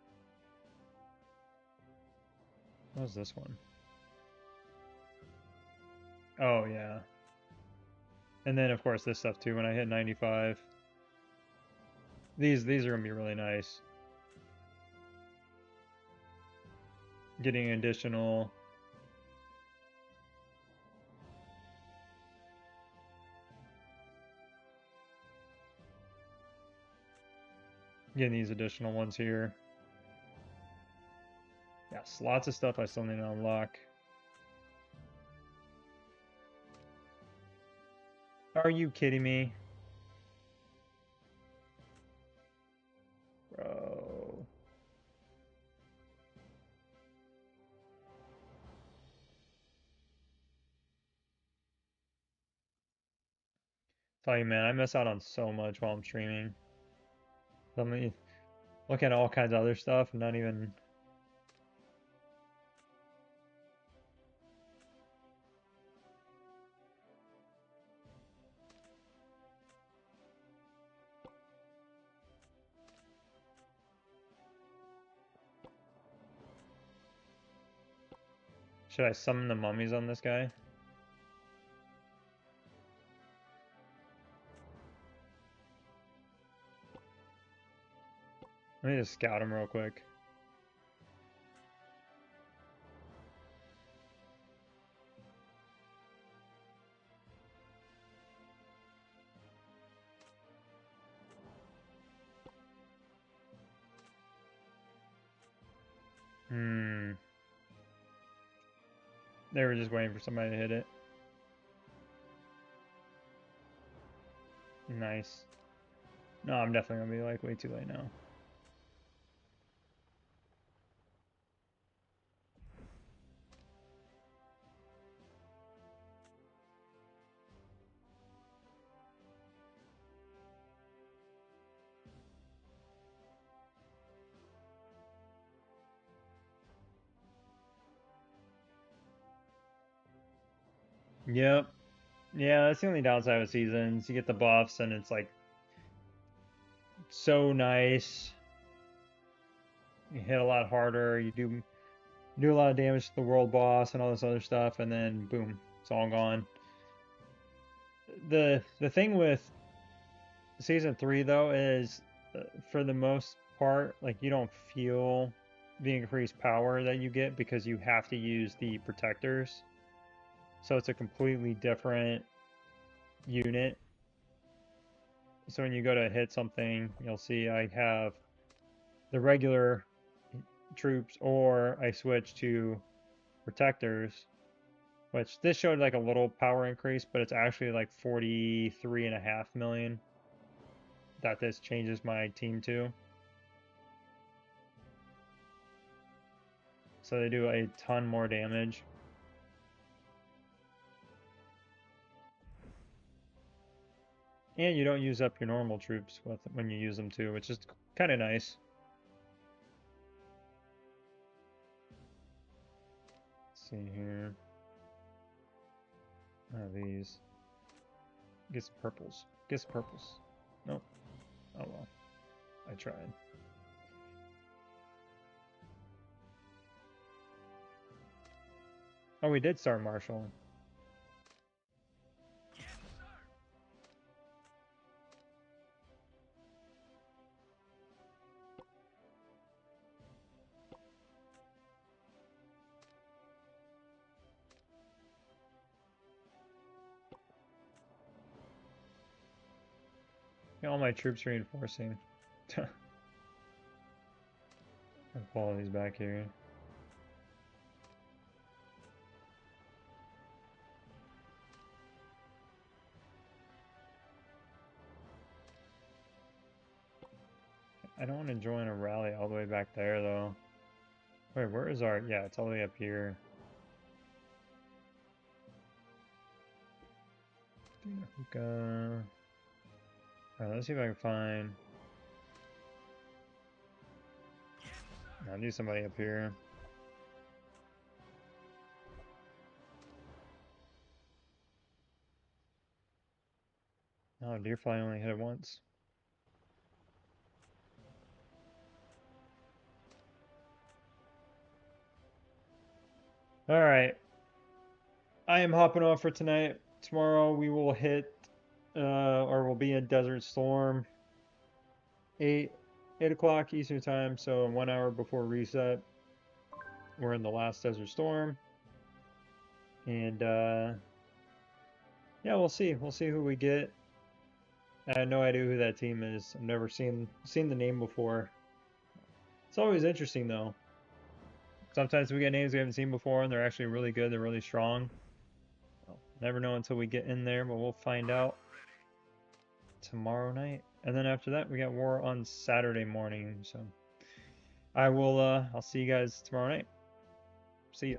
What was this one? Oh yeah. And then of course this stuff too when I hit 95. These are gonna be really nice. Getting additional getting these additional ones here. Yes, lots of stuff I still need to unlock. Are you kidding me? Bro. Tell you, man, I miss out on so much while I'm streaming. Let me look at all kinds of other stuff, not even... Should I summon the mummies on this guy? Let me just scout him real quick. They were just waiting for somebody to hit it. Nice. No, I'm definitely gonna be like way too late now. Yep. Yeah, that's the only downside with seasons. You get the buffs and it's like so nice. You hit a lot harder, you do a lot of damage to the world boss and all this other stuff, and then boom, it's all gone. The thing with season 3 though is for the most part, like you don't feel the increased power that you get because you have to use the protectors. So it's a completely different unit. So when you go to hit something, you'll see I have the regular troops, or I switch to protectors, which this showed like a little power increase, but it's actually like 43.5 million that this changes my team to. So they do a ton more damage. And you don't use up your normal troops when you use them too, which is kind of nice. Let's see here. These. Get some purples. Get some purples. Nope. Oh well. I tried. Oh, we did start Marshall. All my troops reinforcing. I'll follow these back here. I don't want to join a rally all the way back there though. Wait, where is our... Yeah, it's all the way up here. Hookah. Alright, let's see if I can find... I need somebody up here. Oh, Deerfly only hit it once. Alright. I am hopping off for tonight. Tomorrow we will hit, or we'll be in Desert Storm. 8 o'clock Eastern time, so 1 hour before reset. We're in the last Desert Storm. And, yeah, we'll see. We'll see who we get. I had no idea who that team is. I've never seen the name before. It's always interesting though. Sometimes we get names we haven't seen before and they're actually really good, they're really strong. Well, never know until we get in there, but we'll find out tomorrow night. And then after that we got War on Saturday morning. So I will I'll see you guys tomorrow night. See ya.